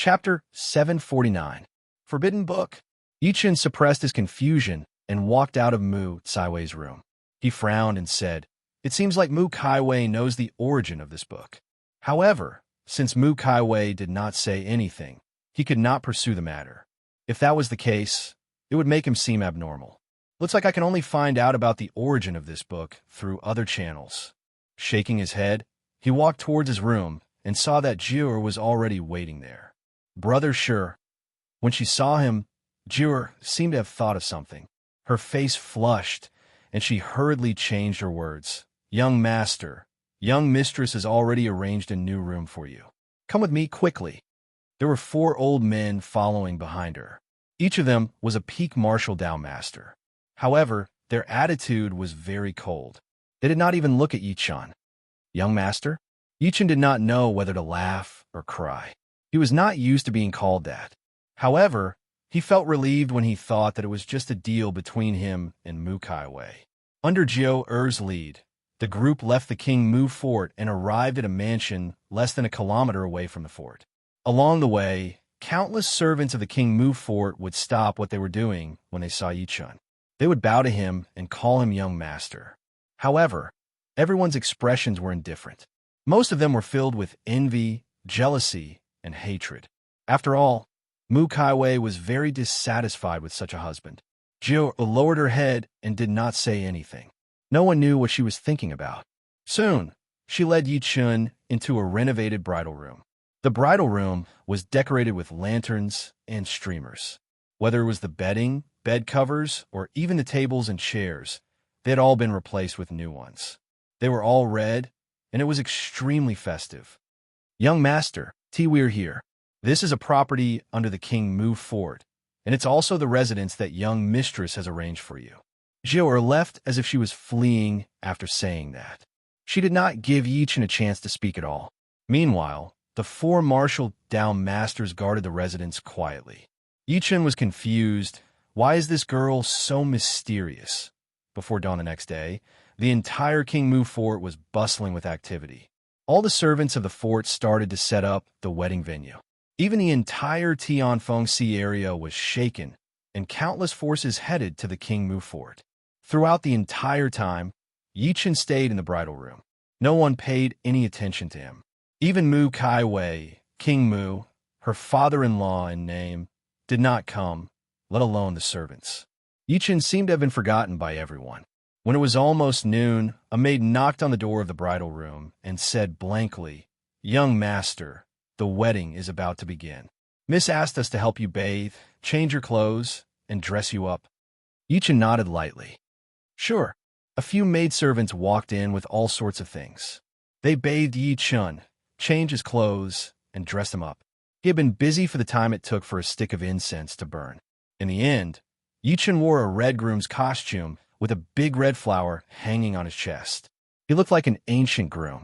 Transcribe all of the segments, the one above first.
Chapter 749. Forbidden Book. Yichen suppressed his confusion and walked out of Mu Kaiwei's room. He frowned and said, "It seems like Mu Kaiwei knows the origin of this book." However, since Mu Kaiwei did not say anything, he could not pursue the matter. If that was the case, it would make him seem abnormal. "Looks like I can only find out about the origin of this book through other channels." Shaking his head, he walked towards his room and saw that Jiur was already waiting there. "Brother Sure." When she saw him, Jiur seemed to have thought of something. Her face flushed, and she hurriedly changed her words. "Young master, young mistress has already arranged a new room for you. Come with me quickly." There were 4 old men following behind her. Each of them was a peak martial Dao master. However, their attitude was very cold. They did not even look at Yichen. "Young master?" Yichen did not know whether to laugh or cry. He was not used to being called that. However, he felt relieved when he thought that it was just a deal between him and Mu Kaiwei. Under Jiu Er's lead, the group left the King Mu fort and arrived at a mansion less than a kilometer away from the fort. Along the way, countless servants of the King Mu fort would stop what they were doing when they saw Yichen. They would bow to him and call him young master. However, everyone's expressions were indifferent. Most of them were filled with envy, jealousy, and hatred. After all, Mu Kaiwei was very dissatisfied with such a husband. Jiu lowered her head and did not say anything. No one knew what she was thinking about. Soon, she led Yichen into a renovated bridal room. The bridal room was decorated with lanterns and streamers. Whether it was the bedding, bed covers, or even the tables and chairs, they had all been replaced with new ones. They were all red, and it was extremely festive. "Young master, we're here. This is a property under the King Mu fort, and it's also the residence that young mistress has arranged for you." Jiur left as if she was fleeing after saying that. She did not give Yichen a chance to speak at all. Meanwhile, the 4 martial Dao masters guarded the residence quietly. Yichen was confused. Why is this girl so mysterious? Before dawn the next day, the entire King Mu fort was bustling with activity. All the servants of the fort started to set up the wedding venue. Even the entire Tianfeng Sea area was shaken, and countless forces headed to the King Mu fort. Throughout the entire time, Yichen stayed in the bridal room. No one paid any attention to him. Even Mu Kaiwei, King Mu, her father-in-law in name, did not come, let alone the servants. Yichen seemed to have been forgotten by everyone. When it was almost noon, a maid knocked on the door of the bridal room and said blankly, "Young master, the wedding is about to begin. Miss asked us to help you bathe, change your clothes, and dress you up." Yichen nodded lightly. "Sure." A few maidservants walked in with all sorts of things. They bathed Yichen, changed his clothes, and dressed him up. He had been busy for the time it took for a stick of incense to burn. In the end, Yichen wore a red groom's costume with a big red flower hanging on his chest. He looked like an ancient groom.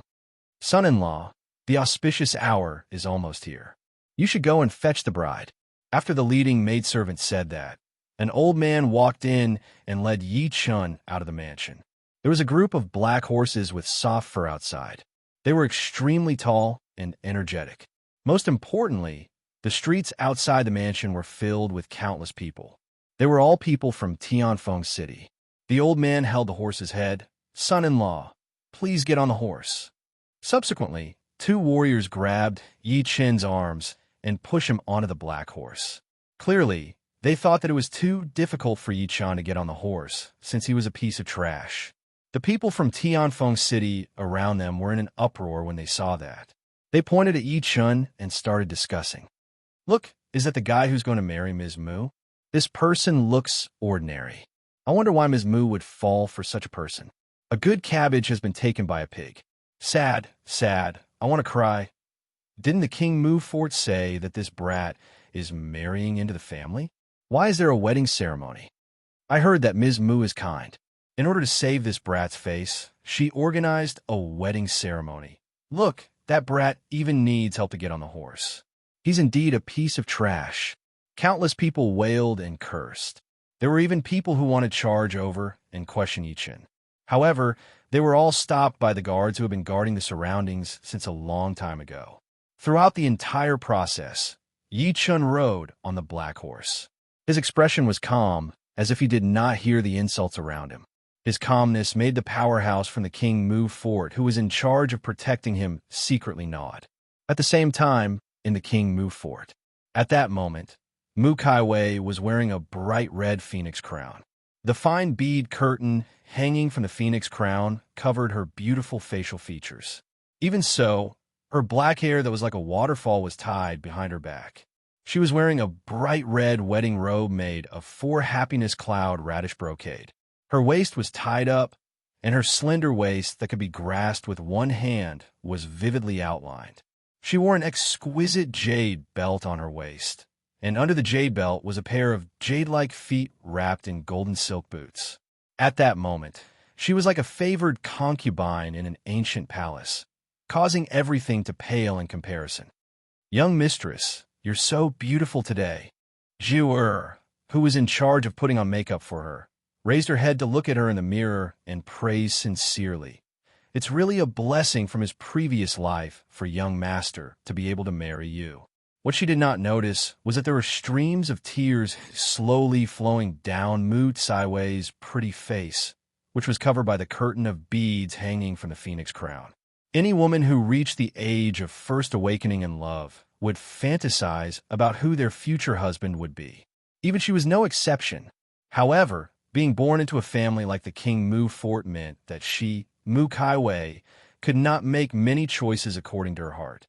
"Son-in-law, the auspicious hour is almost here. You should go and fetch the bride." After the leading maidservant said that, an old man walked in and led Yichen out of the mansion. There was a group of black horses with soft fur outside. They were extremely tall and energetic. Most importantly, the streets outside the mansion were filled with countless people. They were all people from Tianfeng City. The old man held the horse's head. "Son-in-law, please get on the horse." Subsequently, 2 warriors grabbed Yichen's arms and pushed him onto the black horse. Clearly, they thought that it was too difficult for Yichen to get on the horse, since he was a piece of trash. The people from Tianfeng City around them were in an uproar when they saw that. They pointed at Yichen and started discussing. "Look, is that the guy who's going to marry Ms. Mu? This person looks ordinary. I wonder why Ms. Mu would fall for such a person. A good cabbage has been taken by a pig. Sad, sad, I want to cry. Didn't the King Mu fort say that this brat is marrying into the family? Why is there a wedding ceremony? I heard that Ms. Mu is kind. In order to save this brat's face, she organized a wedding ceremony. Look, that brat even needs help to get on the horse. He's indeed a piece of trash." Countless people wailed and cursed. There were even people who wanted to charge over and question Yichen. However, they were all stopped by the guards who had been guarding the surroundings since a long time ago. Throughout the entire process, Yi Chun rode on the black horse. His expression was calm, as if he did not hear the insults around him. His calmness made the powerhouse from the King Mu fort, who was in charge of protecting him, secretly nod. At the same time, in the King Mu fort. At that moment, Mu Kaiwei was wearing a bright red phoenix crown. The fine bead curtain hanging from the phoenix crown covered her beautiful facial features. Even so, her black hair that was like a waterfall was tied behind her back. She was wearing a bright red wedding robe made of 4 happiness cloud radish brocade. Her waist was tied up, and her slender waist that could be grasped with one hand was vividly outlined. She wore an exquisite jade belt on her waist, and under the jade belt was a pair of jade-like feet wrapped in golden silk boots. At that moment, she was like a favored concubine in an ancient palace, causing everything to pale in comparison. "Young mistress, you're so beautiful today." Jiu, who was in charge of putting on makeup for her, raised her head to look at her in the mirror and praised sincerely. It's really a blessing from his previous life for young master to be able to marry you. What she did not notice was that there were streams of tears slowly flowing down Mu Tsaiwei's pretty face, which was covered by the curtain of beads hanging from the phoenix crown. Any woman who reached the age of first awakening in love would fantasize about who their future husband would be. Even she was no exception. However, being born into a family like the King Mu fort meant that she, Mu Kaiwei, could not make many choices according to her heart.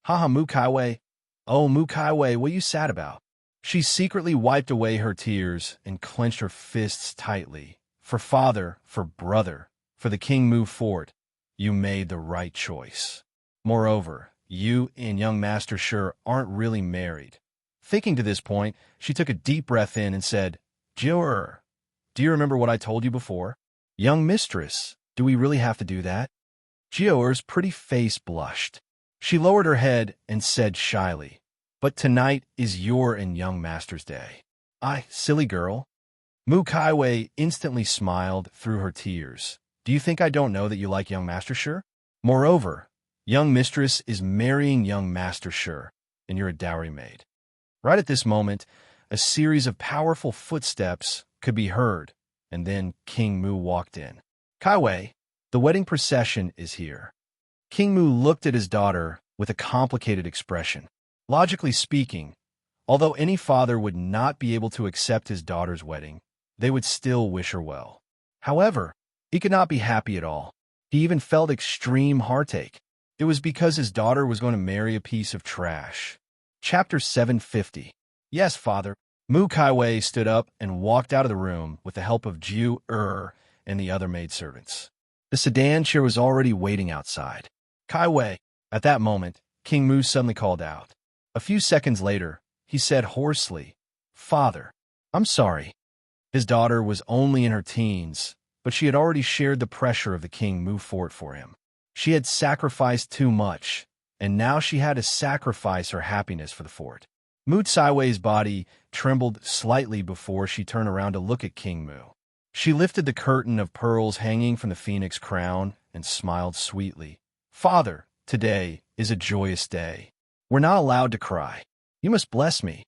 "Haha, Mu Kaiwei. Oh, Mu Kaiwei, what are you sad about?" She secretly wiped away her tears and clenched her fists tightly. "For father, for brother, for the King Mu fort, you made the right choice. Moreover, you and young Master Sure aren't really married." Thinking to this point, she took a deep breath in and said, "Jiu, do you remember what I told you before?" "Young mistress, do we really have to do that?" Jiu's pretty face blushed. She lowered her head and said shyly, "But tonight is your and young master's day." "I, silly girl." Mu Kaiwei instantly smiled through her tears. "Do you think I don't know that you like young Master Sure? Moreover, young mistress is marrying young Master Sure, and you're a dowry maid." Right at this moment, a series of powerful footsteps could be heard, and then King Mu walked in. "Kaiwei, the wedding procession is here." King Mu looked at his daughter with a complicated expression. Logically speaking, although any father would not be able to accept his daughter's wedding, they would still wish her well. However, he could not be happy at all. He even felt extreme heartache. It was because his daughter was going to marry a piece of trash. Chapter 750. "Yes, father." Mu Kaiwei stood up and walked out of the room with the help of Jiu and the other maidservants. The sedan chair was already waiting outside. "Kaiwei." At that moment, King Mu suddenly called out. A few seconds later, he said hoarsely, "Father, I'm sorry." His daughter was only in her teens, but she had already shared the pressure of the King Mu fort for him. She had sacrificed too much, and now she had to sacrifice her happiness for the fort. Mu Tsaiwei's body trembled slightly before she turned around to look at King Mu. She lifted the curtain of pearls hanging from the phoenix crown and smiled sweetly. "Father, today is a joyous day. We're not allowed to cry. You must bless me."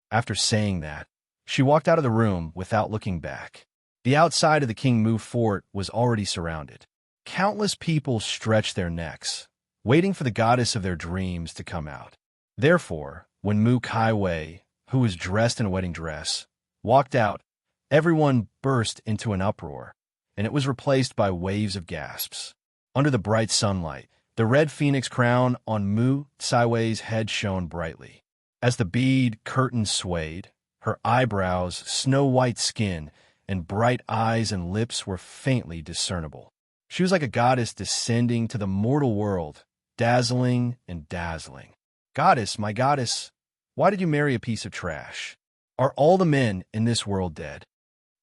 After saying that, she walked out of the room without looking back. The outside of the King Mu fort was already surrounded. Countless people stretched their necks, waiting for the goddess of their dreams to come out. Therefore, when Mu Kaiwei, who was dressed in a wedding dress, walked out, everyone burst into an uproar, and it was replaced by waves of gasps. Under the bright sunlight, the red phoenix crown on Mu Tsaiwei's head shone brightly. As the bead curtain swayed, her eyebrows, snow-white skin, and bright eyes and lips were faintly discernible. She was like a goddess descending to the mortal world, dazzling and dazzling. "Goddess, my goddess, why did you marry a piece of trash? Are all the men in this world dead?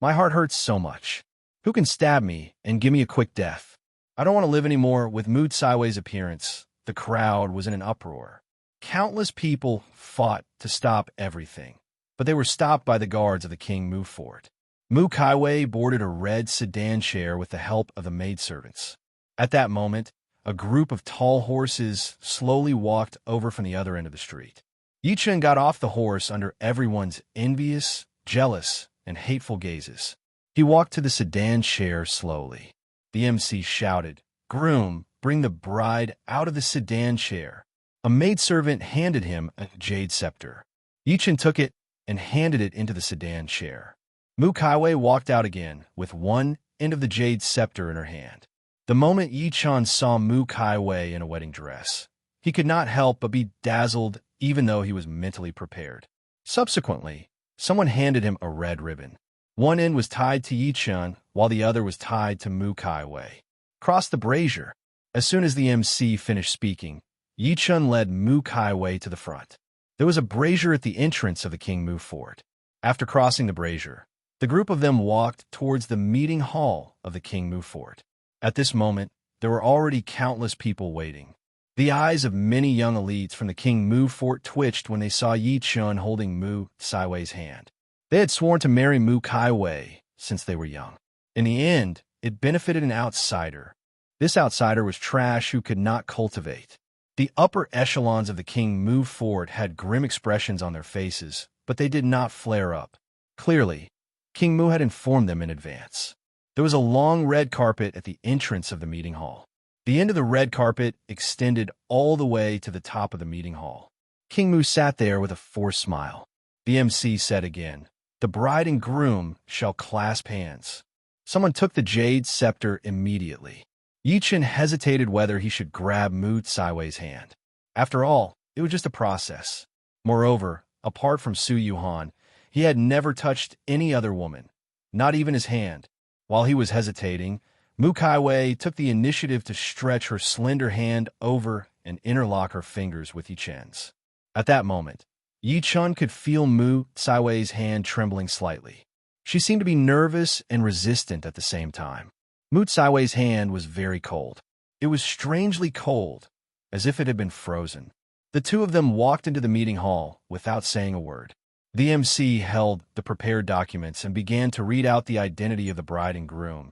My heart hurts so much. Who can stab me and give me a quick death? I don't want to live anymore with Mu Tsaiwei's appearance." The crowd was in an uproar. Countless people fought to stop everything, but they were stopped by the guards of the King Mu fort. Mu Kaiwei boarded a red sedan chair with the help of the maidservants. At that moment, a group of tall horses slowly walked over from the other end of the street. Yichen got off the horse under everyone's envious, jealous, and hateful gazes. He walked to the sedan chair slowly. The MC shouted, "Groom, bring the bride out of the sedan chair." A maidservant handed him a jade scepter. Yichen took it and handed it into the sedan chair. Mu Kaiwei walked out again with one end of the jade scepter in her hand. The moment Yichen saw Mu Kaiwei in a wedding dress, he could not help but be dazzled even though he was mentally prepared. Subsequently, someone handed him a red ribbon. One end was tied to Yichen, while the other was tied to Mu Kaiwei. Cross the brazier. As soon as the MC finished speaking, Yichen led Mu Kaiwei to the front. There was a brazier at the entrance of the King Mu fort. After crossing the brazier, the group of them walked towards the meeting hall of the King Mu fort. At this moment, there were already countless people waiting. The eyes of many young elites from the King Mu fort twitched when they saw Yichen holding Mu Kaiwei's hand. They had sworn to marry Mu Kaiwei since they were young. In the end, it benefited an outsider. This outsider was trash who could not cultivate. The upper echelons of the King Mu fort had grim expressions on their faces, but they did not flare up. Clearly, King Mu had informed them in advance. There was a long red carpet at the entrance of the meeting hall. The end of the red carpet extended all the way to the top of the meeting hall. King Mu sat there with a forced smile. The MC said again, "The bride and groom shall clasp hands." Someone took the jade scepter immediately. Yichen hesitated whether he should grab Mu Kaiwei's hand. After all, it was just a process. Moreover, apart from Su Yuhan, he had never touched any other woman, not even his hand. While he was hesitating, Mu Kaiwei took the initiative to stretch her slender hand over and interlock her fingers with Yichen's. At that moment, Yichen could feel Mu Kaiwei's hand trembling slightly. She seemed to be nervous and resistant at the same time. Mu Kaiwei's hand was very cold. It was strangely cold, as if it had been frozen. The two of them walked into the meeting hall without saying a word. The MC held the prepared documents and began to read out the identity of the bride and groom,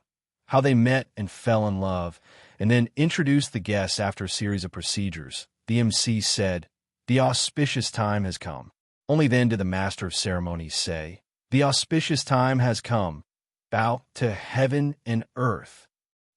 how they met and fell in love, and then introduced the guests after a series of procedures. The MC said, "The auspicious time has come." Only then did the master of ceremonies say, "The auspicious time has come. Bow to heaven and earth."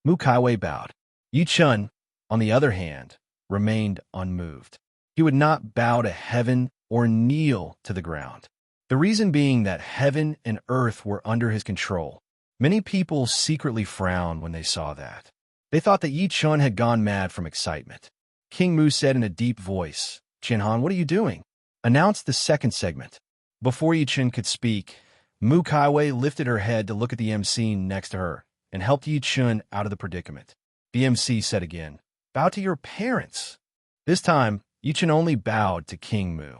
Mu Kaiwei bowed. Yichen, on the other hand, remained unmoved. He would not bow to heaven or kneel to the ground. The reason being that heaven and earth were under his control. Many people secretly frowned when they saw that. They thought that Yichen had gone mad from excitement. King Mu said in a deep voice, "Jinhan, what are you doing?" Announced the second segment. Before Yichen could speak, Mu Kaiwei lifted her head to look at the MC next to her and helped Yichen out of the predicament. The MC said again, "Bow to your parents." This time, Yichen only bowed to King Mu.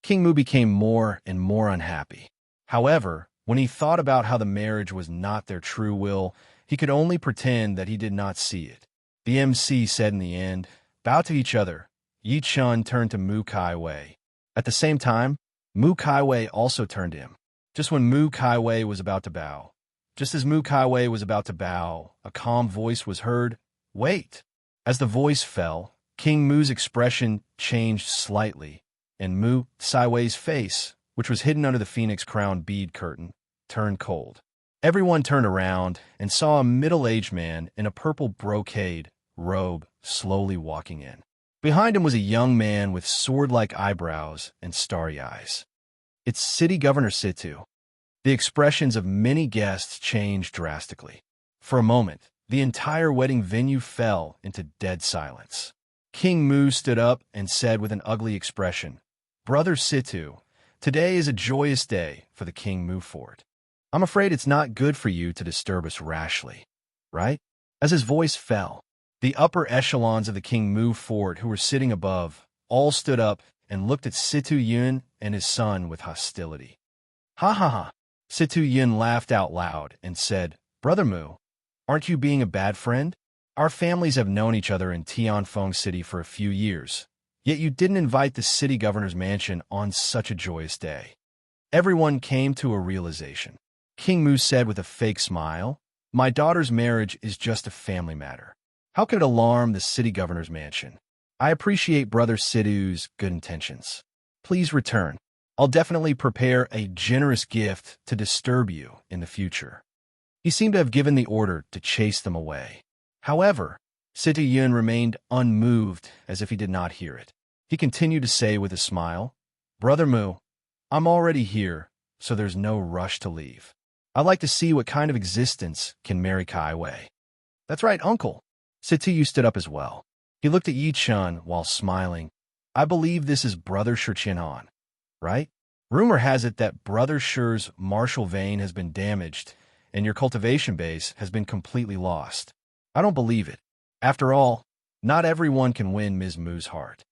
King Mu became more and more unhappy. However, when he thought about how the marriage was not their true will, he could only pretend that he did not see it. The MC said in the end, "Bow to each other." Yichen turned to Mu Kaiwei. At the same time, Mu Kaiwei also turned to him. Just when Mu Kaiwei was about to bow, just as Mu Kaiwei was about to bow, a calm voice was heard, "Wait." As the voice fell, King Mu's expression changed slightly, and Mu Kaiwei's face, which was hidden under the phoenix crown bead curtain, turned cold. Everyone turned around and saw a middle-aged man in a purple brocade robe slowly walking in. Behind him was a young man with sword-like eyebrows and starry eyes. "It's City Governor Situ." The expressions of many guests changed drastically. For a moment, the entire wedding venue fell into dead silence. King Mu stood up and said with an ugly expression, "Brother Situ, today is a joyous day for the King Mu fort. I'm afraid it's not good for you to disturb us rashly, right?" As his voice fell, the upper echelons of the King Mu fort who were sitting above all stood up and looked at Situ Yun and his son with hostility. "Ha ha ha." Situ Yun laughed out loud and said, "Brother Mu, aren't you being a bad friend? Our families have known each other in Tianfeng City for a few years, yet you didn't invite the city governor's mansion on such a joyous day." Everyone came to a realization. King Mu said with a fake smile, "My daughter's marriage is just a family matter. How could it alarm the city governor's mansion? I appreciate Brother Situ's good intentions." Please return. I'll definitely prepare a generous gift to disturb you in the future." He seemed to have given the order to chase them away. However, Situ Yun remained unmoved, as if he did not hear it. He continued to say with a smile, "Brother Mu, I'm already here, so there's no rush to leave. I'd like to see what kind of existence can marry Kai Wei." "That's right, uncle." Situ Yu stood up as well. He looked at Yi Chun while smiling. "I believe this is Brother Shi Han, right? Rumor has it that Brother Shi's martial vein has been damaged, and your cultivation base has been completely lost. I don't believe it. After all, not everyone can win Ms. Mu's heart."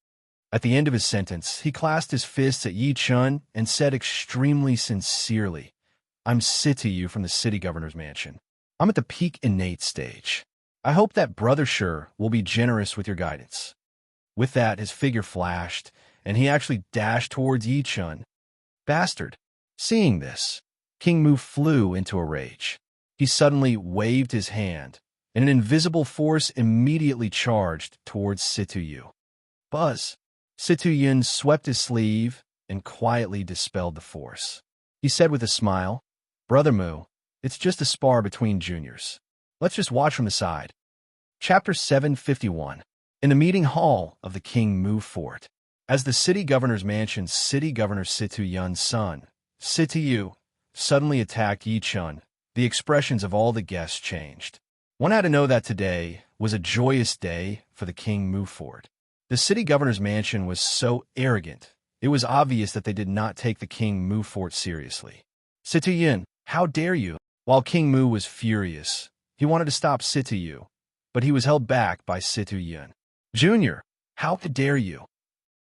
At the end of his sentence, he clasped his fists at Yi Chun and said extremely sincerely, "I'm Situ Yu from the city governor's mansion. I'm at the peak innate stage. I hope that Brother Shi will be generous with your guidance." With that, his figure flashed, and he actually dashed towards Yi Chun. "Bastard!" Seeing this, King Mu flew into a rage. He suddenly waved his hand, and an invisible force immediately charged towards Situ Yu. Buzz! Situ Yun swept his sleeve and quietly dispelled the force. He said with a smile, "Brother Mu, it's just a spar between juniors. Let's just watch from the side." Chapter 751. In the meeting hall of the King Mu Fort. As the city governor's mansion's city governor Situ Yun's son, Situ Yu, suddenly attacked Yi Chun, the expressions of all the guests changed. One had to know that today was a joyous day for the King Mu Fort. The city governor's mansion was so arrogant, it was obvious that they did not take the King Mu Fort seriously. "Situ Yun, how dare you?" While King Mu was furious, he wanted to stop Situ Yu, but he was held back by Situ Yun. "Junior, how dare you?"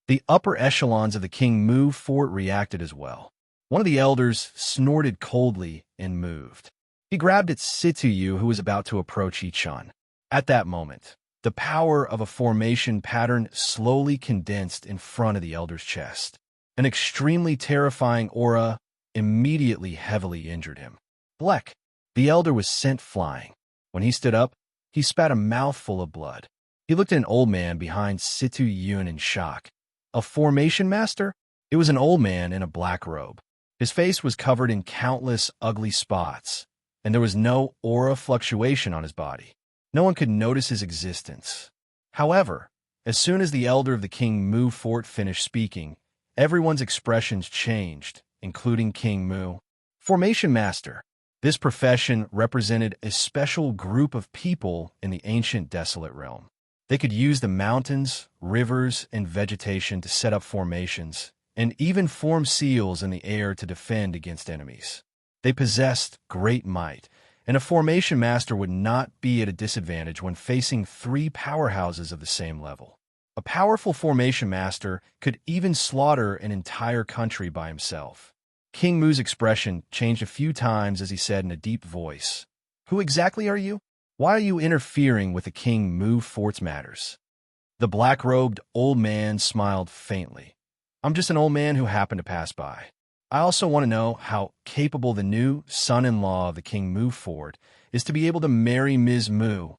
The upper echelons of the King Mu Fort reacted as well. One of the elders snorted coldly and moved. He grabbed at Situ Yu, who was about to approach Yi Chun. At that moment, the power of a formation pattern slowly condensed in front of the elder's chest. An extremely terrifying aura immediately heavily injured him. Bleck! The elder was sent flying. When he stood up, he spat a mouthful of blood. He looked at an old man behind Situ Yun in shock. A formation master? It was an old man in a black robe. His face was covered in countless ugly spots, and there was no aura fluctuation on his body. No one could notice his existence. However, as soon as the elder of the King Mu Fort finished speaking, everyone's expressions changed, including King Mu. Formation Master. This profession represented a special group of people in the ancient desolate realm. They could use the mountains, rivers, and vegetation to set up formations, and even form seals in the air to defend against enemies. They possessed great might, and a formation master would not be at a disadvantage when facing three powerhouses of the same level. A powerful formation master could even slaughter an entire country by himself. King Mu's expression changed a few times as he said in a deep voice, "Who exactly are you? Why are you interfering with the King Mu Fort's matters?" The black-robed old man smiled faintly. "I'm just an old man who happened to pass by. I also want to know how capable the new son-in-law of the King Mu Fort is to be able to marry Ms. Mu."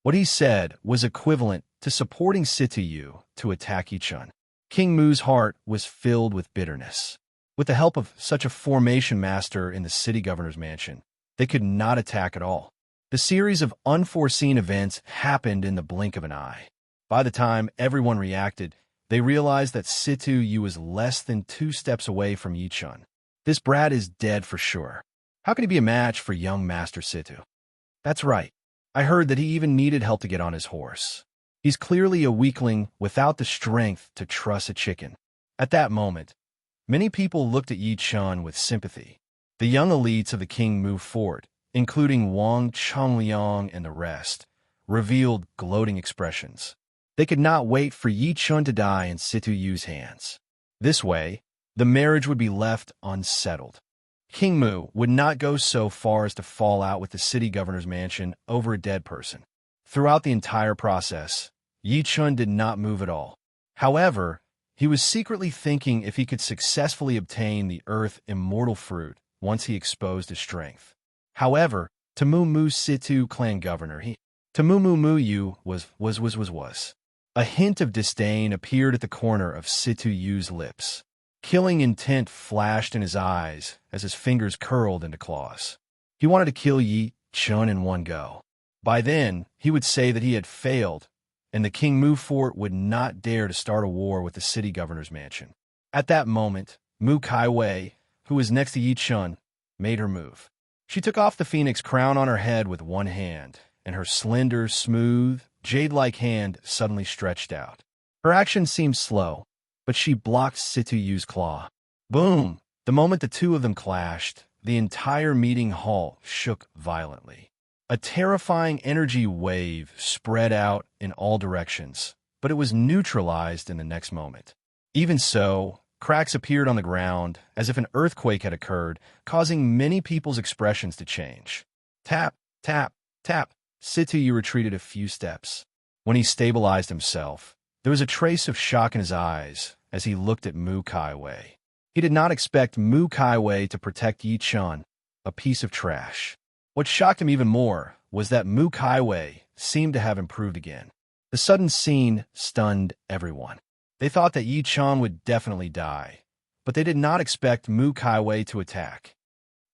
What he said was equivalent to supporting Situ Yu to attack Yi Chun. King Mu's heart was filled with bitterness. With the help of such a formation master in the city governor's mansion, they could not attack at all. The series of unforeseen events happened in the blink of an eye. By the time everyone reacted, they realized that Situ Yu was less than 2 steps away from Yi Chun. This brat is dead for sure. How can he be a match for young Master Situ? That's right. I heard that he even needed help to get on his horse. He's clearly a weakling without the strength to truss a chicken. At that moment, many people looked at Yi Chun with sympathy. The young elites of the King Mu Fort, including Wang Chongliang and the rest, revealed gloating expressions. They could not wait for Yi Chun to die in Situ Yu's hands. This way, the marriage would be left unsettled. King Mu would not go so far as to fall out with the city governor's mansion over a dead person. Throughout the entire process, Yi Chun did not move at all. However, he was secretly thinking if he could successfully obtain the Earth Immortal Fruit once he exposed his strength. However, to Mu Situ clan governor, to Mu Yu was. A hint of disdain appeared at the corner of Situ Yu's lips. Killing intent flashed in his eyes as his fingers curled into claws. He wanted to kill Yi Chun in one go. By then, he would say that he had failed, and the King Mu Fort would not dare to start a war with the city governor's mansion. At that moment, Mu Kaiwei, who was next to Yi Chun, made her move. She took off the phoenix crown on her head with one hand, and her slender, smooth, jade-like hand suddenly stretched out. Her action seemed slow, but she blocked Situyu's claw. Boom! The moment the two of them clashed, the entire meeting hall shook violently. A terrifying energy wave spread out in all directions, but it was neutralized in the next moment. Even so, cracks appeared on the ground as if an earthquake had occurred, causing many people's expressions to change. Tap, tap, tap. Situyu retreated a few steps. When he stabilized himself, there was a trace of shock in his eyes as he looked at Mu Kaiwei. He did not expect Mu Kaiwei to protect Yi Chun, a piece of trash. What shocked him even more was that Mu Kaiwei seemed to have improved again. The sudden scene stunned everyone. They thought that Yi Chun would definitely die, but they did not expect Mu Kaiwei to attack.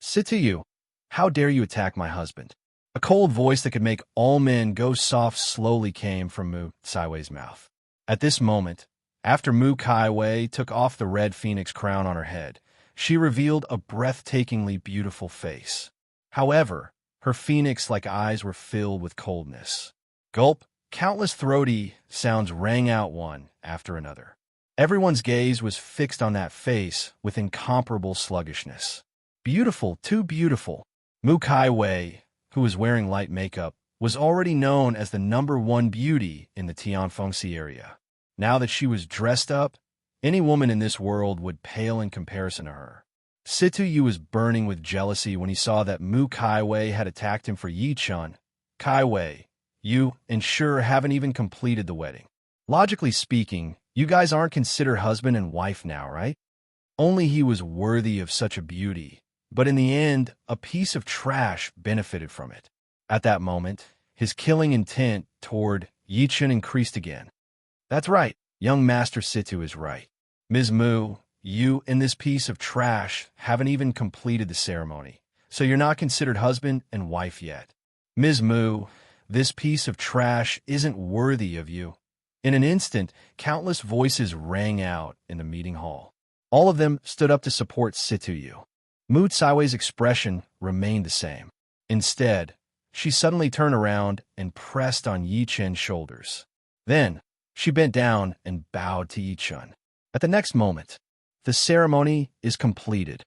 Situyu, how dare you attack my husband? A cold voice that could make all men go soft slowly came from Mu Kaiwei's mouth. At this moment, after Mu Kaiwei took off the red phoenix crown on her head, she revealed a breathtakingly beautiful face. However, her phoenix-like eyes were filled with coldness. Gulp! Countless throaty sounds rang out one after another. Everyone's gaze was fixed on that face with incomparable sluggishness. Beautiful, too beautiful. Mu Kaiwei, who was wearing light makeup, was already known as the #1 beauty in the Tianfengxi area. Now that she was dressed up, any woman in this world would pale in comparison to her. Situyu was burning with jealousy when he saw that Mu Kaiwei had attacked him for Yi Chun. Kaiwei, you and sure haven't even completed the wedding. Logically speaking, you guys aren't considered husband and wife now, right? Only he was worthy of such a beauty, but in the end, a piece of trash benefited from it. At that moment, his killing intent toward Yi Chun increased again. That's right, young Master Situ is right. Ms. Mu, you and this piece of trash haven't even completed the ceremony, so you're not considered husband and wife yet. Ms. Mu, this piece of trash isn't worthy of you. In an instant, countless voices rang out in the meeting hall. All of them stood up to support Situyu. Mu Tsaiwei's expression remained the same. Instead, she suddenly turned around and pressed on Yi Chun's shoulders. Then, she bent down and bowed to Yi Chun. At the next moment, the ceremony is completed.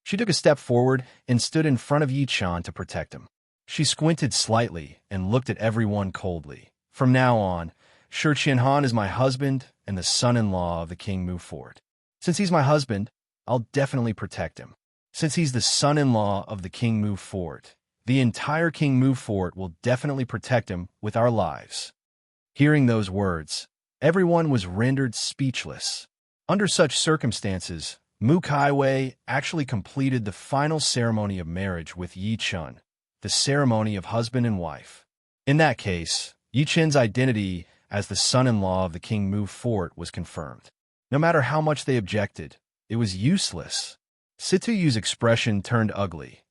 She took a step forward and stood in front of Yi Chun to protect him. She squinted slightly and looked at everyone coldly. From now on, Shi Qianhan is my husband and the son-in-law of the King Mu Fort. Since he's my husband, I'll definitely protect him. Since he's the son-in-law of the King Mu Fort, the entire King Mu Fort will definitely protect him with our lives. Hearing those words, everyone was rendered speechless. Under such circumstances, Mu Kaiwei actually completed the final ceremony of marriage with Yi Chun, the ceremony of husband and wife. In that case, Yi Chun's identity as the son-in-law of the King Mu Fort was confirmed. No matter how much they objected, it was useless. Situyu's expression turned ugly.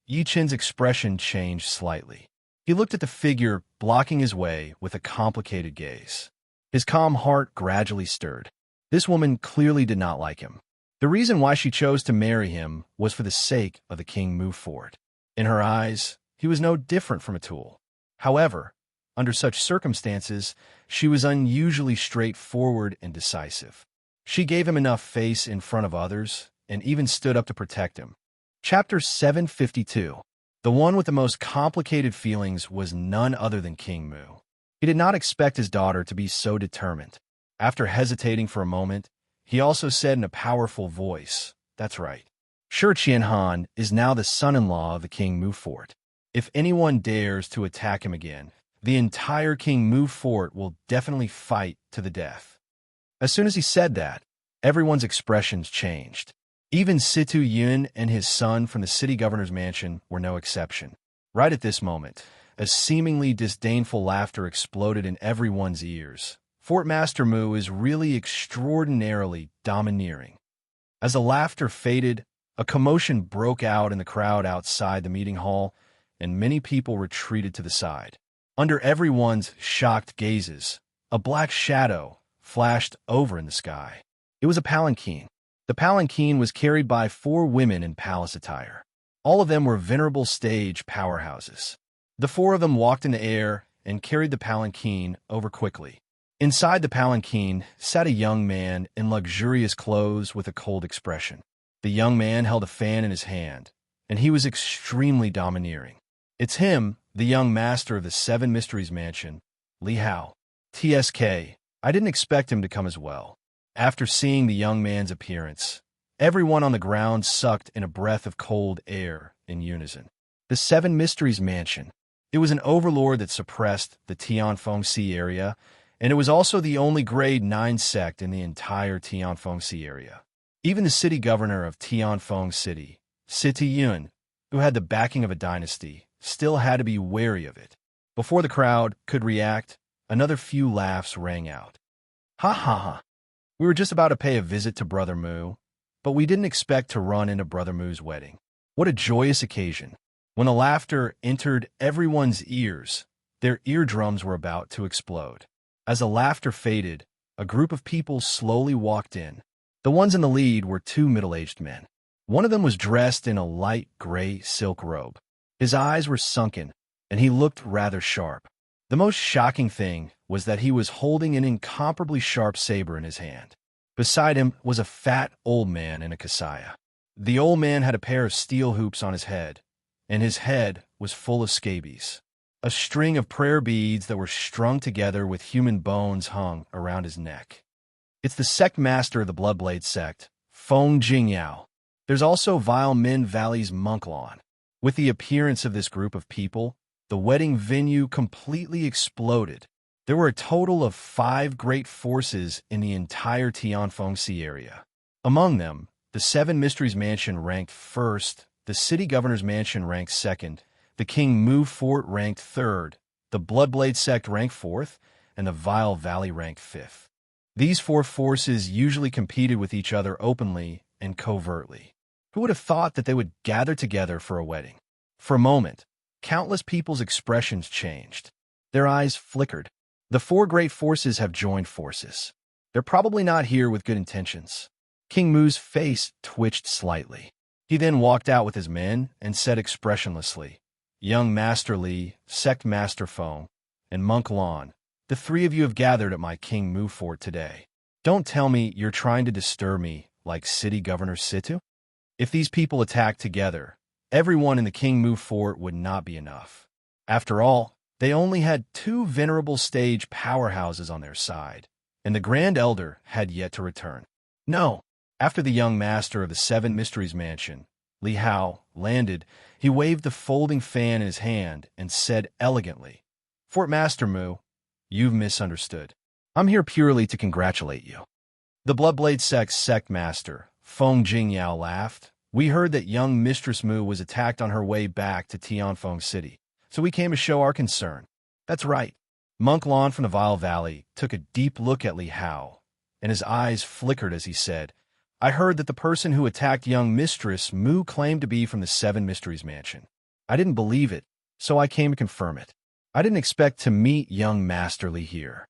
Yi Chun's expression changed slightly. He looked at the figure blocking his way with a complicated gaze. His calm heart gradually stirred. This woman clearly did not like him. The reason why she chose to marry him was for the sake of the King Mu Fort. In her eyes, he was no different from a tool. However, under such circumstances, she was unusually straightforward and decisive. She gave him enough face in front of others and even stood up to protect him. Chapter 752. The one with the most complicated feelings was none other than King Mu. He did not expect his daughter to be so determined. After hesitating for a moment, he also said in a powerful voice, "That's right. Shi Qianhan is now the son-in-law of the King Mu Fort. If anyone dares to attack him again, the entire King Mu Fort will definitely fight to the death." As soon as he said that, everyone's expressions changed. Even Situ Yun and his son from the city governor's mansion were no exception. Right at this moment, a seemingly disdainful laughter exploded in everyone's ears. Fort Master Mu is really extraordinarily domineering. As the laughter faded, a commotion broke out in the crowd outside the meeting hall, and many people retreated to the side. Under everyone's shocked gazes, a black shadow flashed over in the sky. It was a palanquin. The palanquin was carried by 4 women in palace attire. All of them were venerable stage powerhouses. The 4 of them walked in the air and carried the palanquin over quickly. Inside the palanquin sat a young man in luxurious clothes with a cold expression. The young man held a fan in his hand, and he was extremely domineering. It's him, the young master of the 7 Mysteries Mansion, Li Hao. TSK, I didn't expect him to come as well. After seeing the young man's appearance, everyone on the ground sucked in a breath of cold air in unison. The 7 Mysteries Mansion. It was an overlord that suppressed the Tianfengxi area, and it was also the only grade 9 sect in the entire Tianfengxi area. Even the city governor of Tianfeng City, City Yun, who had the backing of a dynasty, still had to be wary of it. Before the crowd could react, another few laughs rang out. Ha ha ha. We were just about to pay a visit to Brother Mu, but we didn't expect to run into Brother Mu's wedding. What a joyous occasion. When the laughter entered everyone's ears, their eardrums were about to explode. As the laughter faded, a group of people slowly walked in. The ones in the lead were 2 middle-aged men. One of them was dressed in a light gray silk robe. His eyes were sunken, and he looked rather sharp. The most shocking thing was that he was holding an incomparably sharp saber in his hand. Beside him was a fat old man in a kasaya. The old man had a pair of steel hoops on his head, and his head was full of scabies. A string of prayer beads that were strung together with human bones hung around his neck. It's the sect master of the Bloodblade sect, Feng Jingyao. There's also Vile Min Valley's monk lawn. With the appearance of this group of people, the wedding venue completely exploded. There were a total of 5 great forces in the entire Tianfengxi area. Among them, the 7 Mysteries Mansion ranked first, the City Governor's Mansion ranked second, the King Mu Fort ranked third, the Bloodblade sect ranked fourth, and the Vile Valley ranked fifth. These 4 forces usually competed with each other openly and covertly. Who would have thought that they would gather together for a wedding? For a moment, countless people's expressions changed. Their eyes flickered. The 4 great forces have joined forces. They're probably not here with good intentions. King Mu's face twitched slightly. He then walked out with his men and said expressionlessly, "Young Master Li, Sect Master Feng, and Monk Lan, the 3 of you have gathered at my King Mu fort today. Don't tell me you're trying to disturb me like City Governor Situ? If these people attacked together, everyone in the King Mu fort would not be enough. After all, they only had 2 venerable stage powerhouses on their side, and the Grand Elder had yet to return. No." After the young master of the 7 Mysteries Mansion, Li Hao, landed, he waved the folding fan in his hand and said elegantly, "Fort Master Mu, you've misunderstood. I'm here purely to congratulate you." The Bloodblade sect master, Feng Jingyao, laughed. "We heard that young Mistress Mu was attacked on her way back to Tianfeng City, so we came to show our concern." "That's right." Monk Lan from the Vile Valley took a deep look at Li Hao, and his eyes flickered as he said, "I heard that the person who attacked young Mistress Mu claimed to be from the 7 Mysteries Mansion. I didn't believe it, so I came to confirm it. I didn't expect to meet young Master Li here."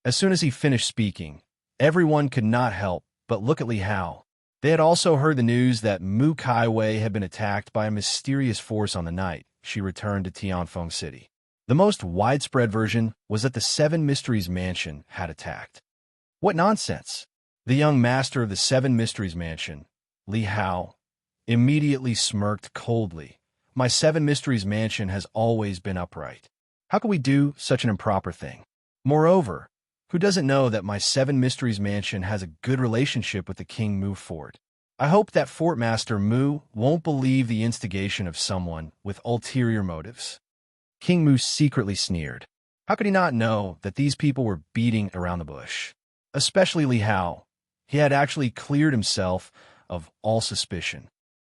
As soon as he finished speaking, everyone could not help but look at Li Hao. They had also heard the news that Mu Kaiwei had been attacked by a mysterious force on the night she returned to Tianfeng City. The most widespread version was that the 7 Mysteries Mansion had attacked. What nonsense! The young master of the 7 Mysteries Mansion, Li Hao, immediately smirked coldly. "My 7 Mysteries Mansion has always been upright. How could we do such an improper thing? Moreover, who doesn't know that my 7 Mysteries Mansion has a good relationship with the King Mu fort? I hope that Fort Master Mu won't believe the instigation of someone with ulterior motives." King Mu secretly sneered. How could he not know that these people were beating around the bush? Especially Li Hao. He had actually cleared himself of all suspicion.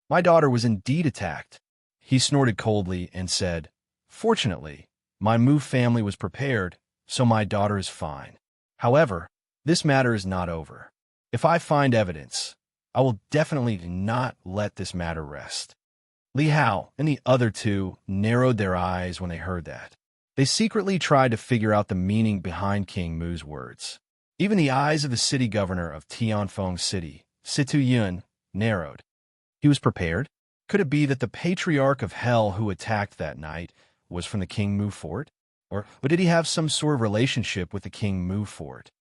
"My daughter was indeed attacked." He snorted coldly and said, "Fortunately, my Mu family was prepared, so my daughter is fine. However, this matter is not over. If I find evidence, I will definitely not let this matter rest. Li Hao and the other two narrowed their eyes when they heard that. They secretly tried to figure out the meaning behind King Mu's words. Even the eyes of the city governor of Tianfeng City, Situ Yun, narrowed. He was prepared. Could it be that the patriarch of hell who attacked that night was from the King Mu fort? Or did he have some sort of relationship with the King Mu fort?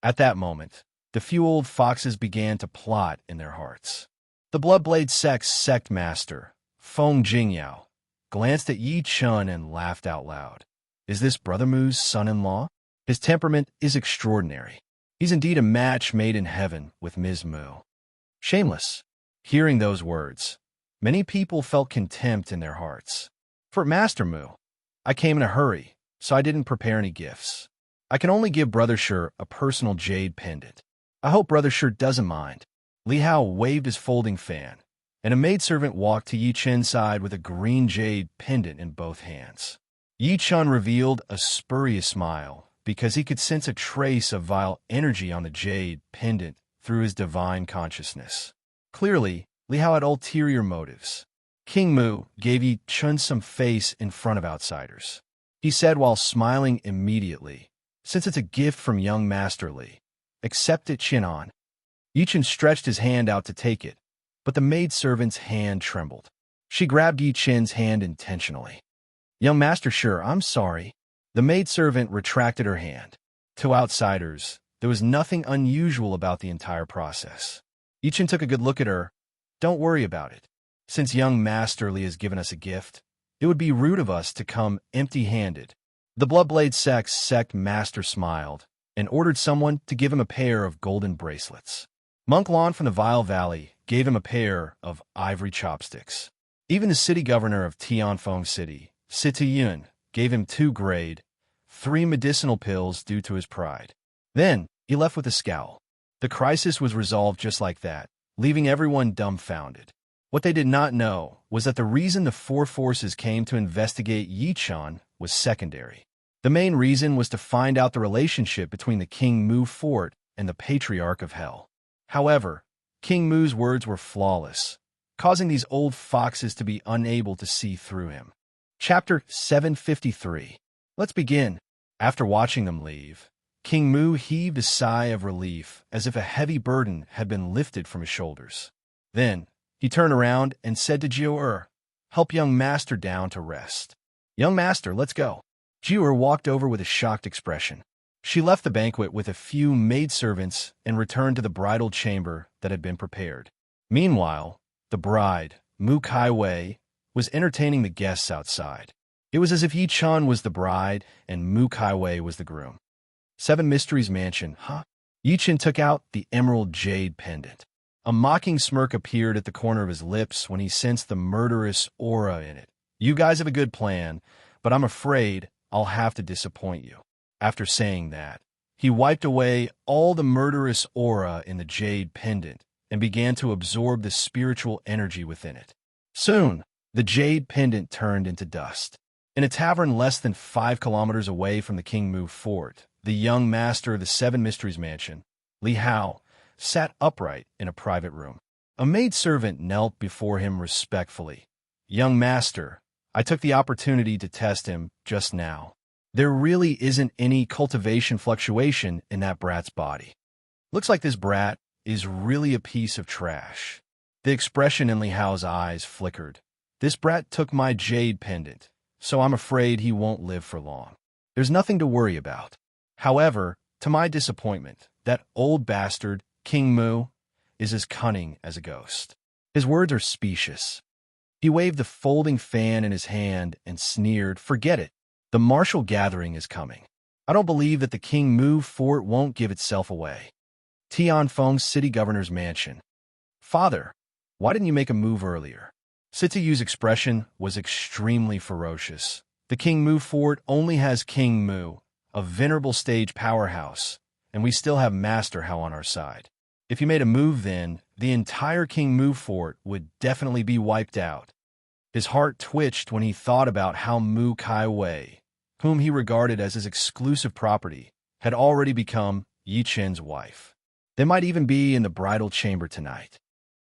At that moment, the few old foxes began to plot in their hearts. The Bloodblade sect master, Feng Jingyao, glanced at Yi Chun and laughed out loud. Is this Brother Mu's son-in-law? His temperament is extraordinary. He's indeed a match made in heaven with Ms. Mu. Shameless. Hearing those words, many people felt contempt in their hearts. For Master Mu, I came in a hurry, so I didn't prepare any gifts. I can only give Brother Shi a personal jade pendant. I hope Brother Shi doesn't mind. Li Hao waved his folding fan, and a maidservant walked to Yi Chun's side with a green jade pendant in both hands. Yi Chun revealed a spurious smile because he could sense a trace of vile energy on the jade pendant through his divine consciousness. Clearly, Li Hao had ulterior motives. King Mu gave Yi Chun some face in front of outsiders. He said while smiling immediately, since it's a gift from young Master Li, accept it, Qinan. Yi Chun stretched his hand out to take it, but the maidservant's hand trembled. She grabbed Yi Chun's hand intentionally. Young Master Shi, I'm sorry. The maidservant retracted her hand. To outsiders, there was nothing unusual about the entire process. Yi Chun took a good look at her. Don't worry about it. Since young Master Li has given us a gift, it would be rude of us to come empty-handed. The Bloodblade sect master smiled and ordered someone to give him a pair of golden bracelets. Monk Lon from the Vile Valley gave him a pair of ivory chopsticks. Even the city governor of Tianfeng City, Situ Yun, gave him 2 grade, 3 medicinal pills due to his pride. Then, he left with a scowl. The crisis was resolved just like that, leaving everyone dumbfounded. What they did not know was that the reason the 4 forces came to investigate Yi Chun was secondary. The main reason was to find out the relationship between the King Mu fort and the Patriarch of Hell. However, King Mu's words were flawless, causing these old foxes to be unable to see through him. Chapter 753. Let's begin. After watching them leave, King Mu heaved a sigh of relief as if a heavy burden had been lifted from his shoulders. Then, he turned around and said to Jiu help young Master down to rest. Young Master, let's go. Jiu walked over with a shocked expression. She left the banquet with a few maidservants and returned to the bridal chamber that had been prepared. Meanwhile, the bride, Mu Kaiwei, was entertaining the guests outside. It was as if Yi Chun was the bride and Mu Kaiwei was the groom. 7 Mysteries Mansion, huh? Yi Chun took out the emerald jade pendant. A mocking smirk appeared at the corner of his lips when he sensed the murderous aura in it. You guys have a good plan, but I'm afraid I'll have to disappoint you. After saying that, he wiped away all the murderous aura in the jade pendant and began to absorb the spiritual energy within it. Soon, the jade pendant turned into dust. In a tavern less than 5 kilometers away from the King Mu fort, the young master of the 7 Mysteries Mansion, Li Hao, sat upright in a private room. A maidservant knelt before him respectfully. Young master, I took the opportunity to test him just now. There really isn't any cultivation fluctuation in that brat's body. Looks like this brat is really a piece of trash. The expression in Li Hao's eyes flickered. This brat took my jade pendant, so I'm afraid he won't live for long. There's nothing to worry about. However, to my disappointment, that old bastard, King Mu, is as cunning as a ghost. His words are specious. He waved the folding fan in his hand and sneered, forget it. The martial gathering is coming. I don't believe that the King Mu fort won't give itself away. Tianfeng City Governor's Mansion. Father, why didn't you make a move earlier? Sitayu's expression was extremely ferocious. The King Mu fort only has King Mu, a venerable stage powerhouse, and we still have Master Hao on our side. If you made a move then, the entire King Mu fort would definitely be wiped out. His heart twitched when he thought about how Mu Kaiwei, whom he regarded as his exclusive property, had already become Yi Chun's wife. They might even be in the bridal chamber tonight.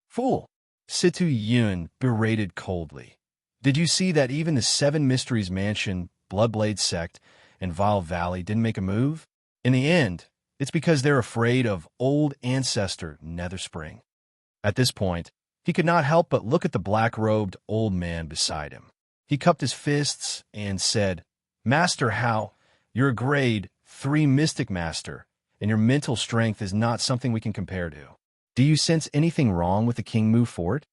Fool! Situ Yun berated coldly. Did you see that even the Seven Mysteries Mansion, Bloodblade Sect, and Vile Valley didn't make a move? In the end, it's because they're afraid of old ancestor Netherspring. At this point, he could not help but look at the black-robed old man beside him. He cupped his fists and said, Master Hao, you're a grade 3 mystic master, and your mental strength is not something we can compare to. Do you sense anything wrong with the King Mu fort?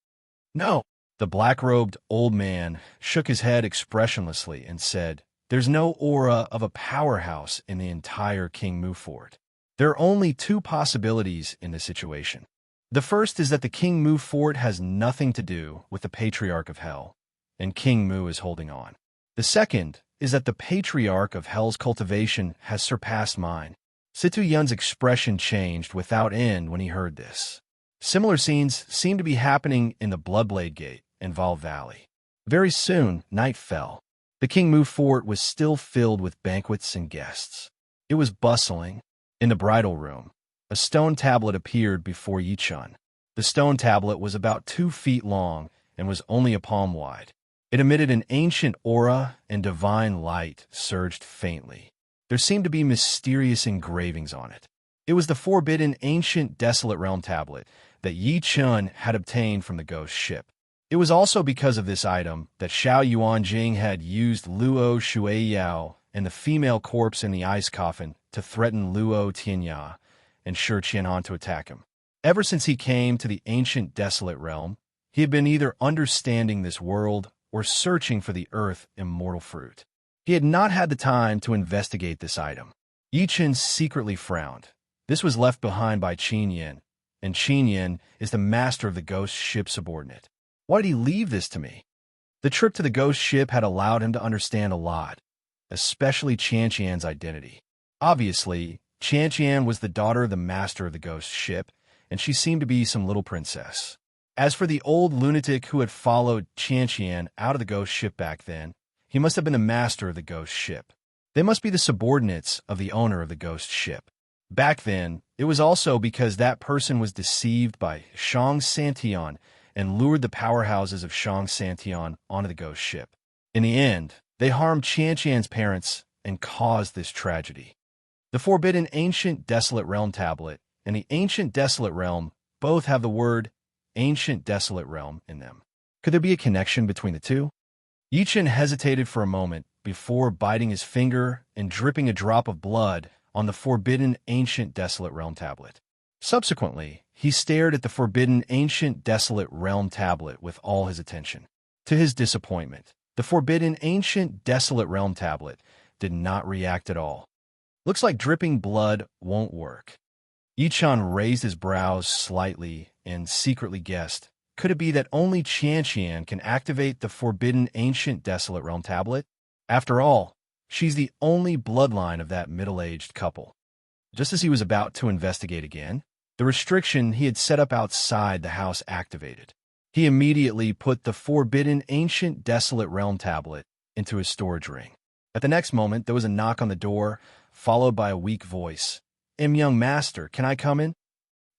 No. The black-robed old man shook his head expressionlessly and said, There's no aura of a powerhouse in the entire King Mu fort. There are only two possibilities in this situation. The first is that the King Mu fort has nothing to do with the Patriarch of Hell, and King Mu is holding on. The second is that the Patriarch of Hell's cultivation has surpassed mine. Situ Yun's expression changed without end when he heard this. Similar scenes seemed to be happening in the Bloodblade Gate and Val Valley. Very soon, night fell. The King Mu fort was still filled with banquets and guests. It was bustling. In the bridal room, a stone tablet appeared before Yichun. The stone tablet was about 2 feet long and was only a palm wide. It emitted an ancient aura, and divine light surged faintly. There seemed to be mysterious engravings on it. It was the forbidden ancient desolate realm tablet that Yichun had obtained from the ghost ship. It was also because of this item that Xiao Yuanjing had used Luo Shuiyao and the female corpse in the ice coffin to threaten Luo Tianya and Shi Qianhan to attack him. Ever since he came to the ancient desolate realm, he had been either understanding this world or searching for the earth immortal fruit. He had not had the time to investigate this item. Yichun secretly frowned. This was left behind by Qin Yin, and Qin Yin is the master of the ghost ship subordinate. Why did he leave this to me? The trip to the ghost ship had allowed him to understand a lot, especially Qianqian's identity. Obviously, Qianqian was the daughter of the master of the ghost ship, and she seemed to be some little princess. As for the old lunatic who had followed Qianqian out of the ghost ship back then, he must have been the master of the ghost ship. They must be the subordinates of the owner of the ghost ship. Back then, it was also because that person was deceived by Shang Santian and lured the powerhouses of Shang Santian onto the ghost ship. In the end, they harmed Qianqian's parents and caused this tragedy. The forbidden ancient desolate realm tablet and the ancient desolate realm both have the word ancient desolate realm in them. Could there be a connection between the two? Yichun hesitated for a moment before biting his finger and dripping a drop of blood on the forbidden ancient desolate realm tablet. Subsequently, he stared at the forbidden ancient desolate realm tablet with all his attention. To his disappointment, the forbidden ancient desolate realm tablet did not react at all. Looks like dripping blood won't work. Yichun raised his brows slightly and secretly guessed, could it be that only Qianqian can activate the forbidden ancient desolate realm tablet? After all, she's the only bloodline of that middle-aged couple. Just as he was about to investigate again, the restriction he had set up outside the house activated. He immediately put the forbidden ancient desolate realm tablet into his storage ring. At the next moment, there was a knock on the door, followed by a weak voice. Young master, can I come in?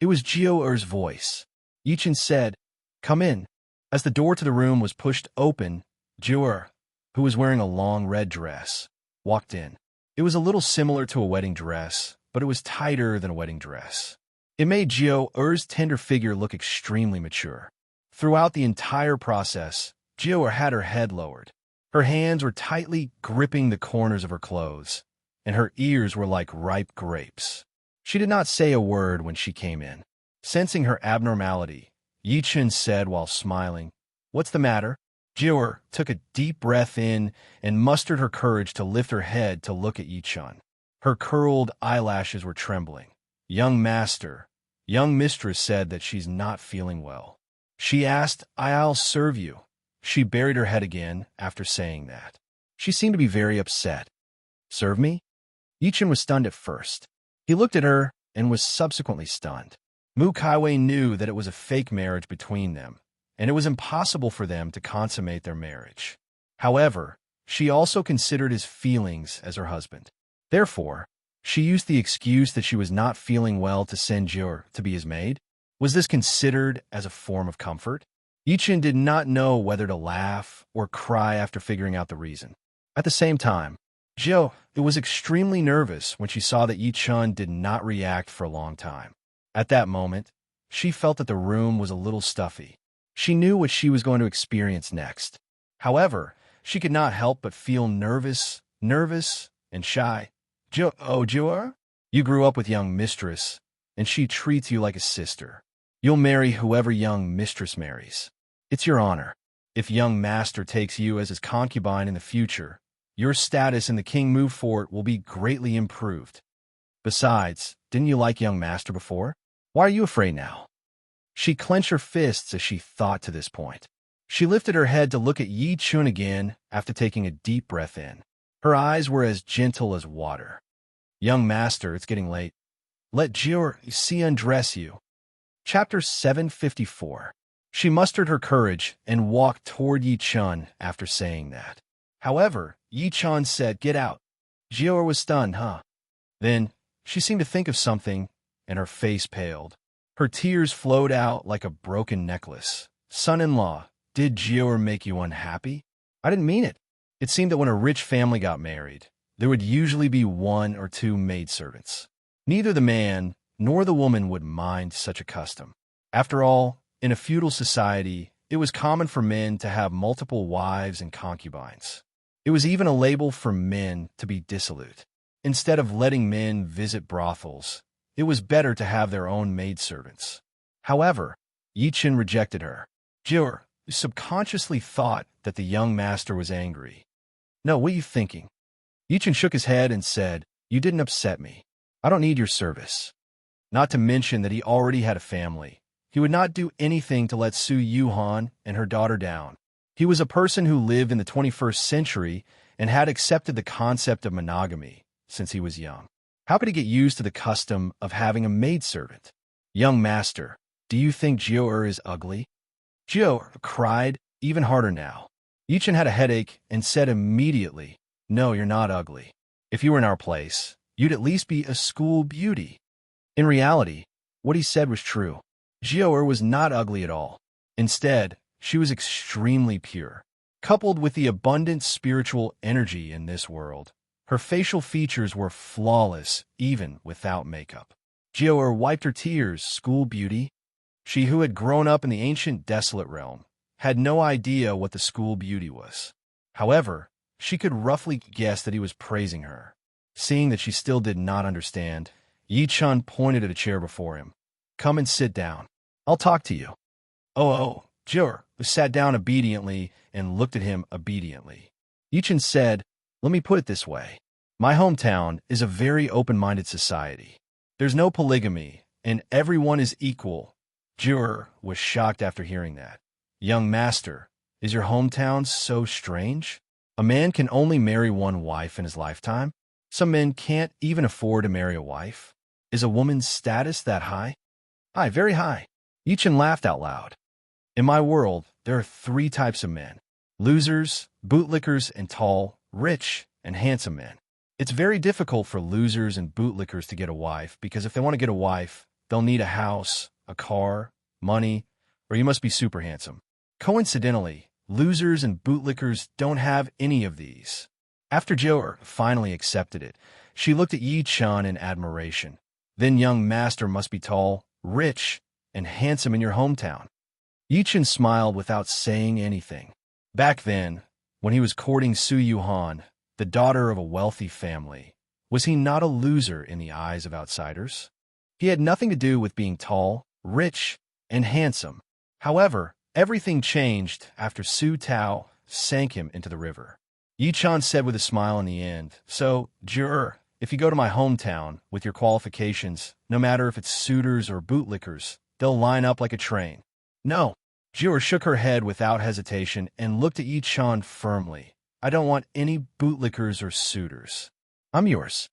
It was Jiao Er's voice. Yichun said, Come in. As the door to the room was pushed open, Jiao Er, who was wearing a long red dress, walked in. It was a little similar to a wedding dress, but it was tighter than a wedding dress. It made Jiao Er's tender figure look extremely mature. Throughout the entire process, Jiao Er had her head lowered. Her hands were tightly gripping the corners of her clothes, and her ears were like ripe grapes. She did not say a word when she came in. Sensing her abnormality, Yichun said while smiling, What's the matter? Jiao Er took a deep breath in and mustered her courage to lift her head to look at Yichun. Her curled eyelashes were trembling. Young master, young mistress said that she's not feeling well. She asked, I'll serve you. She buried her head again after saying that. She seemed to be very upset. Serve me? Yichun was stunned at first. He looked at her and was subsequently stunned. Mu Kaiwei knew that it was a fake marriage between them, and it was impossible for them to consummate their marriage. However, she also considered his feelings as her husband. Therefore, she used the excuse that she was not feeling well to send Jiao to be his maid. Was this considered as a form of comfort? Yichin did not know whether to laugh or cry after figuring out the reason. At the same time, Jill was extremely nervous when she saw that Yichun did not react for a long time. At that moment, she felt that the room was a little stuffy. She knew what she was going to experience next. However, she could not help but feel nervous, and shy. Jill, you grew up with young mistress, and she treats you like a sister. You'll marry whoever young mistress marries. It's your honor. If young master takes you as his concubine in the future, your status in the King Mu fort will be greatly improved. Besides, didn't you like young master before? Why are you afraid now? She clenched her fists as she thought to this point. She lifted her head to look at Yi Chun again after taking a deep breath in. Her eyes were as gentle as water. Young master, it's getting late. Let Jiu-Si undress you. Chapter 754. She mustered her courage and walked toward Yi Chun after saying that. However, Yi Chun said, "Get out." Jiu was stunned, huh? Then, she seemed to think of something, and her face paled. Her tears flowed out like a broken necklace. Son-in-law, did Jiu make you unhappy? I didn't mean it. It seemed that when a rich family got married, there would usually be 1 or 2 maidservants. Neither the man nor the woman would mind such a custom. After all, in a feudal society, it was common for men to have multiple wives and concubines. It was even a label for men to be dissolute. Instead of letting men visit brothels, it was better to have their own maidservants. However, Yichin rejected her. Jiu subconsciously thought that the young master was angry. No, what are you thinking? Yichin shook his head and said, "You didn't upset me. I don't need your service." Not to mention that he already had a family. He would not do anything to let Su Yuhan and her daughter down. He was a person who lived in the 21st century and had accepted the concept of monogamy since he was young. How could he get used to the custom of having a maidservant? Young master, do you think Jiu is ugly? Jiu cried even harder now. Yichin had a headache and said immediately, "No, you're not ugly. If you were in our place, you'd at least be a school beauty." In reality, what he said was true. Jiu was not ugly at all. Instead, she was extremely pure. Coupled with the abundant spiritual energy in this world, her facial features were flawless even without makeup. Jiu wiped her tears, school beauty. She who had grown up in the ancient desolate realm had no idea what the school beauty was. However, she could roughly guess that he was praising her. Seeing that she still did not understand, Yi Chun pointed at a chair before him. "Come and sit down. I'll talk to you." Jiu sat down obediently and looked at him obediently. Yi Chun said, "Let me put it this way. My hometown is a very open-minded society. There's no polygamy, and everyone is equal." Jiu was shocked after hearing that. "Young master, is your hometown so strange? A man can only marry 1 wife in his lifetime. Some men can't even afford to marry a wife. Is a woman's status that high?" "High, very high." Yichin laughed out loud. "In my world, there are 3 types of men: losers, bootlickers, and tall, rich, and handsome men. It's very difficult for losers and bootlickers to get a wife because if they want to get a wife, they'll need a house, a car, money, or you must be super handsome. Coincidentally, losers and bootlickers don't have any of these." After Jiu finally accepted it, she looked at Yi Chun in admiration. "Then young master must be tall, rich, and handsome in your hometown." Yi Chun smiled without saying anything. Back then, when he was courting Su Yuhan, the daughter of a wealthy family, was he not a loser in the eyes of outsiders? He had nothing to do with being tall, rich, and handsome. However, everything changed after Su Tao sank him into the river. Yi Chun said with a smile in the end, "So, Jiu, if you go to my hometown with your qualifications, no matter if it's suitors or bootlickers, they'll line up like a train." "No." Jiu shook her head without hesitation and looked at Yi Chun firmly. "I don't want any bootlickers or suitors. I'm yours."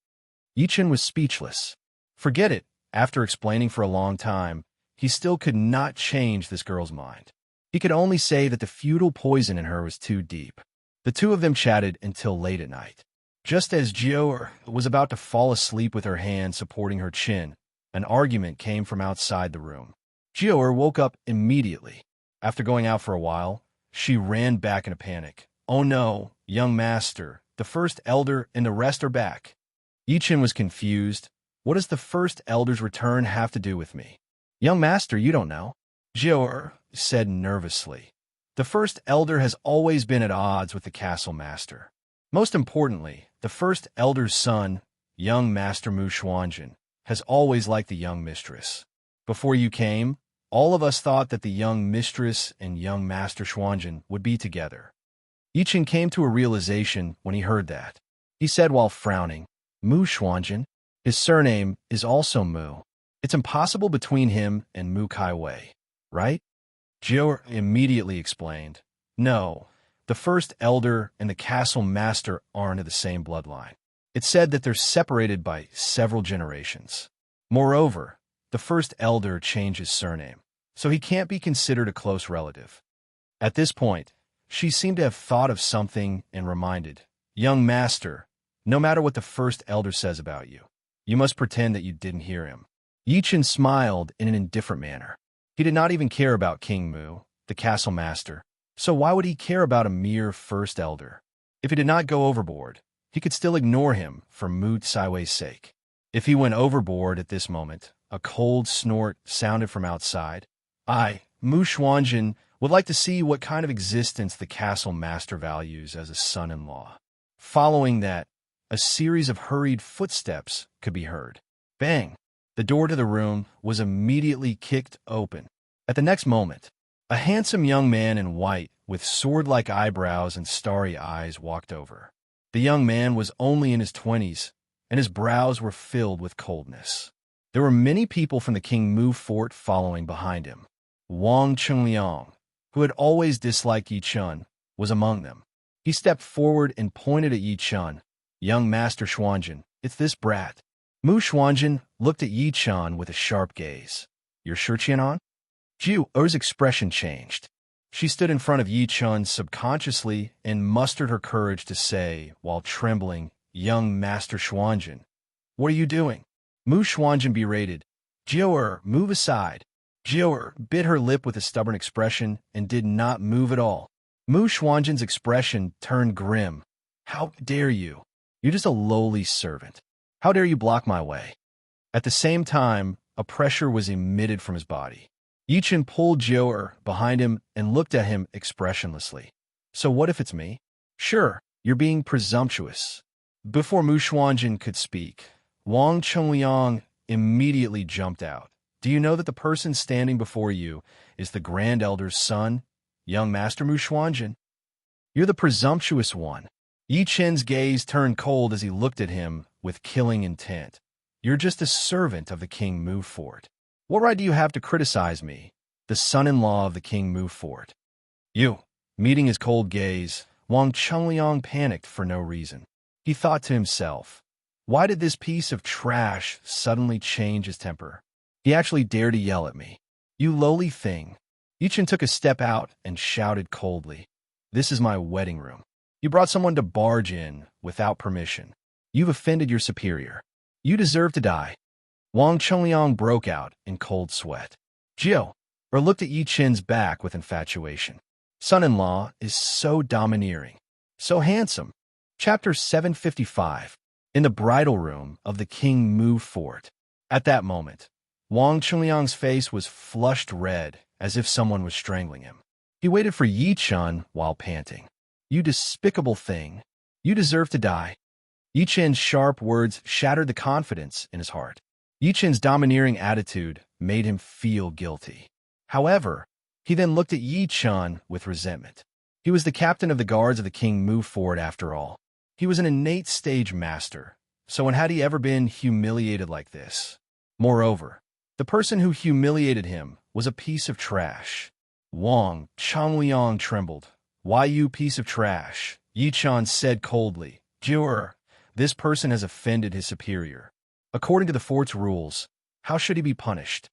Yi Chun was speechless. Forget it. After explaining for a long time, he still could not change this girl's mind. He could only say that the feudal poison in her was too deep. The two of them chatted until late at night. Just as Jiu was about to fall asleep with her hand supporting her chin, an argument came from outside the room. Jior woke up immediately. After going out for a while, she ran back in a panic. Oh no, young master, the first elder and the rest are back. Yichen was confused. What does the first elder's return have to do with me? Young master, you don't know. Jior said nervously. The first elder has always been at odds with the castle master. Most importantly, the first elder's son, young Master Mu Xuanjin, has always liked the young mistress. Before you came, all of us thought that the young mistress and young Master Xuanjin would be together. Yichen came to a realization when he heard that. He said while frowning, Mu Xuanjin, his surname is also Mu. It's impossible between him and Mu Kaiwei, right? Jiao immediately explained, no, the first elder and the castle master aren't of the same bloodline. It's said that they're separated by several generations. Moreover, the first elder changed his surname, so he can't be considered a close relative. At this point, she seemed to have thought of something and reminded, young master, no matter what the first elder says about you, you must pretend that you didn't hear him. Yichen smiled in an indifferent manner. He did not even care about King Mu, the castle master, so why would he care about a mere first elder? If he did not go overboard, he could still ignore him for Mu Saiwei's sake. If he went overboard at this moment, a cold snort sounded from outside. Mu Xuanjin, would like to see what kind of existence the castle master values as a son-in-law. Following that, a series of hurried footsteps could be heard. Bang! The door to the room was immediately kicked open. At the next moment, a handsome young man in white with sword-like eyebrows and starry eyes walked over. The young man was only in his 20s, and his brows were filled with coldness. There were many people from the King Mu fort following behind him. Wang Chengliang, who had always disliked Yi Chun, was among them. He stepped forward and pointed at Yi Chun. Young Master Xuanjin, it's this brat. Mu Xuanjin looked at Yi Chun with a sharp gaze. Your Shiqian on? Jiu Er's expression changed. She stood in front of Yi Chun subconsciously and mustered her courage to say, while trembling, young Master Xuanjin, what are you doing? Mu Xuanjin berated. Jiu move aside. Jiu bit her lip with a stubborn expression and did not move at all. Mu Xuanjin's expression turned grim. How dare you? You're just a lowly servant. How dare you block my way? At the same time, a pressure was emitted from his body. Yichen pulled Jiu behind him and looked at him expressionlessly. So what if it's me? Sure, you're being presumptuous. Before Mu Xuanjin could speak, Wang Chengliang immediately jumped out. Do you know that the person standing before you is the Grand Elder's son, young Master Mu Xuanjin? You're the presumptuous one. Yi Chen's gaze turned cold as he looked at him with killing intent. You're just a servant of the King Mu fort. What right do you have to criticize me, the son-in-law of the King Mu fort? You. Meeting his cold gaze, Wang Chengliang panicked for no reason. He thought to himself, why did this piece of trash suddenly change his temper? He actually dared to yell at me. You lowly thing. Yichen took a step out and shouted coldly. This is my wedding room. You brought someone to barge in without permission. You've offended your superior. You deserve to die. Wang Chengliang broke out in cold sweat. Jiu looked at Yi Chen's back with infatuation. Son-in-law is so domineering, so handsome. Chapter 755. In the bridal room of the King Mu fort. At that moment, Wang Chengliang's face was flushed red as if someone was strangling him. He waited for Yi Chun while panting. You despicable thing. You deserve to die. Yi Chen's sharp words shattered the confidence in his heart. Yi Chen's domineering attitude made him feel guilty. However, he then looked at Yi Chun with resentment. He was the captain of the guards of the King Mu fort after all. He was an innate stage master, so when had he ever been humiliated like this? Moreover, the person who humiliated him was a piece of trash. Wang Chengliang trembled. Why you piece of trash? Yi Chun said coldly. Jiu, this person has offended his superior. According to the fort's rules, how should he be punished?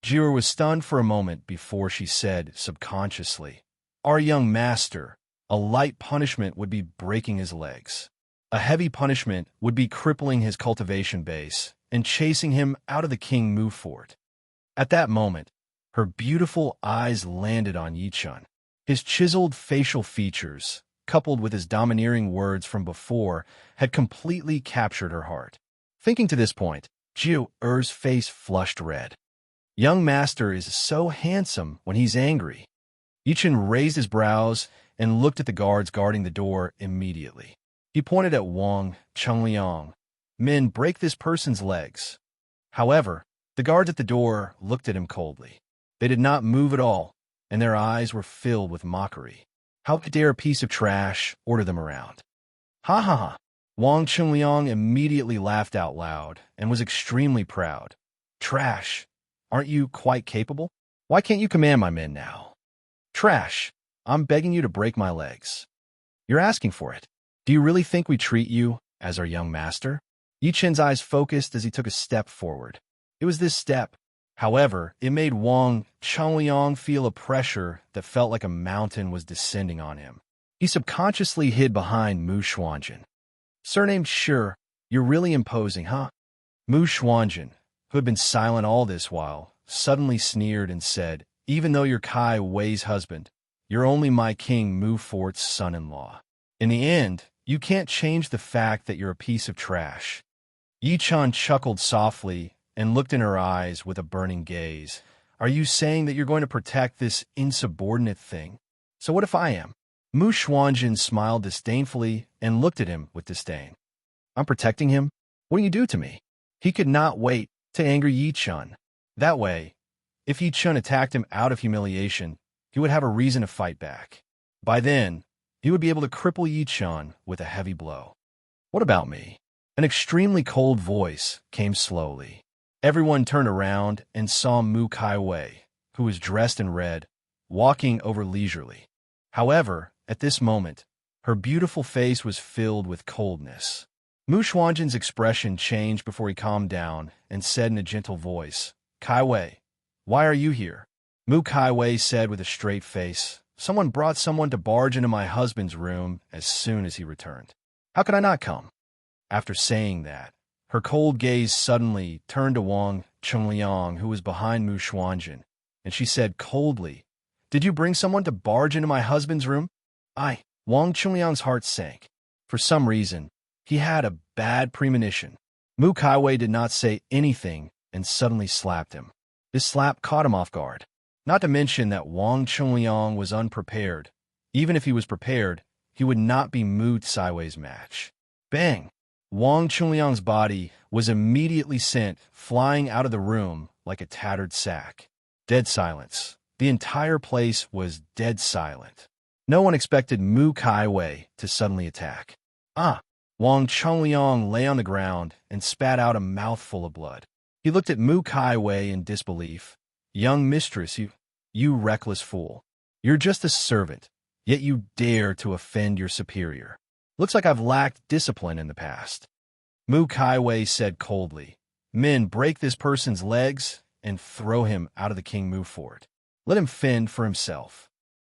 Jiu was stunned for a moment before she said subconsciously, our young master, a light punishment would be breaking his legs. A heavy punishment would be crippling his cultivation base and chasing him out of the King Mu fort. At that moment, Her beautiful eyes landed on Yichun. His chiseled facial features, coupled with his domineering words from before, had completely captured her heart. Thinking to this point, Jiu Er's face flushed red. Young master is so handsome when he's angry. Yichun raised his brows and looked at the guards guarding the door immediately. He pointed at Wang Chengliang. Men, break this person's legs. However, the guards at the door looked at him coldly. They did not move at all, and their eyes were filled with mockery. How dare a piece of trash order them around? Ha ha ha! Wang Chengliang immediately laughed out loud and was extremely proud. Trash! Aren't you quite capable? Why can't you command my men now? Trash! I'm begging you to break my legs. You're asking for it. Do you really think we treat you as our young master? Yichun's eyes focused as he took a step forward. It was this step. However, it made Wang Chengliang feel a pressure that felt like a mountain was descending on him. He subconsciously hid behind Mu Xuanjin. Surnamed Sure, you're really imposing, huh? Mu Xuanjin, who had been silent all this while, suddenly sneered and said, even though you're Kai Wei's husband, you're only my king Mu Fort's son-in-law. In the end, you can't change the fact that you're a piece of trash. Yichun chuckled softly and looked in her eyes with a burning gaze. Are you saying that you're going to protect this insubordinate thing? So what if I am? Mu Xuanjin smiled disdainfully and looked at him with disdain. I'm protecting him? What do you do to me? He could not wait to anger Yichun. That way, if Yichun attacked him out of humiliation, he would have a reason to fight back. By then, he would be able to cripple Yichun with a heavy blow. What about me? An extremely cold voice came slowly. Everyone turned around and saw Mu Kaiwei, who was dressed in red, walking over leisurely. However, at this moment, her beautiful face was filled with coldness. Mu Xuanjin's expression changed before he calmed down and said in a gentle voice, Kaiwei, why are you here? Mu Kaiwei said with a straight face, someone brought someone to barge into my husband's room as soon as he returned. How could I not come? After saying that, her cold gaze suddenly turned to Wang Chengliang, who was behind Mu Xuanjin, and she said coldly, did you bring someone to barge into my husband's room? Wang Chengliang's heart sank. For some reason, he had a bad premonition. Mu Kaiwei did not say anything and suddenly slapped him. This slap caught him off guard. Not to mention that Wang Chengliang was unprepared. Even if he was prepared, he would not be Mu Kaiwei's match. Bang! Wang Chengliang's body was immediately sent flying out of the room like a tattered sack. Dead silence. The entire place was dead silent. No one expected Mu Kaiwei to suddenly attack. Wang Chengliang lay on the ground and spat out a mouthful of blood. He looked at Mu Kaiwei in disbelief. Young mistress, you reckless fool. You're just a servant, yet you dare to offend your superior. Looks like I've lacked discipline in the past. Mu Kaiwei said coldly, men, break this person's legs and throw him out of the King Mu fort. Let him fend for himself.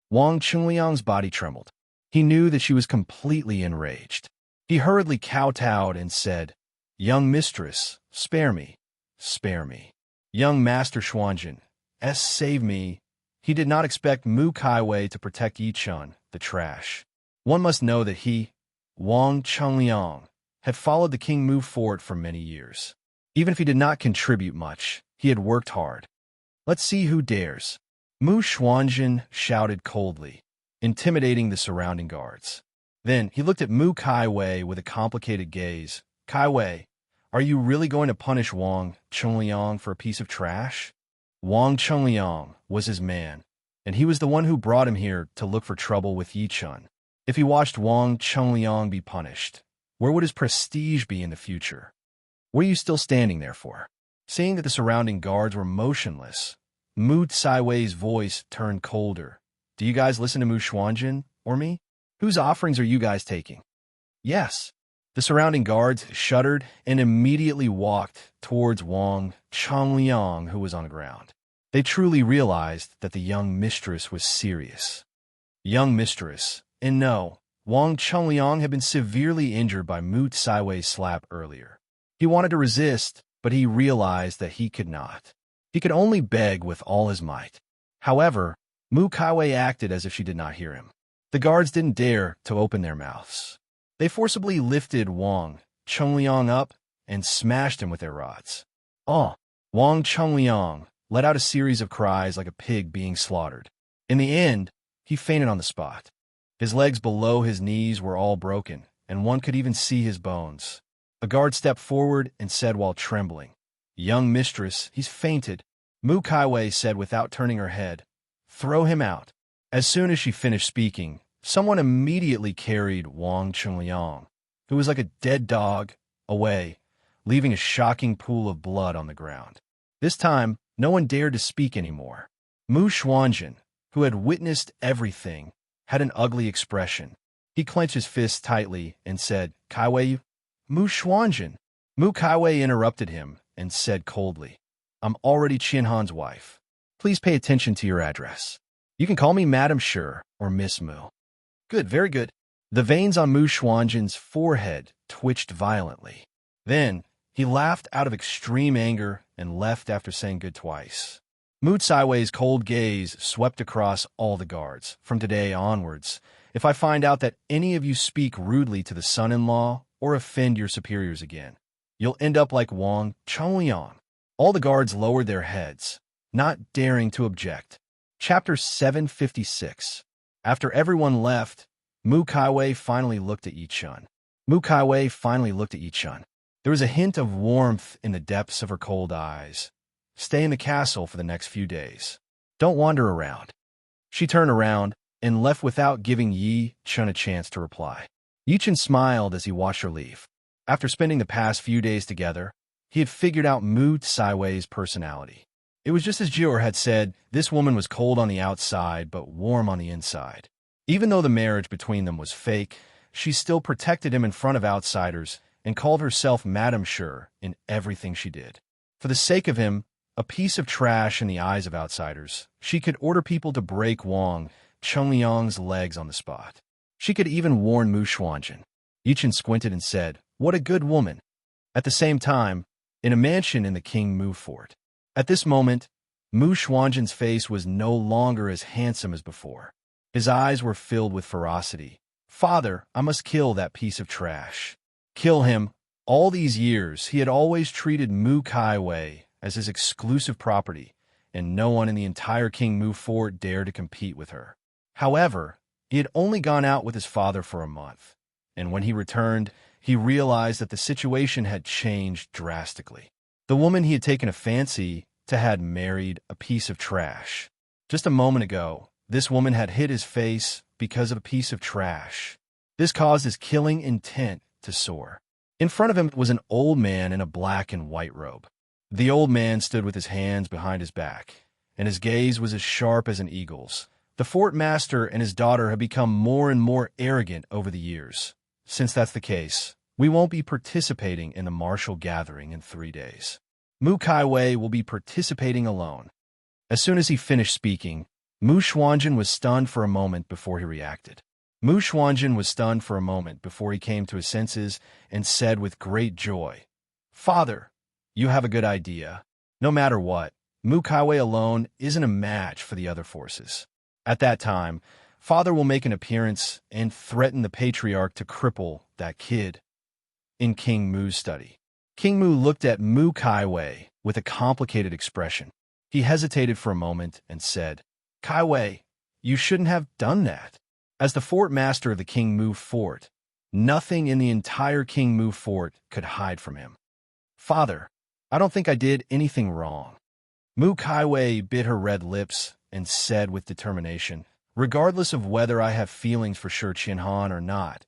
Wang Chengliang's body trembled. He knew that she was completely enraged. He hurriedly kowtowed and said, young mistress, spare me, spare me. Young master Xuanjin, save me. He did not expect Mu Kaiwei to protect Yichun, the trash. One must know that he, Wang Chengliang, had followed the King Mu fort for many years. Even if he did not contribute much, he had worked hard. Let's see who dares. Mu Xuanjin shouted coldly, intimidating the surrounding guards. Then he looked at Mu Kaiwei with a complicated gaze. Kaiwei, are you really going to punish Wang Chengliang for a piece of trash? Wang Chengliang was his man, and he was the one who brought him here to look for trouble with Yichun. If he watched Wang Chengliang be punished, where would his prestige be in the future? What are you still standing there for? Seeing that the surrounding guards were motionless, Mu Kaiwei's voice turned colder. Do you guys listen to Mu Xuanjin or me? Whose offerings are you guys taking? Yes. The surrounding guards shuddered and immediately walked towards Wang Chengliang, who was on the ground. They truly realized that the young mistress was serious. Young mistress, and no, Wang Chengliang had been severely injured by Mu Kaiwei's slap earlier. He wanted to resist, but he realized that he could not. He could only beg with all his might. However, Mu Kaiwei acted as if she did not hear him. The guards didn't dare to open their mouths. They forcibly lifted Wang Chungliang up and smashed him with their rods. Oh! Wang Chungliang let out a series of cries like a pig being slaughtered. In the end, he fainted on the spot. His legs below his knees were all broken, and one could even see his bones. A guard stepped forward and said while trembling, "Young mistress, he's fainted." Mu Kaiwei said without turning her head, "Throw him out." As soon as she finished speaking, someone immediately carried Wang Chungliang, who was like a dead dog, away, leaving a shocking pool of blood on the ground. This time, no one dared to speak anymore. Mu Xuanjin, who had witnessed everything, had an ugly expression. He clenched his fists tightly and said, "Kaiwei, Mu Xuanjin." Mu Kaiwei interrupted him and said coldly, "I'm already Qianhan's wife. Please pay attention to your address. You can call me Madam Shi or Miss Mu." "Good, very good." The veins on Mu Xuanjin's forehead twitched violently. Then, he laughed out of extreme anger and left after saying good twice. Mu Kaiwei's cold gaze swept across all the guards. "From today onwards, if I find out that any of you speak rudely to the son-in-law or offend your superiors again, you'll end up like Wang Chungliang." All the guards lowered their heads, not daring to object. Chapter 756. After everyone left, Mu Kaiwei finally looked at Yichun. There was a hint of warmth in the depths of her cold eyes. "Stay in the castle for the next few days. Don't wander around." She turned around and left without giving Yichun a chance to reply. Yichun smiled as he watched her leave. After spending the past few days together, he had figured out Mu Kaiwei's personality. It was just as Jior had said, this woman was cold on the outside but warm on the inside. Even though the marriage between them was fake, she still protected him in front of outsiders and called herself Madam Shi in everything she did. For the sake of him, a piece of trash in the eyes of outsiders, she could order people to break Wang Chungliang's legs on the spot. She could even warn Mu Xuanjin. Yichun squinted and said, "What a good woman." At the same time, in a mansion in the King Mu fort. At this moment, Mu Xuanjin's face was no longer as handsome as before. His eyes were filled with ferocity. "Father, I must kill that piece of trash." Kill him. All these years, he had always treated Mu Kaiwei as his exclusive property, and no one in the entire King Mu fort dared to compete with her. However, he had only gone out with his father for a month, and when he returned, he realized that the situation had changed drastically. The woman he had taken a fancy to had married a piece of trash. Just a moment ago, this woman had hit his face because of a piece of trash. This caused his killing intent to soar. In front of him was an old man in a black and white robe. The old man stood with his hands behind his back, and his gaze was as sharp as an eagle's. The fort master and his daughter have become more and more arrogant over the years. Since that's the case, we won't be participating in the martial gathering in 3 days. Mu Kaiwei will be participating alone. As soon as he finished speaking, Mu Xuanjin was stunned for a moment before he reacted. Mu Xuanjin was stunned for a moment before he came to his senses and said with great joy, "Father, you have a good idea. No matter what, Mu Kaiwei alone isn't a match for the other forces. At that time, Father will make an appearance and threaten the patriarch to cripple that kid." In King Mu's study, King Mu looked at Mu Kaiwei with a complicated expression. He hesitated for a moment and said, "Kaiwei, you shouldn't have done that." As the fort master of the King Mu fort, nothing in the entire King Mu fort could hide from him. "Father, I don't think I did anything wrong." Mu Kaiwei bit her red lips and said with determination, "Regardless of whether I have feelings for Shi Qianhan or not,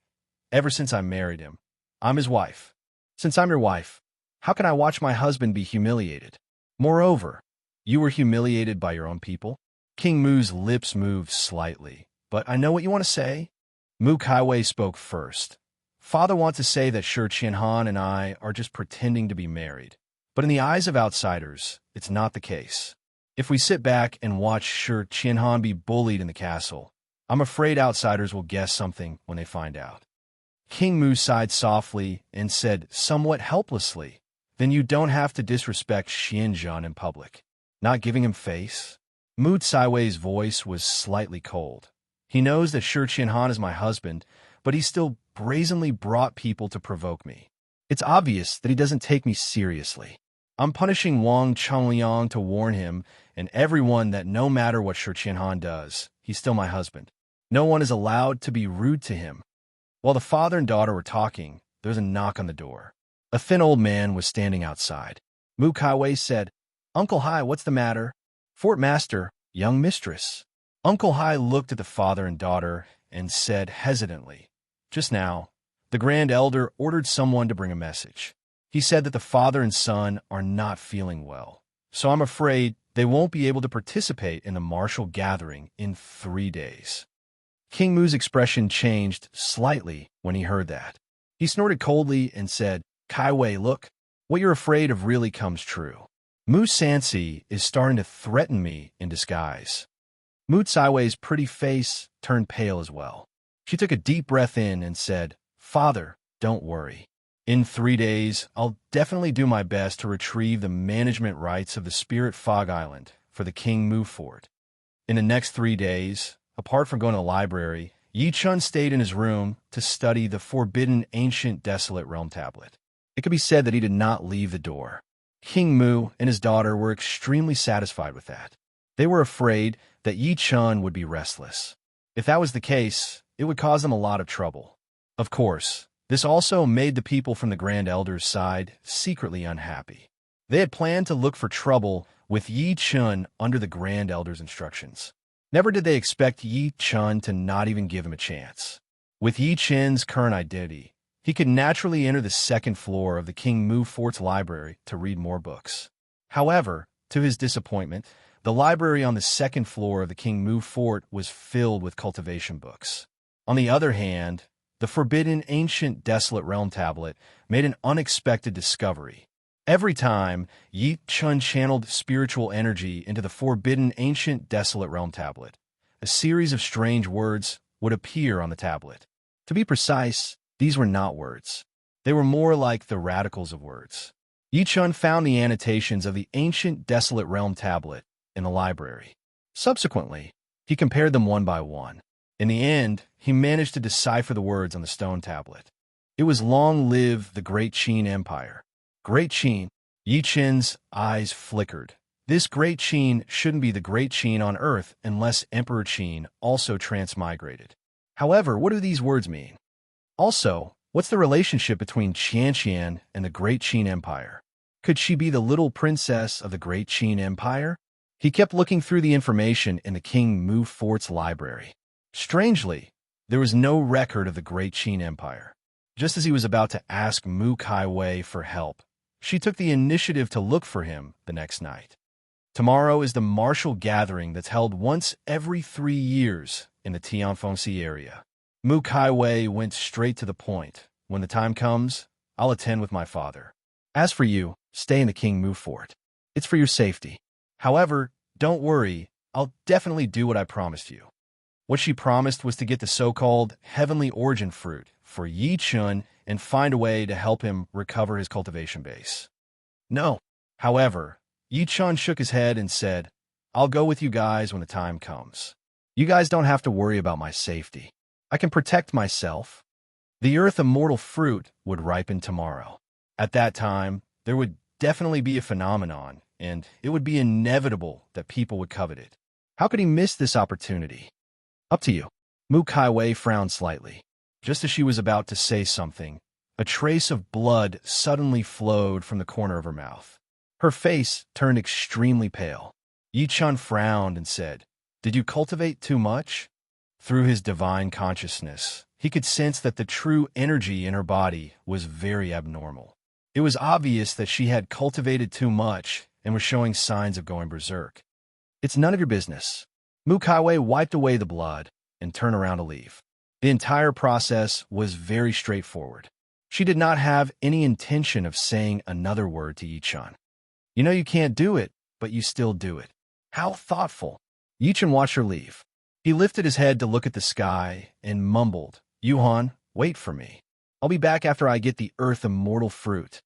ever since I married him, I'm his wife. Since I'm your wife, how can I watch my husband be humiliated? Moreover, you were humiliated by your own people." King Mu's lips moved slightly. "But I know what you want to say." Mu Kaiwei spoke first. "Father wants to say that Shi Qianhan and I are just pretending to be married. But in the eyes of outsiders, it's not the case. If we sit back and watch Shi Qianhan be bullied in the castle, I'm afraid outsiders will guess something when they find out." King Mu sighed softly and said somewhat helplessly, "Then you don't have to disrespect Xianzhan in public. Not giving him face? Mu Caiwei's voice was slightly cold. He knows that Shi Qianhan is my husband, but he still brazenly brought people to provoke me. It's obvious that he doesn't take me seriously. I'm punishing Wang Chongliang to warn him and everyone that no matter what Shi Qianhan does, he's still my husband. No one is allowed to be rude to him. While the father and daughter were talking, there was a knock on the door. A thin old man was standing outside. Mu Caiwei said, "Uncle Hai, what's the matter?" "Fort Master, young mistress." Uncle Hai looked at the father and daughter and said hesitantly, "Just now, the Grand Elder ordered someone to bring a message. He said that the father and son are not feeling well, so I'm afraid they won't be able to participate in the martial gathering in 3 days." King Mu's expression changed slightly when he heard that. He snorted coldly and said, "Caiwei, look, what you're afraid of really comes true. Mu Sansi is starting to threaten me in disguise." Mu Caiwei's pretty face turned pale as well. She took a deep breath in and said, "Father, don't worry. In 3 days, I'll definitely do my best to retrieve the management rights of the Spirit Fog Island for the King Mu Fort." In the next 3 days, apart from going to the library, Yi Chun stayed in his room to study the forbidden ancient desolate realm tablet. It could be said that he did not leave the door. King Mu and his daughter were extremely satisfied with that. They were afraid that Yi Chun would be restless. If that was the case, it would cause them a lot of trouble. Of course, this also made the people from the Grand Elder's side secretly unhappy. They had planned to look for trouble with Yi Chun under the Grand Elder's instructions. Never did they expect Yi Chun to not even give him a chance. With Yi Chun's current identity, he could naturally enter the second floor of the King Mu Fort's library to read more books. However, to his disappointment, the library on the second floor of the King Mu Fort was filled with cultivation books. On the other hand, the forbidden ancient desolate realm tablet made an unexpected discovery. Every time Yi Chun channeled spiritual energy into the forbidden ancient desolate realm tablet, a series of strange words would appear on the tablet. To be precise, these were not words. They were more like the radicals of words. Yi Chun found the annotations of the ancient desolate realm tablet in the library. Subsequently, he compared them one by one. In the end, he managed to decipher the words on the stone tablet. It was "Long live the Great Qin Empire." Great Qin. Yi Chun's eyes flickered. This Great Qin shouldn't be the Great Qin on Earth unless Emperor Qin also transmigrated. However, what do these words mean? Also, what's the relationship between Qianqian and the Great Qin Empire? Could she be the little princess of the Great Qin Empire? He kept looking through the information in the King Mu Fort's library. Strangely, there was no record of the Great Qin Empire. Just as he was about to ask Mu Caiwei for help, she took the initiative to look for him the next night. Tomorrow is the martial gathering that's held once every 3 years in the Tianfengxi area. Mu Caiwei went straight to the point. "When the time comes, I'll attend with my father. As for you, stay in the King Mu Fort. It's for your safety. However, don't worry, I'll definitely do what I promised you." What she promised was to get the so-called heavenly origin fruit for Yi Chun and find a way to help him recover his cultivation base. No. However, Yi Chun shook his head and said, "I'll go with you guys when the time comes. You guys don't have to worry about my safety. I can protect myself." The earth immortal fruit would ripen tomorrow. At that time, there would definitely be a phenomenon, and it would be inevitable that people would covet it. How could he miss this opportunity? "Up to you." Mu Caiwei frowned slightly. Just as she was about to say something, a trace of blood suddenly flowed from the corner of her mouth. Her face turned extremely pale. Yi Chun frowned and said, "Did you cultivate too much?" Through his divine consciousness, he could sense that the true energy in her body was very abnormal. It was obvious that she had cultivated too much and was showing signs of going berserk. "It's none of your business." Mu Caiwei wiped away the blood and turned around to leave. The entire process was very straightforward. She did not have any intention of saying another word to Yi Chun. "You know you can't do it, but you still do it. How thoughtful." Yi Chun watched her leave. He lifted his head to look at the sky and mumbled, "Yuhan, wait for me. I'll be back after I get the earth immortal fruit."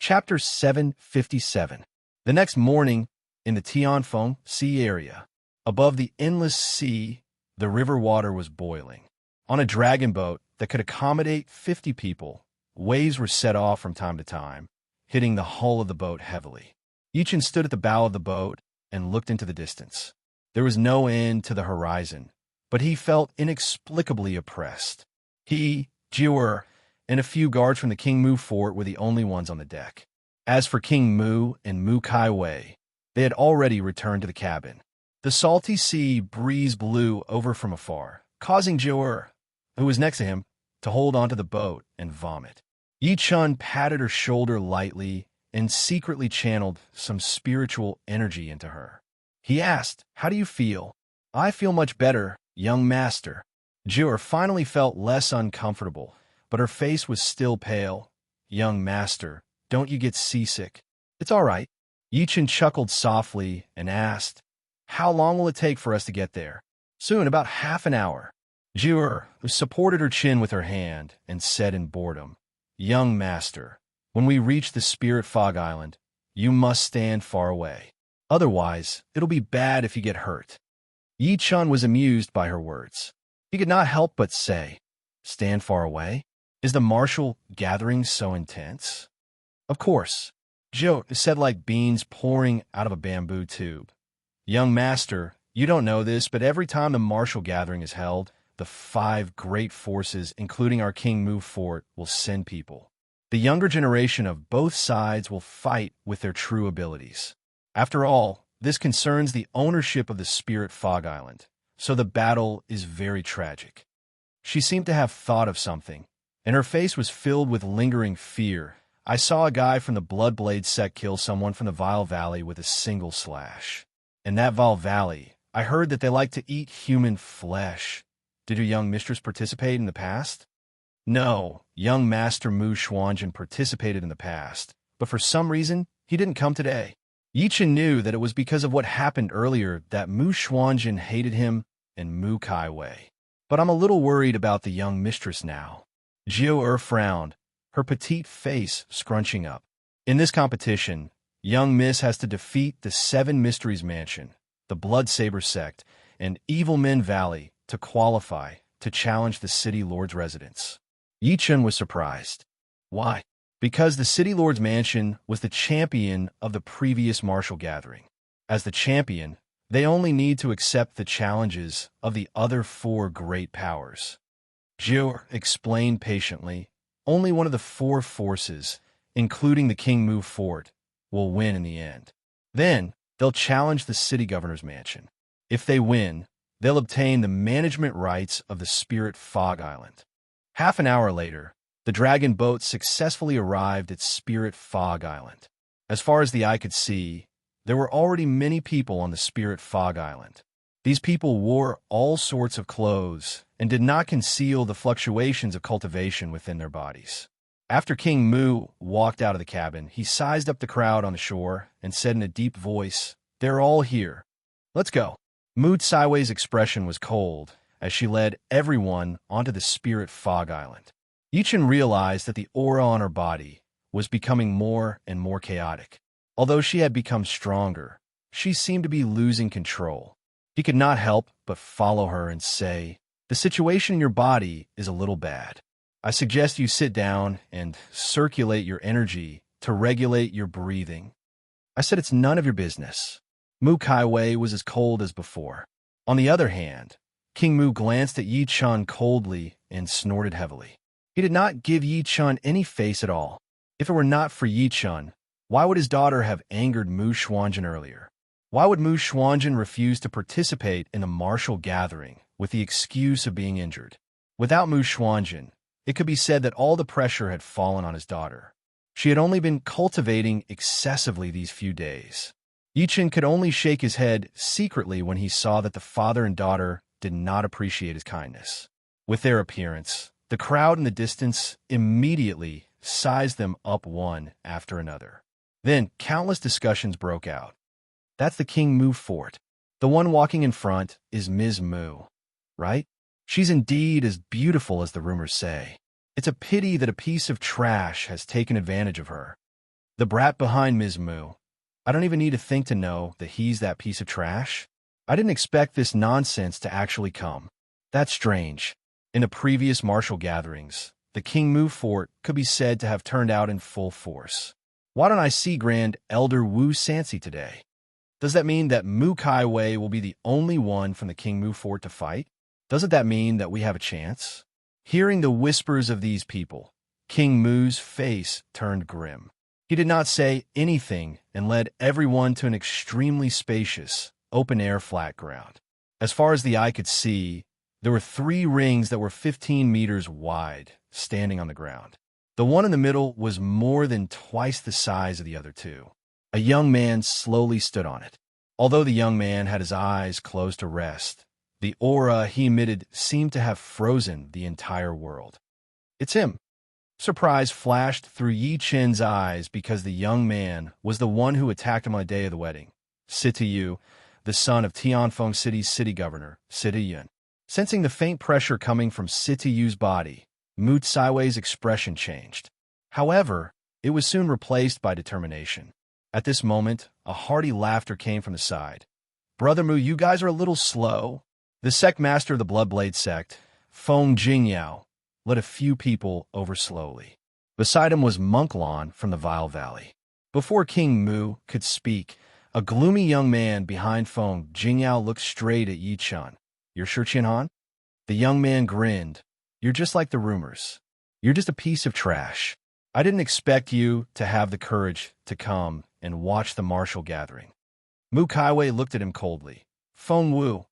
Chapter 757. The next morning, in the Tianfeng Sea area. Above the endless sea, the river water was boiling. On a dragon boat that could accommodate 50 people, waves were set off from time to time, hitting the hull of the boat heavily. Yichin stood at the bow of the boat and looked into the distance. There was no end to the horizon, but he felt inexplicably oppressed. He, Jiur, and a few guards from the King Mu fort were the only ones on the deck. As for King Mu and Mu Kaiwei, they had already returned to the cabin. The salty sea breeze blew over from afar, causing Jiur, who was next to him, to hold onto the boat and vomit. Yi Chun patted her shoulder lightly and secretly channeled some spiritual energy into her. He asked, "How do you feel?" "I feel much better, young master." Jiur finally felt less uncomfortable, but her face was still pale. "Young master, don't you get seasick?" "It's all right." Yi Chun chuckled softly and asked, "How long will it take for us to get there?" "Soon, about half an hour." Jiur supported her chin with her hand and said in boredom, "Young master, when we reach the Spirit Fog Island, you must stand far away. Otherwise, it'll be bad if you get hurt." Yi Chun was amused by her words. He could not help but say, "Stand far away? Is the martial gathering so intense?" "Of course." Jiu said like beans pouring out of a bamboo tube. "Young master, you don't know this, but every time the martial gathering is held, the 5 great forces, including our King Mu fort, will send people. The younger generation of both sides will fight with their true abilities. After all, this concerns the ownership of the Spirit Fog Island, so the battle is very tragic." She seemed to have thought of something, and her face was filled with lingering fear. "I saw a guy from the Bloodblade sect kill someone from the Vile Valley with a single slash. In that Vile Valley, I heard that they like to eat human flesh. Did your young mistress participate in the past?" "No, young Master Mu Xuanjin participated in the past, but for some reason, he didn't come today." Yichin knew that it was because of what happened earlier that Mu Xuanjin hated him and Mu Kaiwei. "But I'm a little worried about the young mistress now." Jiu frowned, her petite face scrunching up. "In this competition, young Miss has to defeat the 7 Mysteries Mansion, the Bloodsaber sect, and Evil Men Valley to qualify to challenge the City Lord's residence." Yichin was surprised. "Why?" "Because the City Lord's Mansion was the champion of the previous martial gathering. As the champion, they only need to accept the challenges of the other 4 great powers." Jiu explained patiently, "Only one of the 4 forces, including the King Mu fort, will win in the end. Then, they'll challenge the city governor's mansion. If they win, they'll obtain the management rights of the Spirit Fog Island." Half an hour later, the dragon boat successfully arrived at Spirit Fog Island. As far as the eye could see, there were already many people on the Spirit Fog Island. These people wore all sorts of clothes and did not conceal the fluctuations of cultivation within their bodies. After King Mu walked out of the cabin, he sized up the crowd on the shore and said in a deep voice, "They're all here. Let's go." Mu Tsaiwei's expression was cold as she led everyone onto the Spirit Fog Island. Yichin realized that the aura on her body was becoming more and more chaotic. Although she had become stronger, she seemed to be losing control. He could not help but follow her and say, "The situation in your body is a little bad. I suggest you sit down and circulate your energy to regulate your breathing." I said, "It's none of your business." Mu Kaiwei was as cold as before. On the other hand, King Mu glanced at Yi Chun coldly and snorted heavily. He did not give Yi Chun any face at all. If it were not for Yi Chun, why would his daughter have angered Mu Xuanjin earlier? Why would Mu Xuanjin refuse to participate in the martial gathering with the excuse of being injured? Without Mu Xuanjin, it could be said that all the pressure had fallen on his daughter. She had only been cultivating excessively these few days. Yichin could only shake his head secretly when he saw that the father and daughter did not appreciate his kindness. With their appearance, the crowd in the distance immediately sized them up one after another. Then countless discussions broke out. "That's the King Mu fort. The one walking in front is Ms. Mu, right? She's indeed as beautiful as the rumors say. It's a pity that a piece of trash has taken advantage of her. The brat behind Ms. Mu, I don't even need to think to know that he's that piece of trash. I didn't expect this nonsense to actually come. That's strange. In the previous martial gatherings, the King Mu fort could be said to have turned out in full force. Why don't I see Grand Elder Wu Sansi today? Does that mean that Mu Kaiwei will be the only one from the King Mu fort to fight? Doesn't that mean that we have a chance? Hearing the whispers of these people, King Mu's face turned grim. He did not say anything and led everyone to an extremely spacious, open-air flat ground. As far as the eye could see, there were 3 rings that were 15 meters wide, standing on the ground. The one in the middle was more than twice the size of the other 2. A young man slowly stood on it. Although the young man had his eyes closed to rest, the aura he emitted seemed to have frozen the entire world. It's him. Surprise flashed through Yi Chen's eyes because the young man was the one who attacked him on the day of the wedding. Sitiyu, the son of Tianfeng City's city governor, Sitiyun. Sensing the faint pressure coming from Sitiyu's body, Mu Saiwei's expression changed. However, it was soon replaced by determination. At this moment, a hearty laughter came from the side. "Brother Mu, you guys are a little slow." The sect master of the Bloodblade sect, Feng Jingyao, led a few people over slowly. Beside him was Monk Lan from the Vile Valley. Before King Mu could speak, a gloomy young man behind Feng Jingyao looked straight at Yi Chen. "You're sure, Qianhan?" The young man grinned. "You're just like the rumors. You're just a piece of trash. I didn't expect you to have the courage to come and watch the martial gathering." Mu Kaiwei looked at him coldly. "Feng Wu,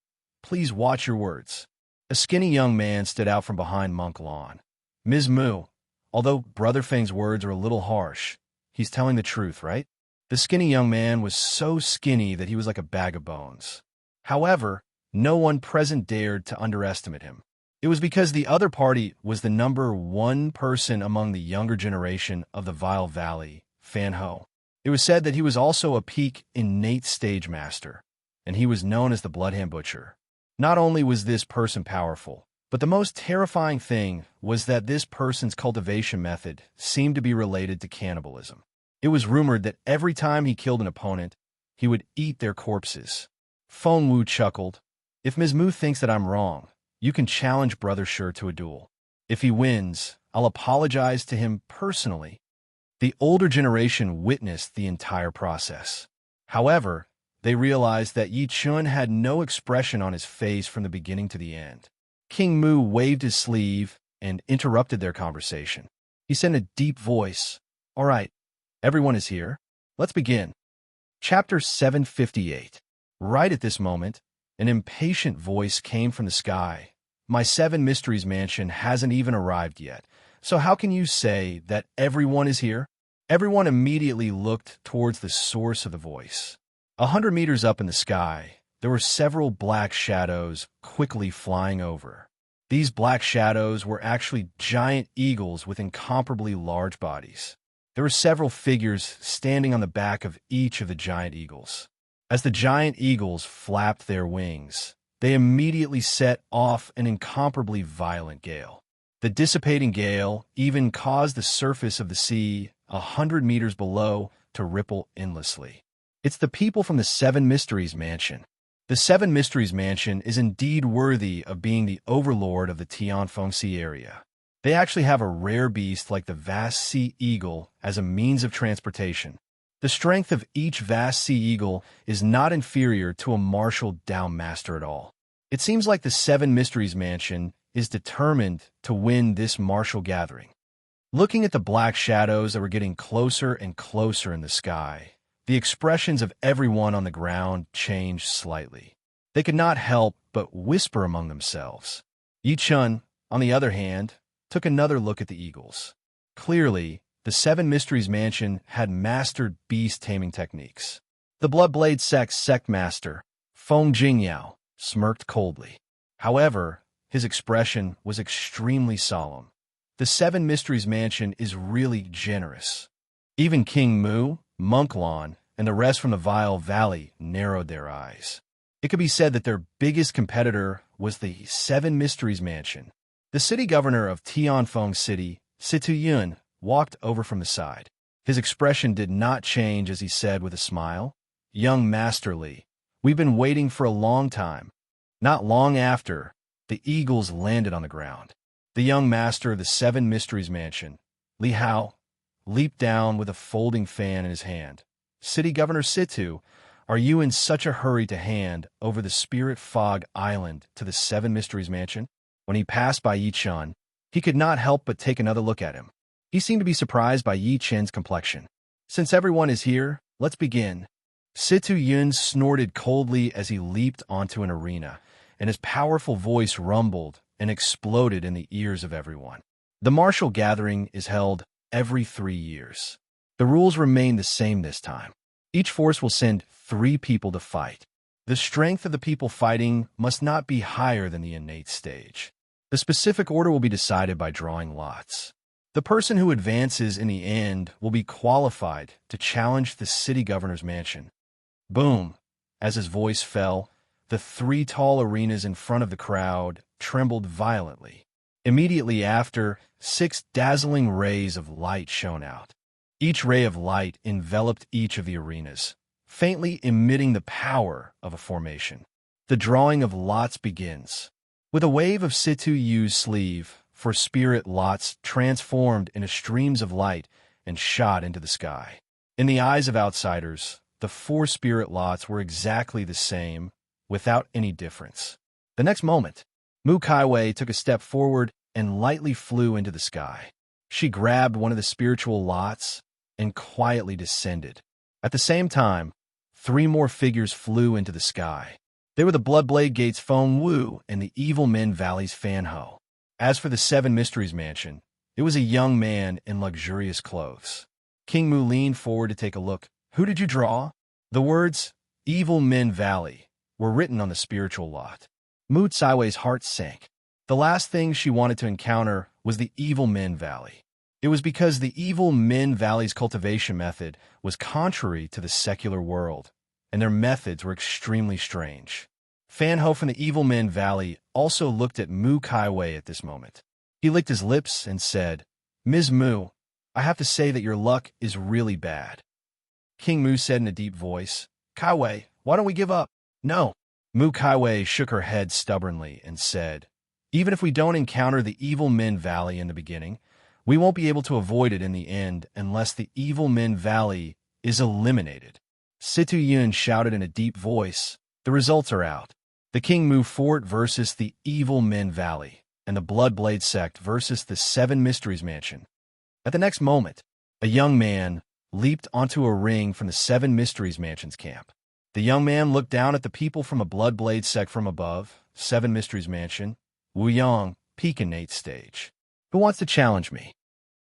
please watch your words." A skinny young man stood out from behind Monk Lan. "Ms. Mu, although Brother Feng's words are a little harsh, he's telling the truth, right?" The skinny young man was so skinny that he was like a bag of bones. However, no one present dared to underestimate him. It was because the other party was the number 1 person among the younger generation of the Vile Valley, Fan Ho. It was said that he was also a peak innate stage master, and he was known as the Bloodhand Butcher. Not only was this person powerful, but the most terrifying thing was that this person's cultivation method seemed to be related to cannibalism. It was rumored that every time he killed an opponent, he would eat their corpses. Feng Wu chuckled. "If Ms. Mu thinks that I'm wrong, you can challenge Brother Shi to a duel. If he wins, I'll apologize to him personally." The older generation witnessed the entire process. However, they realized that Yi Chun had no expression on his face from the beginning to the end. King Mu waved his sleeve and interrupted their conversation. He said in a deep voice, "All right, everyone is here. Let's begin." Chapter 758. Right at this moment, an impatient voice came from the sky. "My 7 Mysteries mansion hasn't even arrived yet, so how can you say that everyone is here?" Everyone immediately looked towards the source of the voice. 100 meters up in the sky, there were several black shadows quickly flying over. These black shadows were actually giant eagles with incomparably large bodies. There were several figures standing on the back of each of the giant eagles. As the giant eagles flapped their wings, they immediately set off an incomparably violent gale. The dissipating gale even caused the surface of the sea 100 meters below to ripple endlessly. It's the people from the 7 Mysteries Mansion. The 7 Mysteries Mansion is indeed worthy of being the overlord of the Tianfeng Sea area. They actually have a rare beast like the vast sea eagle as a means of transportation. The strength of each vast sea eagle is not inferior to a martial Dao master at all. It seems like the 7 Mysteries Mansion is determined to win this martial gathering. Looking at the black shadows that were getting closer and closer in the sky, the expressions of everyone on the ground changed slightly. They could not help but whisper among themselves. Yi Chun, on the other hand, took another look at the eagles. Clearly, the 7 Mysteries Mansion had mastered beast-taming techniques. The Bloodblade sect master, Feng Jingyao, smirked coldly. However, his expression was extremely solemn. The 7 Mysteries Mansion is really generous. Even King Mu, Monk Lan, and the rest from the Vile Valley narrowed their eyes. It could be said that their biggest competitor was the 7 Mysteries Mansion. The city governor of Tianfeng City, Sitiyun, walked over from the side. His expression did not change as he said with a smile, "Young Master Li, we've been waiting for a long time." Not long after, the eagles landed on the ground. The young master of the Seven Mysteries Mansion, Li Hao, leaped down with a folding fan in his hand. "City Governor Situ, are you in such a hurry to hand over the Spirit Fog Island to the Seven Mysteries Mansion?" When he passed by Yi Chen, he could not help but take another look at him. He seemed to be surprised by Yi Chen's complexion. "Since everyone is here, let's begin." Situ Yun snorted coldly as he leaped onto an arena, and his powerful voice rumbled and exploded in the ears of everyone. The martial gathering is held every 3 years. The rules remain the same this time. Each force will send 3 people to fight. The strength of the people fighting must not be higher than the innate stage. The specific order will be decided by drawing lots. The person who advances in the end will be qualified to challenge the city governor's mansion. Boom! As his voice fell, the 3 tall arenas in front of the crowd trembled violently. Immediately after, 6 dazzling rays of light shone out. Each ray of light enveloped each of the arenas, faintly emitting the power of a formation. The drawing of lots begins. With a wave of Situ Yu's sleeve, for spirit lots transformed into streams of light and shot into the sky. In the eyes of outsiders, the 4 spirit lots were exactly the same, without any difference. The next moment, Mu Kaiwei took a step forward and lightly flew into the sky. She grabbed one of the spiritual lots and quietly descended. At the same time, 3 more figures flew into the sky. They were the Bloodblade Gate's Feng Wu and the Evil Men Valley's Fan Ho. As for the Seven Mysteries Mansion, it was a young man in luxurious clothes. King Mu leaned forward to take a look. "Who did you draw?" The words, "Evil Men Valley," were written on the spiritual lot. Mu Tsaiwei's heart sank. The last thing she wanted to encounter was the Evil Men Valley. It was because the Evil Men Valley's cultivation method was contrary to the secular world, and their methods were extremely strange. Fan Ho from the Evil Men Valley also looked at Mu Kaiwei at this moment. He licked his lips and said, "Ms. Mu, I have to say that your luck is really bad." King Mu said in a deep voice, "Kaiwei, why don't we give up?" "No." Mu Kaiwei shook her head stubbornly and said, "Even if we don't encounter the Evil Men Valley in the beginning, we won't be able to avoid it in the end unless the Evil Men Valley is eliminated." Situ Yun shouted in a deep voice, "The results are out. The King Mu Fort versus the Evil Men Valley, and the Bloodblade Sect versus the Seven Mysteries Mansion." At the next moment, a young man leaped onto a ring from the Seven Mysteries Mansion's camp. The young man looked down at the people from a Bloodblade Sect from above, Seven Mysteries Mansion, Wu Yang, peak innate stage. "Who wants to challenge me?"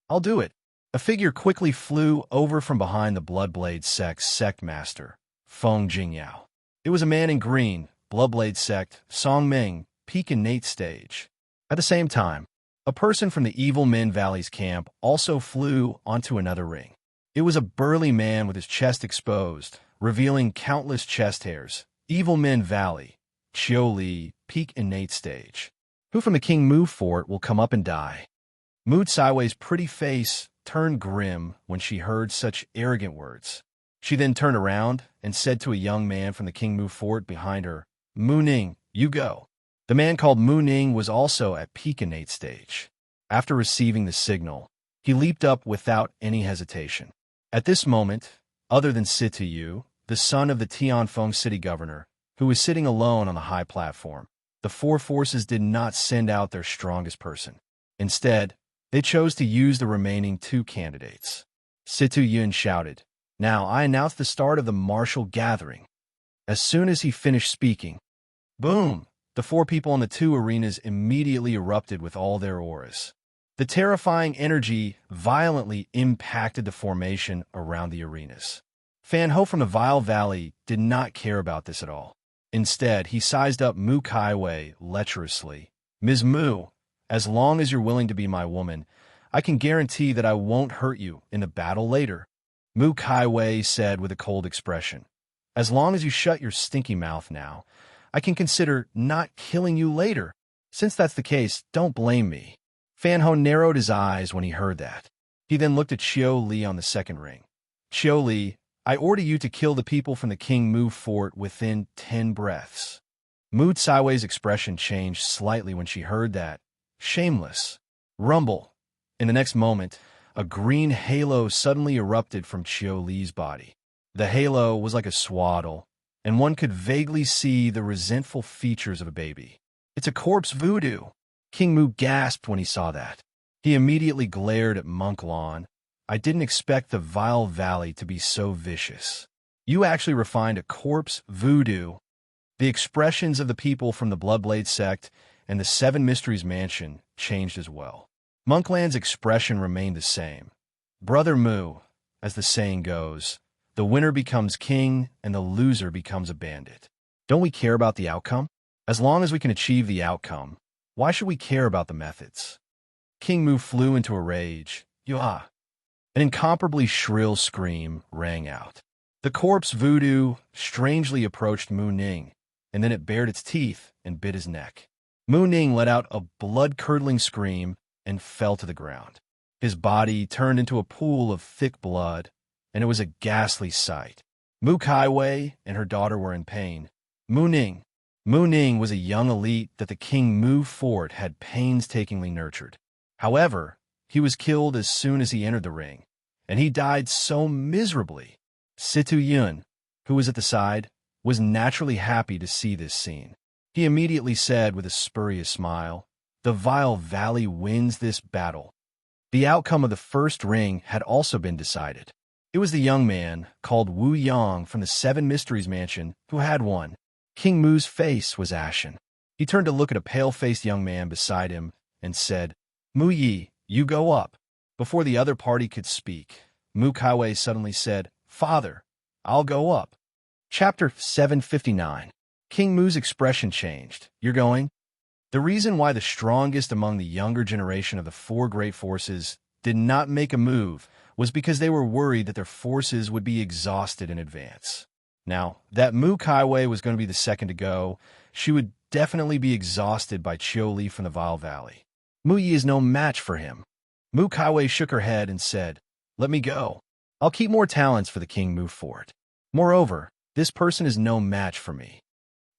"I'll do it." A figure quickly flew over from behind the Bloodblade Sect's sect master, Feng Jingyao. It was a man in green, Bloodblade Sect, Song Ming, peak innate stage. At the same time, a person from the Evil Men Valley's camp also flew onto another ring. It was a burly man with his chest exposed, revealing countless chest hairs. Evil Men Valley, Qiu Li, peak innate stage. "Who from the King Mu Fort will come up and die?" Mu Tsaiwei's pretty face turned grim when she heard such arrogant words. She then turned around and said to a young man from the King Mu Fort behind her, "Mu Ning, you go." The man called Mu Ning was also at peak innate stage. After receiving the signal, he leaped up without any hesitation. At this moment, other than Situ Yu, the son of the Tianfeng city governor, who was sitting alone on the high platform, the 4 forces did not send out their strongest person. Instead, they chose to use the remaining 2 candidates. Situ Yun shouted, "Now I announce the start of the martial gathering." As soon as he finished speaking, boom, the 4 people on the 2 arenas immediately erupted with all their auras. The terrifying energy violently impacted the formation around the arenas. Fan Ho from the Vile Valley did not care about this at all. Instead, he sized up Mu Kaiwei lecherously. "Ms. Mu, as long as you're willing to be my woman, I can guarantee that I won't hurt you in the battle later." Mu Kaiwei said with a cold expression, "As long as you shut your stinky mouth now, I can consider not killing you later. Since that's the case, don't blame me." Fan Ho narrowed his eyes when he heard that. He then looked at Qiu Li on the second ring. Qiu Li, I order you to kill the people from the King Mu fort within 10 breaths. Mu Caiwei's expression changed slightly when she heard that. Shameless. Rumble. In the next moment, a green halo suddenly erupted from Qiu Li's body. The halo was like a swaddle, and one could vaguely see the resentful features of a baby. It's a corpse voodoo. King Mu gasped when he saw that. He immediately glared at Monk Lawn. I didn't expect the Vile Valley to be so vicious. You actually refined a corpse voodoo. The expressions of the people from the Bloodblade sect and the Seven Mysteries Mansion changed as well. Monkland's expression remained the same. Brother Mu, as the saying goes, the winner becomes king and the loser becomes a bandit. Don't we care about the outcome? As long as we can achieve the outcome, why should we care about the methods? King Mu flew into a rage. Yuah! An incomparably shrill scream rang out. The corpse voodoo strangely approached Mu Ning, and then it bared its teeth and bit his neck. Mu Ning let out a blood-curdling scream and fell to the ground. His body turned into a pool of thick blood, and it was a ghastly sight. Mu Caiwei and her daughter were in pain. Mu Ning was a young elite that the King Mu fort had painstakingly nurtured. However, he was killed as soon as he entered the ring, and he died so miserably. Situ Yun, who was at the side, was naturally happy to see this scene. He immediately said with a spurious smile, "The Vile Valley wins this battle." The outcome of the first ring had also been decided. It was the young man, called Wu Yang from the Seven Mysteries Mansion, who had won. King Mu's face was ashen. He turned to look at a pale-faced young man beside him and said, Mu Yi, you go up. Before the other party could speak, Mu Caiwei suddenly said, Father, I'll go up. Chapter 759. King Mu's expression changed. You're going? The reason why the strongest among the younger generation of the four great forces did not make a move was because they were worried that their forces would be exhausted in advance. Now, that Mu Caiwei was going to be the second to go, she would definitely be exhausted by Qiu Li from the Vile Valley. Mu Yi is no match for him. Mu Caiwei shook her head and said, Let me go. I'll keep more talents for the King Mu fort. Moreover, this person is no match for me.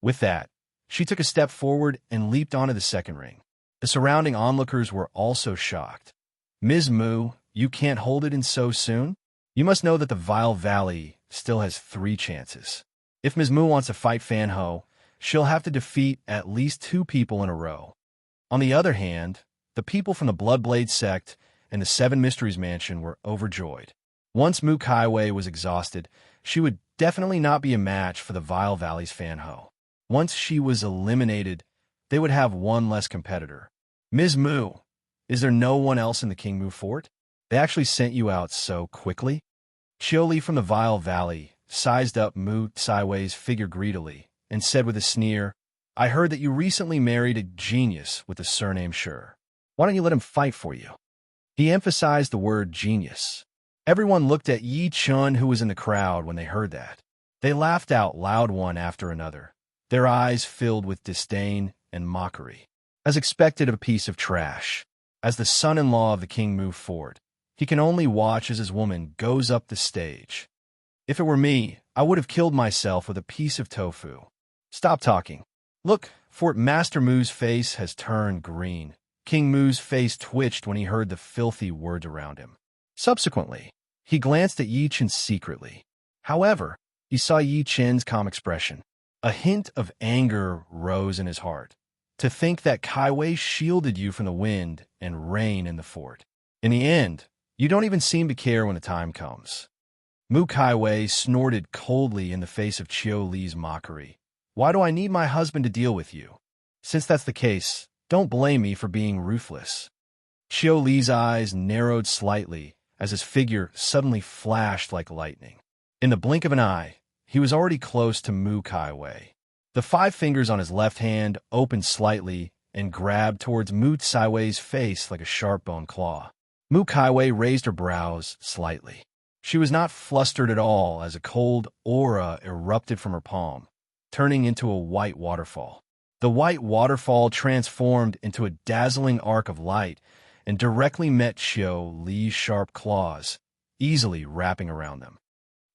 With that, she took a step forward and leaped onto the second ring. The surrounding onlookers were also shocked. Ms. Mu, you can't hold it in so soon? You must know that the Vile Valley still has 3 chances. If Ms. Mu wants to fight Fan Ho, she'll have to defeat at least 2 people in a row. On the other hand, the people from the Bloodblade sect and the Seven Mysteries Mansion were overjoyed. Once Mu Caiwei was exhausted, she would definitely not be a match for the Vile Valley's Fan Ho. Once she was eliminated, they would have 1 less competitor. Ms. Mu, is there no one else in the King Mu fort? They actually sent you out so quickly? Qiu Li from the Vile Valley sized up Mu Caiwei's figure greedily and said with a sneer, I heard that you recently married a genius with the surname Sure. Why don't you let him fight for you? He emphasized the word genius. Everyone looked at Yi Chun, who was in the crowd, when they heard that. They laughed out loud one after another, their eyes filled with disdain and mockery. As expected of a piece of trash, as the son-in-law of the King Mu fort, he can only watch as his woman goes up the stage. If it were me, I would have killed myself with a piece of tofu. Stop talking. Look, Fort Master Mu's face has turned green. King Mu's face twitched when he heard the filthy words around him. Subsequently, he glanced at Yi Chen secretly. However, he saw Yi Chen's calm expression. A hint of anger rose in his heart. To think that Caiwei shielded you from the wind and rain in the fort. In the end, you don't even seem to care when the time comes. Mu Caiwei snorted coldly in the face of Qiu Li's mockery. Why do I need my husband to deal with you? Since that's the case, don't blame me for being ruthless. Qiu Li's eyes narrowed slightly as his figure suddenly flashed like lightning. In the blink of an eye, he was already close to Mu Caiwei. The 5 fingers on his left hand opened slightly and grabbed towards Mu Caiwei's face like a sharp-boned claw. Mu Caiwei raised her brows slightly. She was not flustered at all as a cold aura erupted from her palm, turning into a white waterfall. The white waterfall transformed into a dazzling arc of light and directly met Xiao Li's sharp claws, easily wrapping around them.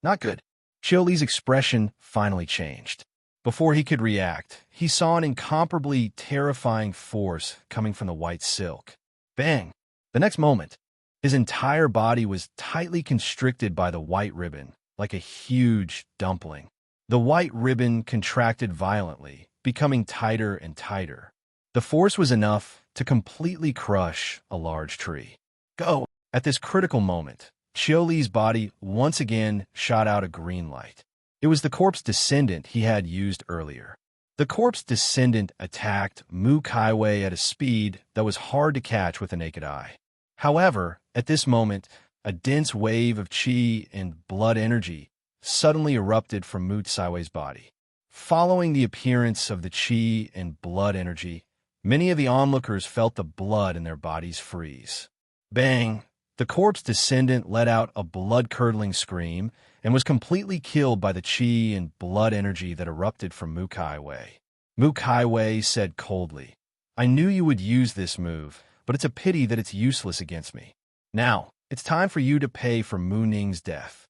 Not good. Xiao Li's expression finally changed. Before he could react, he saw an incomparably terrifying force coming from the white silk. Bang! The next moment, his entire body was tightly constricted by the white ribbon, like a huge dumpling. The white ribbon contracted violently, becoming tighter and tighter. The force was enough to completely crush a large tree. Go! At this critical moment, Xiao Li's body once again shot out a green light. It was the corpse descendant he had used earlier. The corpse descendant attacked Mu Kaiwei at a speed that was hard to catch with the naked eye. However, at this moment, a dense wave of qi and blood energy suddenly erupted from Mu Kaiwei's body. Following the appearance of the qi and blood energy, many of the onlookers felt the blood in their bodies freeze. Bang! The corpse descendant let out a blood-curdling scream and was completely killed by the qi and blood energy that erupted from Mu Kaiwei. Mu Kaiwei said coldly, "I knew you would use this move, but it's a pity that it's useless against me. Now, it's time for you to pay for Mu Ning's death."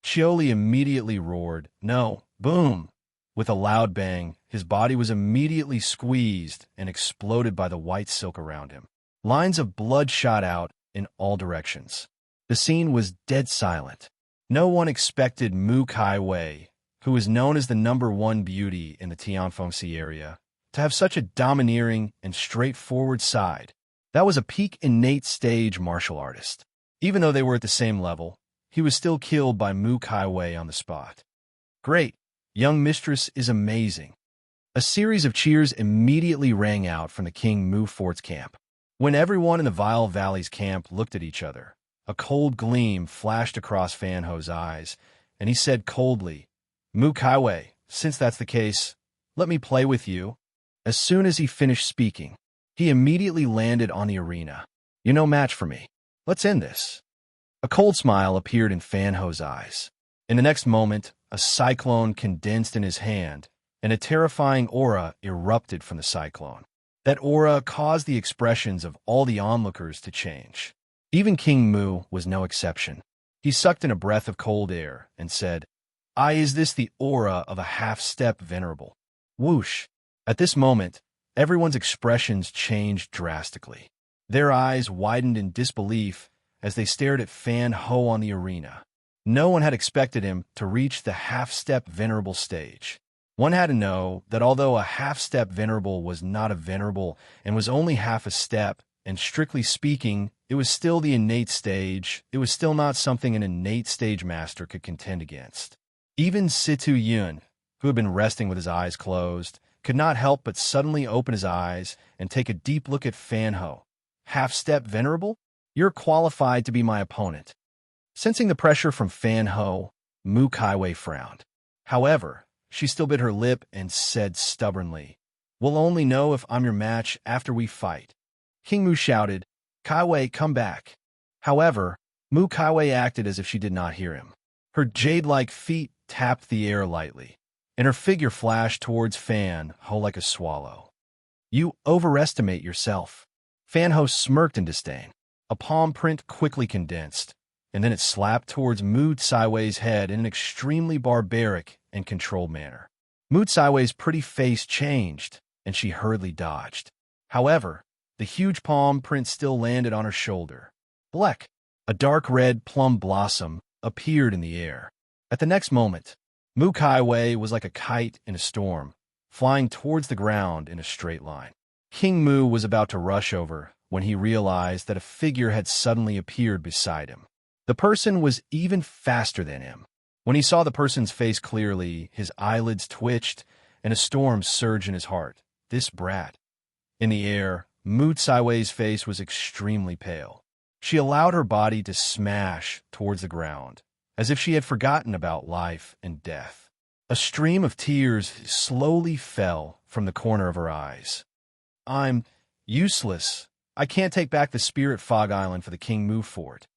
Xiao Li immediately roared, "No!" Boom! With a loud bang, his body was immediately squeezed and exploded by the white silk around him. Lines of blood shot out in all directions. The scene was dead silent. No one expected Mu Kaiwei, who is known as the #1 beauty in the Tianfengxi area, to have such a domineering and straightforward side. That was a peak innate stage martial artist. Even though they were at the same level, he was still killed by Mu Kaiwei on the spot. Great! Young mistress is amazing. A series of cheers immediately rang out from the King Mu Fort's camp. When everyone in the Vile Valley's camp looked at each other, a cold gleam flashed across Fan Ho's eyes, and he said coldly, "Mu Kaiwei, since that's the case, let me play with you." As soon as he finished speaking, he immediately landed on the arena. "You're no match for me. Let's end this." A cold smile appeared in Fan Ho's eyes. In the next moment, a cyclone condensed in his hand, and a terrifying aura erupted from the cyclone. That aura caused the expressions of all the onlookers to change. Even King Mu was no exception. He sucked in a breath of cold air and said, Is this the aura of a half-step venerable?" Whoosh! At this moment, everyone's expressions changed drastically. Their eyes widened in disbelief as they stared at Fan Ho on the arena. No one had expected him to reach the half-step venerable stage. One had to know that although a half-step venerable was not a venerable and was only half a step, and strictly speaking, it was still the innate stage, it was still not something an innate stage master could contend against. Even Situ Yun, who had been resting with his eyes closed, could not help but suddenly open his eyes and take a deep look at Fan Ho. "Half-step venerable? You're qualified to be my opponent." Sensing the pressure from Fan Ho, Mu Kaiwei frowned. However, she still bit her lip and said stubbornly, "We'll only know if I'm your match after we fight." King Mu shouted, "Kaiwei, come back." However, Mu Kaiwei acted as if she did not hear him. Her jade-like feet tapped the air lightly, and her figure flashed towards Fan Ho like a swallow. "You overestimate yourself." Fan Ho smirked in disdain. A palm print quickly condensed, and then it slapped towards Mu Kaiwei's head in an extremely barbaric and controlled manner. Mu Kaiwei's pretty face changed, and she hurriedly dodged. However, the huge palm print still landed on her shoulder. Bleck! A dark red plum blossom appeared in the air. At the next moment, Mu Kaiwei was like a kite in a storm, flying towards the ground in a straight line. King Mu was about to rush over when he realized that a figure had suddenly appeared beside him. The person was even faster than him. When he saw the person's face clearly, his eyelids twitched, and a storm surged in his heart. This brat. In the air, Mu Kaiwei's face was extremely pale. She allowed her body to smash towards the ground, as if she had forgotten about life and death. A stream of tears slowly fell from the corner of her eyes. "I'm useless. I can't take back the Spirit Fog Island for the King Mu Fort.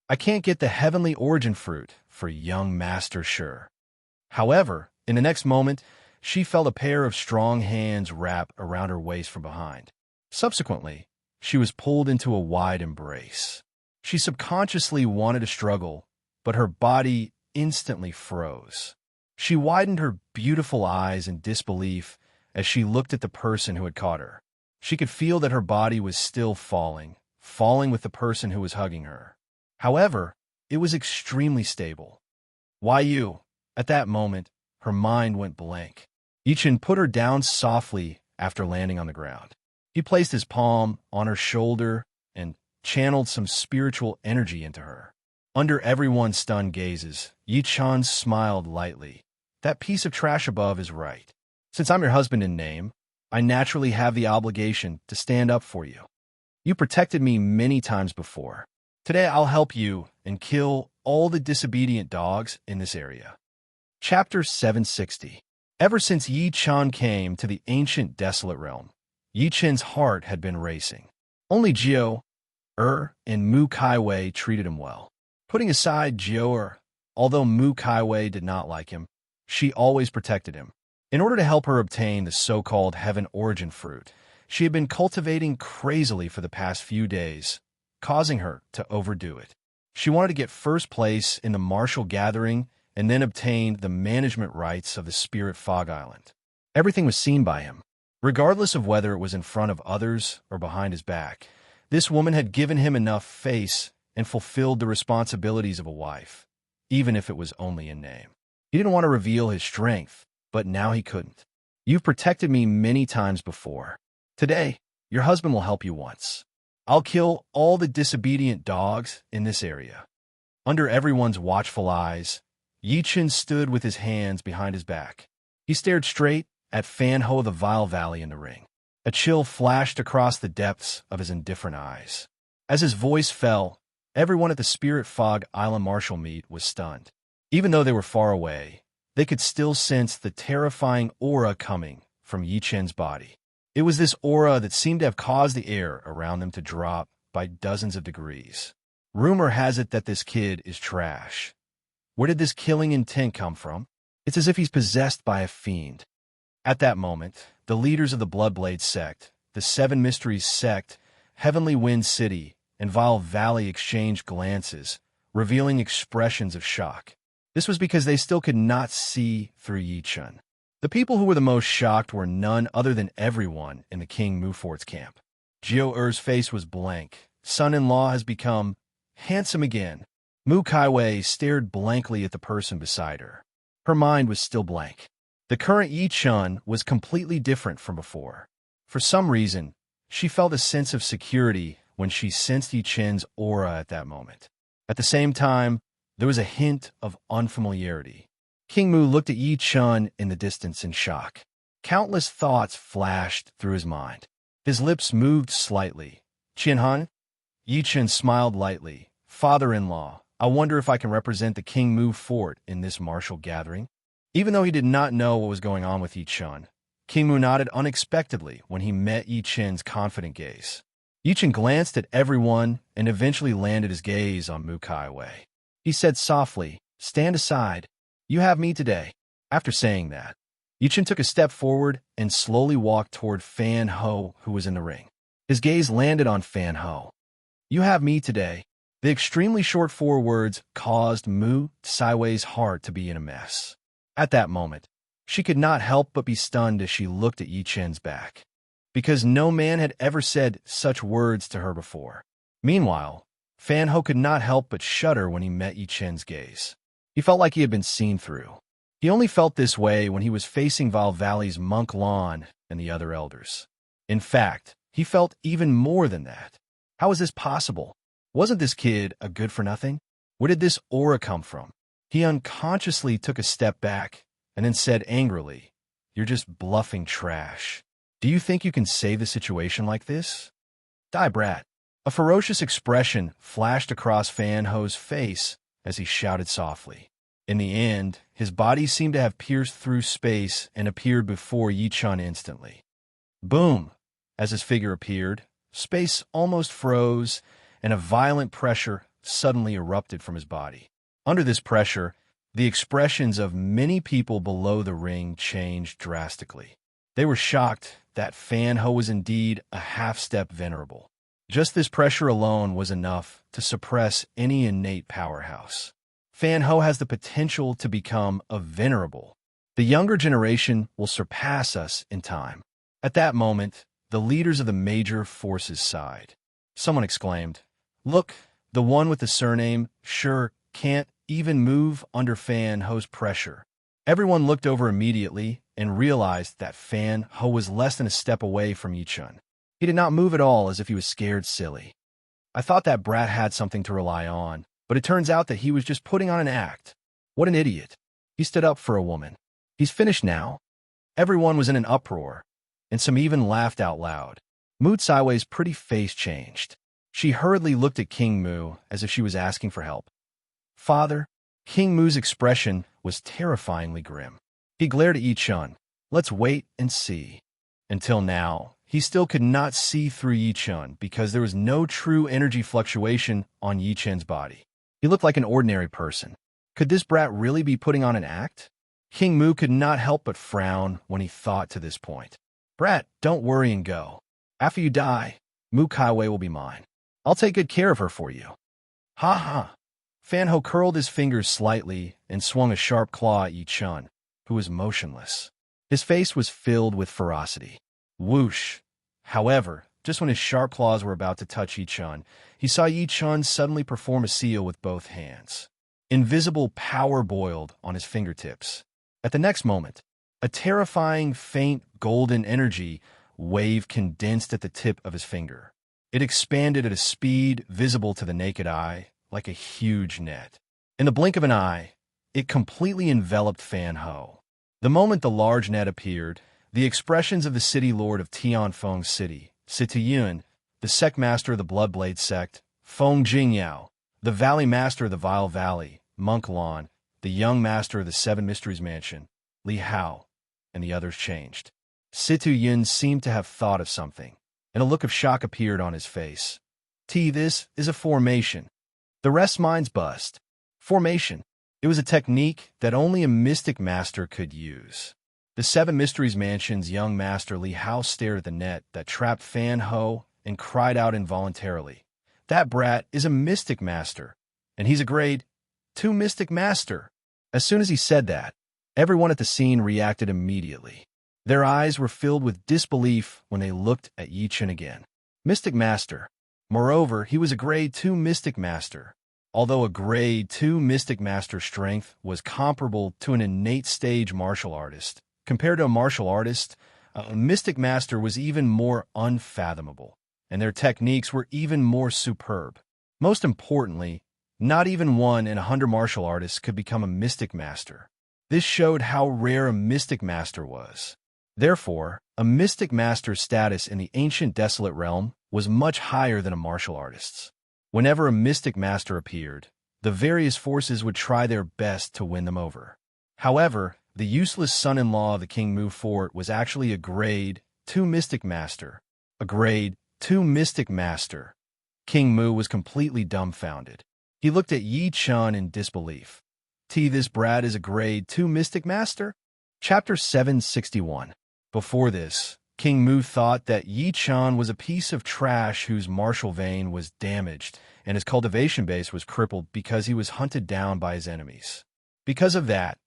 I can't get the Heavenly Origin Fruit for young Master Sure." However, in the next moment, she felt a pair of strong hands wrap around her waist from behind. Subsequently, she was pulled into a wide embrace. She subconsciously wanted to struggle, but her body instantly froze. She widened her beautiful eyes in disbelief as she looked at the person who had caught her. She could feel that her body was still falling with the person who was hugging her. However, it was extremely stable. Why you? At that moment, her mind went blank. Yichin put her down softly after landing on the ground. He placed his palm on her shoulder and channeled some spiritual energy into her. Under everyone's stunned gazes, Yichin smiled lightly. That piece of trash above is right. Since I'm your husband in name, I naturally have the obligation to stand up for you. You protected me many times before. Today I'll help you and kill all the disobedient dogs in this area. Chapter 760. Ever since Yi Chan came to the ancient desolate realm, Yi Chen's heart had been racing. Only Jiao, and Mu Kaiwei treated him well. Putting aside Jiao, although Mu Kaiwei did not like him, she always protected him. In order to help her obtain the so-called heaven origin fruit, she had been cultivating crazily for the past few days, causing her to overdo it. She wanted to get first place in the martial gathering and then obtain the management rights of the Spirit Fog Island. Everything was seen by him. Regardless of whether it was in front of others or behind his back, this woman had given him enough face and fulfilled the responsibilities of a wife, even if it was only in name. He didn't want to reveal his strength, but now he couldn't. You've protected me many times before. Today, your husband will help you once. I'll kill all the disobedient dogs in this area. Under everyone's watchful eyes, Yichin stood with his hands behind his back. He stared straight at Fan Ho the Vile Valley in the ring. A chill flashed across the depths of his indifferent eyes. As his voice fell, everyone at the Spirit Fog Island Martial Meet was stunned. Even though they were far away, they could still sense the terrifying aura coming from Yichin's body. It was this aura that seemed to have caused the air around them to drop by dozens of degrees. Rumor has it that this kid is trash. Where did this killing intent come from? It's as if he's possessed by a fiend. At that moment, the leaders of the Bloodblade sect, the Seven Mysteries sect, Heavenly Wind City, and Vile Valley exchanged glances, revealing expressions of shock. This was because they still could not see through Yichin. The people who were the most shocked were none other than everyone in the King Mufort's camp. Jiao face was blank. Son-in-law has become handsome again. Mu Kaiwei stared blankly at the person beside her. Her mind was still blank. The current Yichin was completely different from before. For some reason, she felt a sense of security when she sensed Yichin's aura at that moment. At the same time, there was a hint of unfamiliarity. King Mu looked at Yichin in the distance in shock. Countless thoughts flashed through his mind. His lips moved slightly. Qianhan? Yichin smiled lightly. Father-in-law, I wonder if I can represent the King Mu fort in this martial gathering. Even though he did not know what was going on with Yichin, King Mu nodded unexpectedly when he met Yichin's confident gaze. Yichin glanced at everyone and eventually landed his gaze on Mu Kaiwei. He said softly, "Stand aside. You have me today." After saying that, Yichin took a step forward and slowly walked toward Fan Ho, who was in the ring. His gaze landed on Fan Ho. "You have me today." The extremely short 4 words caused Mu Kaiwei's heart to be in a mess. At that moment, she could not help but be stunned as she looked at Yichin's back, because no man had ever said such words to her before. Meanwhile, Fan Ho could not help but shudder when he met Yichin's gaze. He felt like he had been seen through. He only felt this way when he was facing Vile Valley's Monk Lawn and the other elders. In fact, he felt even more than that. How was this possible? Wasn't this kid a good-for-nothing? Where did this aura come from? He unconsciously took a step back and then said angrily, "You're just bluffing trash. Do you think you can save the situation like this? Die, brat." A ferocious expression flashed across Fan Ho's face as he shouted softly. In the end, his body seemed to have pierced through space and appeared before Yichin instantly. Boom! As his figure appeared, space almost froze, and a violent pressure suddenly erupted from his body. Under this pressure, the expressions of many people below the ring changed drastically. They were shocked that Fan Ho was indeed a half-step venerable. Just this pressure alone was enough to suppress any innate powerhouse. Fan Ho has the potential to become a venerable. The younger generation will surpass us in time. At that moment, the leaders of the major forces sighed. Someone exclaimed, "Look, the one with the surname sure can't even move under Fan Ho's pressure." Everyone looked over immediately and realized that Fan Ho was less than a step away from Yichun. He did not move at all, as if he was scared silly. I thought that brat had something to rely on, but it turns out that he was just putting on an act. What an idiot. He stood up for a woman. He's finished now. Everyone was in an uproar, and some even laughed out loud. Mu Tsaiwei's pretty face changed. She hurriedly looked at King Mu as if she was asking for help. "Father?" King Mu's expression was terrifyingly grim. He glared at Yichun. "Let's wait and see." Until now, he still could not see through Yichun because there was no true energy fluctuation on Yichun's body. He looked like an ordinary person. Could this brat really be putting on an act? King Mu could not help but frown when he thought to this point. "Brat, don't worry and go. After you die, Mu Kaiwei will be mine. I'll take good care of her for you." "Ha ha." Fan Ho curled his fingers slightly and swung a sharp claw at Yichun, who was motionless. His face was filled with ferocity. Whoosh! However, just when his sharp claws were about to touch Yichun, he saw Yichun suddenly perform a seal with both hands. Invisible power boiled on his fingertips. At the next moment, a terrifying, faint, golden energy wave condensed at the tip of his finger. It expanded at a speed visible to the naked eye, like a huge net. In the blink of an eye, it completely enveloped Fan Ho. The moment the large net appeared, the expressions of the city lord of Tianfeng City, Sitiyun, the sect master of the Bloodblade sect, Feng Jingyao, the valley master of the Vile Valley, Monk Lan, the young master of the Seven Mysteries Mansion, Li Hao, and the others changed. Sitiyun seemed to have thought of something, and a look of shock appeared on his face. This is a formation. The rest's minds bust. Formation. It was a technique that only a mystic master could use. The Seven Mysteries Mansion's young master Li Hao stared at the net that trapped Fan Ho and cried out involuntarily, "That brat is a mystic master, and he's a grade 2 mystic master." As soon as he said that, everyone at the scene reacted immediately. Their eyes were filled with disbelief when they looked at Yichun again. Mystic master. Moreover, he was a grade 2 mystic master. Although a grade 2 mystic master strength was comparable to an innate stage martial artist, compared to a martial artist, a mystic master was even more unfathomable, and their techniques were even more superb. Most importantly, not even 1 in 100 martial artists could become a mystic master. This showed how rare a mystic master was. Therefore, a mystic master's status in the ancient desolate realm was much higher than a martial artist's. Whenever a mystic master appeared, the various forces would try their best to win them over. However, the useless son-in-law of the King Mu Fort was actually a grade 2 mystic master. A grade 2 mystic master. King Mu was completely dumbfounded. He looked at Yichun in disbelief. This brat is a grade 2 mystic master? Chapter 761. Before this, King Mu thought that Yichun was a piece of trash whose martial vein was damaged and his cultivation base was crippled because he was hunted down by his enemies. Because of that,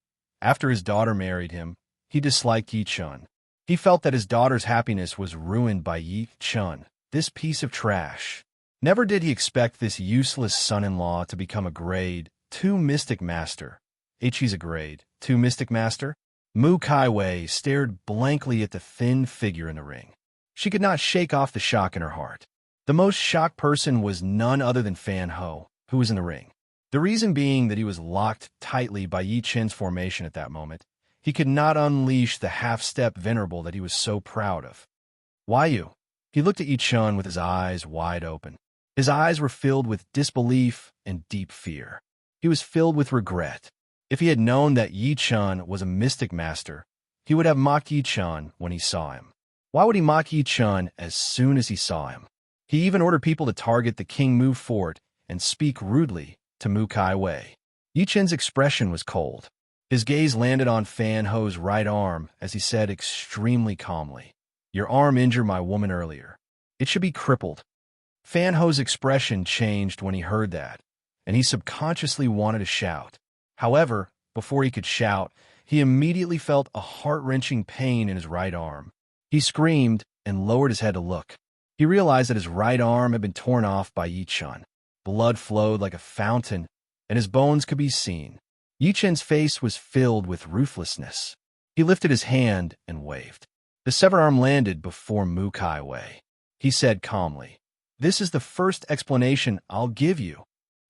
after his daughter married him, he disliked Yichun. He felt that his daughter's happiness was ruined by Yichun, this piece of trash. Never did he expect this useless son-in-law to become a grade 2 mystic master. He's a grade 2 mystic master? Mu Kaiwei stared blankly at the thin figure in the ring. She could not shake off the shock in her heart. The most shocked person was none other than Fan Ho, who was in the ring. The reason being that he was locked tightly by Yichun's formation at that moment. He could not unleash the half-step venerable that he was so proud of. "Why you?" He looked at Yichun with his eyes wide open. His eyes were filled with disbelief and deep fear. He was filled with regret. If he had known that Yichun was a mystic master, he would have mocked Yichun when he saw him. Why would he mock Yichun as soon as he saw him? He even ordered people to target the King Mu Fort and speak rudely to Mu Kaiwei. Yichun's expression was cold. His gaze landed on Fan Ho's right arm as he said extremely calmly, "Your arm injured my woman earlier. It should be crippled." Fan Ho's expression changed when he heard that, and he subconsciously wanted to shout. However, before he could shout, he immediately felt a heart-wrenching pain in his right arm. He screamed and lowered his head to look. He realized that his right arm had been torn off by Yi Chun. Blood flowed like a fountain, and his bones could be seen. Yi Chun's face was filled with ruthlessness. He lifted his hand and waved. The severed arm landed before Mu Kaiwei. He said calmly, "This is the first explanation I'll give you."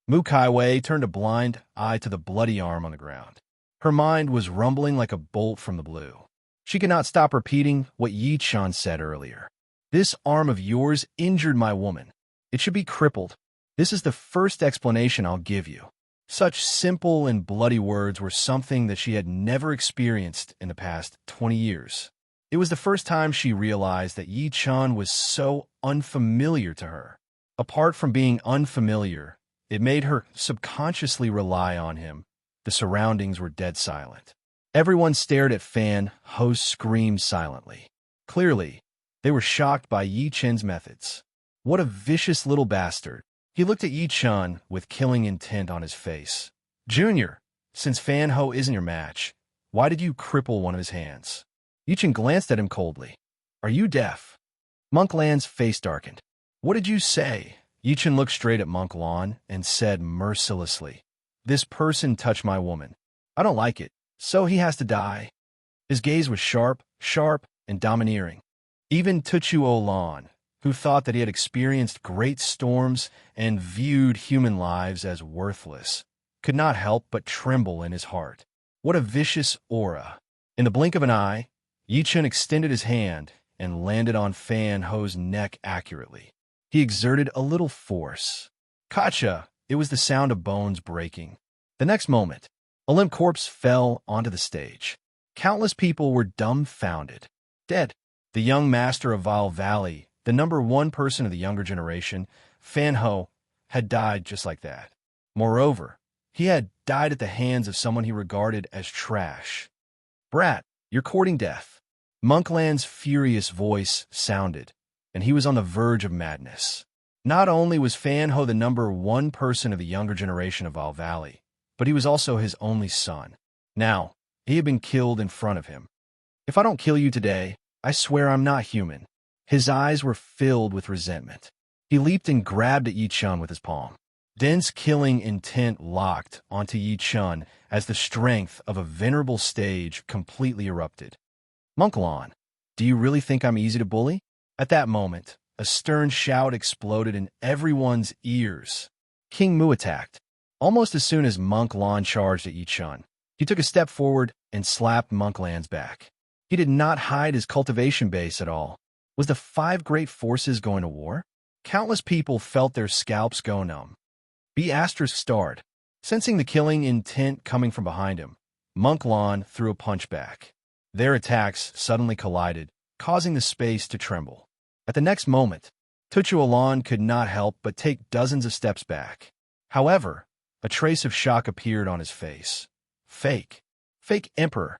Mu Kaiwei turned a blind eye to the bloody arm on the ground. Her mind was rumbling like a bolt from the blue. She could not stop repeating what Yi Chun said earlier. "This arm of yours injured my woman. It should be crippled. This is the first explanation I'll give you." Such simple and bloody words were something that she had never experienced in the past 20 years. It was the first time she realized that Yi Chun was so unfamiliar to her. Apart from being unfamiliar, it made her subconsciously rely on him. The surroundings were dead silent. Everyone stared at Fan Ho's scream silently. Clearly, they were shocked by Yi Chun's methods. What a vicious little bastard. He looked at Yi Chun with killing intent on his face. "Junior, since Fan Ho isn't your match, why did you cripple one of his hands?" Yi Chun glanced at him coldly. "Are you deaf?" Monk Lan's face darkened. "What did you say?" Yi Chun looked straight at Monk Lan and said mercilessly, "This person touched my woman. I don't like it, so he has to die." His gaze was sharp, and domineering. Even Tuchuo Lan, who thought that he had experienced great storms and viewed human lives as worthless, could not help but tremble in his heart. What a vicious aura. In the blink of an eye, Yi Chun extended his hand and landed on Fan Ho's neck accurately. He exerted a little force. Kacha! It was the sound of bones breaking. The next moment, a limp corpse fell onto the stage. Countless people were dumbfounded. Dead. The young master of Vile Valley, the #1 person of the younger generation, Fan Ho, had died just like that. Moreover, he had died at the hands of someone he regarded as trash. "Brat, you're courting death." Monk Lan's furious voice sounded, and he was on the verge of madness. Not only was Fan Ho the #1 person of the younger generation of Vile Valley, but he was also his only son. Now, he had been killed in front of him. "If I don't kill you today, I swear I'm not human." His eyes were filled with resentment. He leaped and grabbed at Yi Chun with his palm. Dense killing intent locked onto Yi Chun as the strength of a venerable stage completely erupted. "Monk Lan, do you really think I'm easy to bully?" At that moment, a stern shout exploded in everyone's ears. King Mu attacked. Almost as soon as Monk Lan charged at Yi Chun, he took a step forward and slapped Monk Lan's back. He did not hide his cultivation base at all. Was the 5 great forces going to war? Countless people felt their scalps go numb. B** starred. Sensing the killing intent coming from behind him, Monk Lan threw a punch back. Their attacks suddenly collided, causing the space to tremble. At the next moment, Tuchuo Lan could not help but take dozens of steps back. However, a trace of shock appeared on his face. Fake Emperor.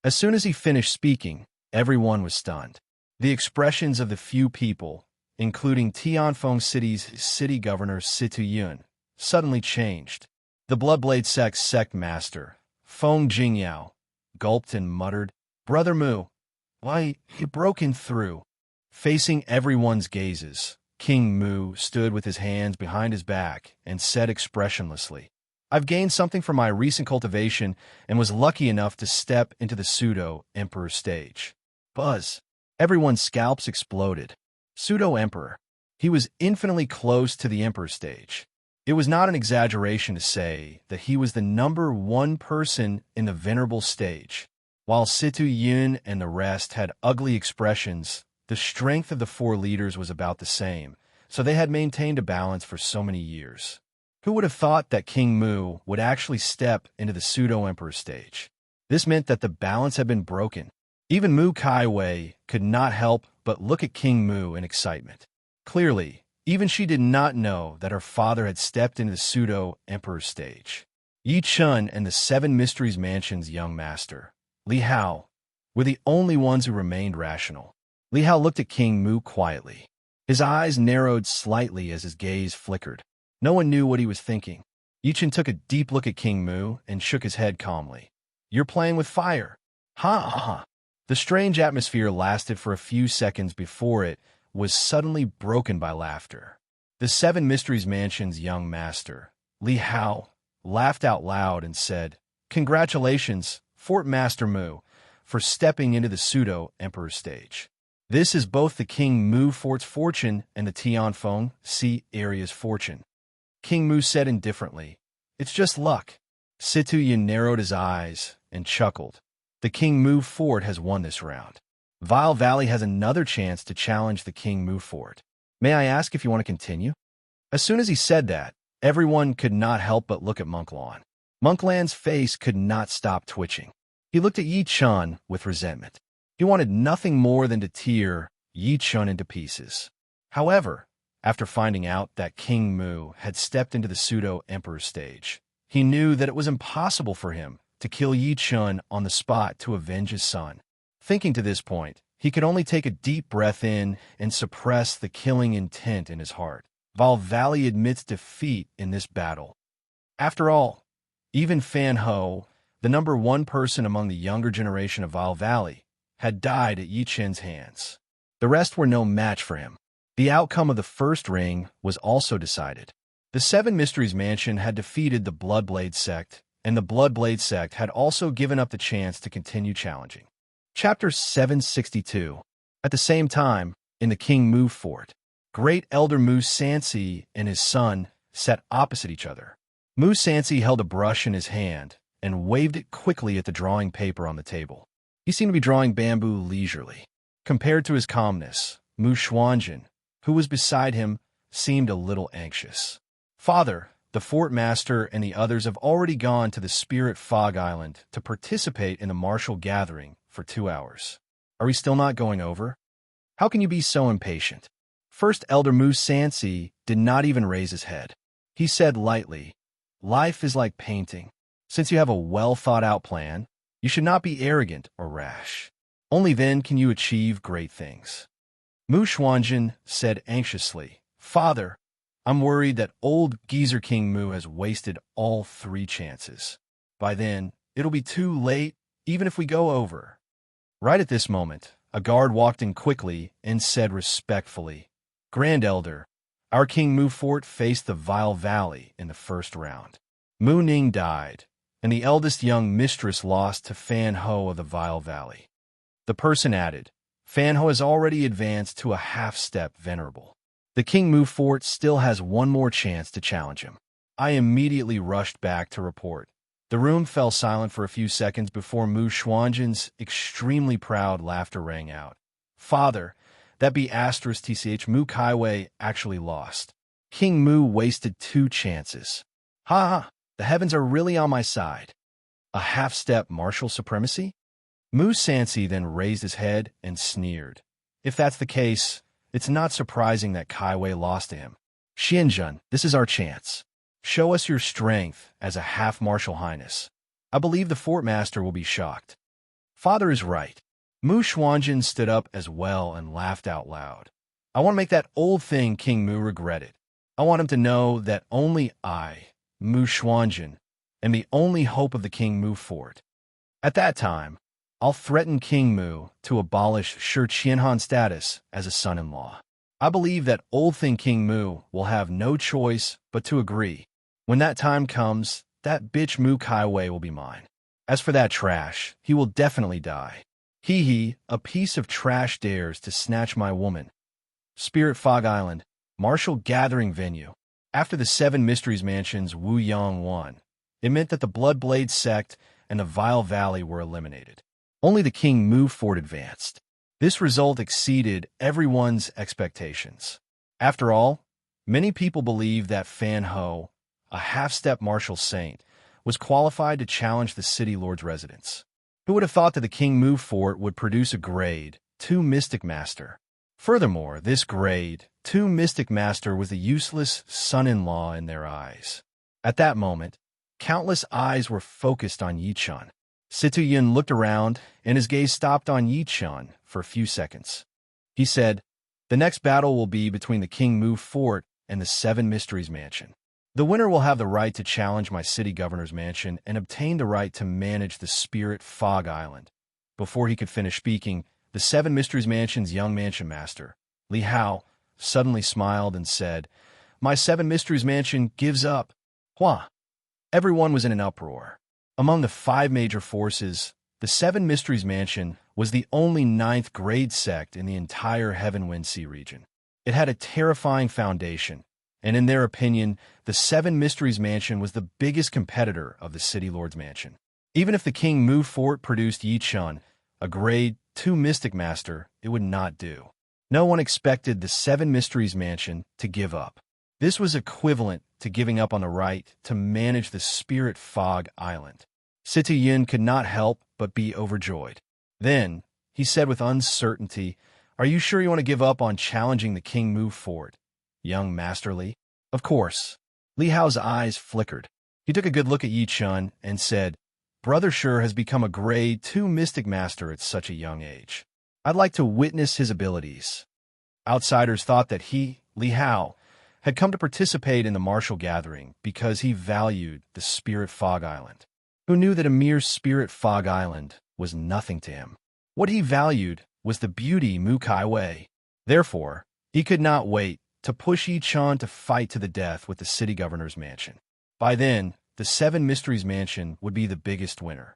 As soon as he finished speaking, everyone was stunned. The expressions of the few people, including Tianfeng City's city governor Situ Yun, suddenly changed. The Bloodblade sect master, Feng Jingyao, gulped and muttered, "Brother Mu, why, you broken through." Facing everyone's gazes, King Mu stood with his hands behind his back and said expressionlessly, "I've gained something from my recent cultivation and was lucky enough to step into the pseudo-emperor stage." Buzz. Everyone's scalps exploded. Pseudo-emperor. He was infinitely close to the emperor stage. It was not an exaggeration to say that he was the #1 person in the venerable stage. While Situ Yun and the rest had ugly expressions, the strength of the 4 leaders was about the same, so they had maintained a balance for so many years. Who would have thought that King Mu would actually step into the pseudo-emperor stage? This meant that the balance had been broken. Even Mu Kaiwei could not help but look at King Mu in excitement. Clearly, even she did not know that her father had stepped into the pseudo-emperor stage. Yi Chun and the 7 Mysteries Mansion's young master, Li Hao, were the only ones who remained rational. Li Hao looked at King Mu quietly. His eyes narrowed slightly as his gaze flickered. No one knew what he was thinking. Yichen took a deep look at King Mu and shook his head calmly. "You're playing with fire." Ha ha ha. The strange atmosphere lasted for a few seconds before it was suddenly broken by laughter. The Seven Mysteries Mansion's young master, Li Hao, laughed out loud and said, "Congratulations, Fort Master Mu, for stepping into the pseudo-emperor stage. This is both the King Mu Fort's fortune and the Tianfeng Sea area's fortune." King Mu said indifferently, "It's just luck." Situyin narrowed his eyes and chuckled. "The King Mu Fort has won this round. Vile Valley has another chance to challenge the King Mu Fort. May I ask if you want to continue?" As soon as he said that, everyone could not help but look at Monklan. Monklan's face could not stop twitching. He looked at Yi Chun with resentment. He wanted nothing more than to tear Yi Chun into pieces. However, after finding out that King Mu had stepped into the pseudo-emperor stage, he knew that it was impossible for him to kill Yi Chun on the spot to avenge his son. Thinking to this point, he could only take a deep breath in and suppress the killing intent in his heart. Vile Valley admits defeat in this battle. After all, even Fan Ho, the number one person among the younger generation of Vile Valley, had died at Yi Chen's hands. The rest were no match for him. The outcome of the first ring was also decided. The Seven Mysteries Mansion had defeated the Bloodblade sect, and the Bloodblade sect had also given up the chance to continue challenging. Chapter 762. At the same time, in the King Mu Fort, Great Elder Mu Sansi and his son sat opposite each other. Mu Sansi held a brush in his hand and waved it quickly at the drawing paper on the table. He seemed to be drawing bamboo leisurely. Compared to his calmness, Mu Xuanjin, who was beside him, seemed a little anxious. "Father, the fort master and the others have already gone to the Spirit Fog Island to participate in the martial gathering for 2 hours. Are we still not going over? How can you be so impatient?" First Elder Mu Sansi did not even raise his head. He said lightly, "Life is like painting. Since you have a well-thought-out plan, you should not be arrogant or rash. Only then can you achieve great things." Mu Xuanjin said anxiously, "Father, I'm worried that old Geezer King Mu has wasted all 3 chances. By then, it'll be too late, even if we go over." Right at this moment, a guard walked in quickly and said respectfully, "Grand Elder, our King Mu Fort faced the Vile Valley in the first round. Mu Ning died, and the eldest young mistress lost to Fan Ho of the Vile Valley." The person added, "Fan Ho has already advanced to a half-step venerable. The King Mu Fort still has one more chance to challenge him." I immediately rushed back to report. The room fell silent for a few seconds before Mu Xuanjin's extremely proud laughter rang out. "Father, that be *TCH Mu Kaiwei actually lost. King Mu wasted 2 chances. Ha ha, the heavens are really on my side. A half-step martial supremacy?" Mu Sansi then raised his head and sneered. "If that's the case, it's not surprising that Kaiwei lost to him. Xianjun, this is our chance. Show us your strength as a half-martial highness. I believe the fort master will be shocked." Father is right. Mu Xuanjin stood up as well and laughed out loud. "I want to make that old thing King Mu regret it. I want him to know that only I, Mu Xuanjin, am the only hope of the King Mu Fort. At that time, I'll threaten King Mu to abolish Shi Qianhan status as a son-in-law. I believe that old thing King Mu will have no choice but to agree. When that time comes, that bitch Mu Kaiwei will be mine. As for that trash, he will definitely die. He, a piece of trash dares to snatch my woman." Spirit Fog Island, martial gathering venue. After the Seven Mysteries Mansion's Wu Yang won, it meant that the Bloodblade sect and the Vile Valley were eliminated. Only the King Mu Fort advanced. This result exceeded everyone's expectations. After all, many people believed that Fan Ho, a half-step martial saint, was qualified to challenge the city lord's residence. Who would have thought that the King Mu Fort would produce a grade 2 Mystic Master? Furthermore, this grade 2 Mystic Master was the useless son-in-law in their eyes. At that moment, countless eyes were focused on Yi Chun. Situyin looked around, and his gaze stopped on Yi Chun for a few seconds. He said, The next battle will be between the King Mu Fort and the Seven Mysteries Mansion. The winner will have the right to challenge my city governor's mansion and obtain the right to manage the Spirit Fog Island. Before he could finish speaking, the Seven Mysteries Mansion's young mansion master, Li Hao, suddenly smiled and said, "My Seven Mysteries Mansion gives up." Hua! Everyone was in an uproar. Among the five major forces, the Seven Mysteries Mansion was the only ninth-grade sect in the entire Heavenwind Sea region. It had a terrifying foundation, and in their opinion, the Seven Mysteries Mansion was the biggest competitor of the City Lord's Mansion. Even if the King Mu Fort produced Yi Chun, a grade 2 Mystic Master, it would not do. No one expected the Seven Mysteries Mansion to give up. This was equivalent to giving up on the right to manage the Spirit Fog Island. Situ Yun could not help but be overjoyed. Then, he said with uncertainty, "Are you sure you want to give up on challenging the King Mu Fort, young Master Li?" "Of course." Li Hao's eyes flickered. He took a good look at Yi Chun and said, "Brother sure has become a grade 2 Mystic Master at such a young age. I'd like to witness his abilities." Outsiders thought that he, Li Hao, had come to participate in the martial gathering because he valued the Spirit Fog Island. Who knew that a mere Spirit Fog Island was nothing to him? What he valued was the beauty Mu Kai Wei. Therefore, he could not wait to push Yi Chun to fight to the death with the city governor's mansion. By then, the Seven Mysteries Mansion would be the biggest winner.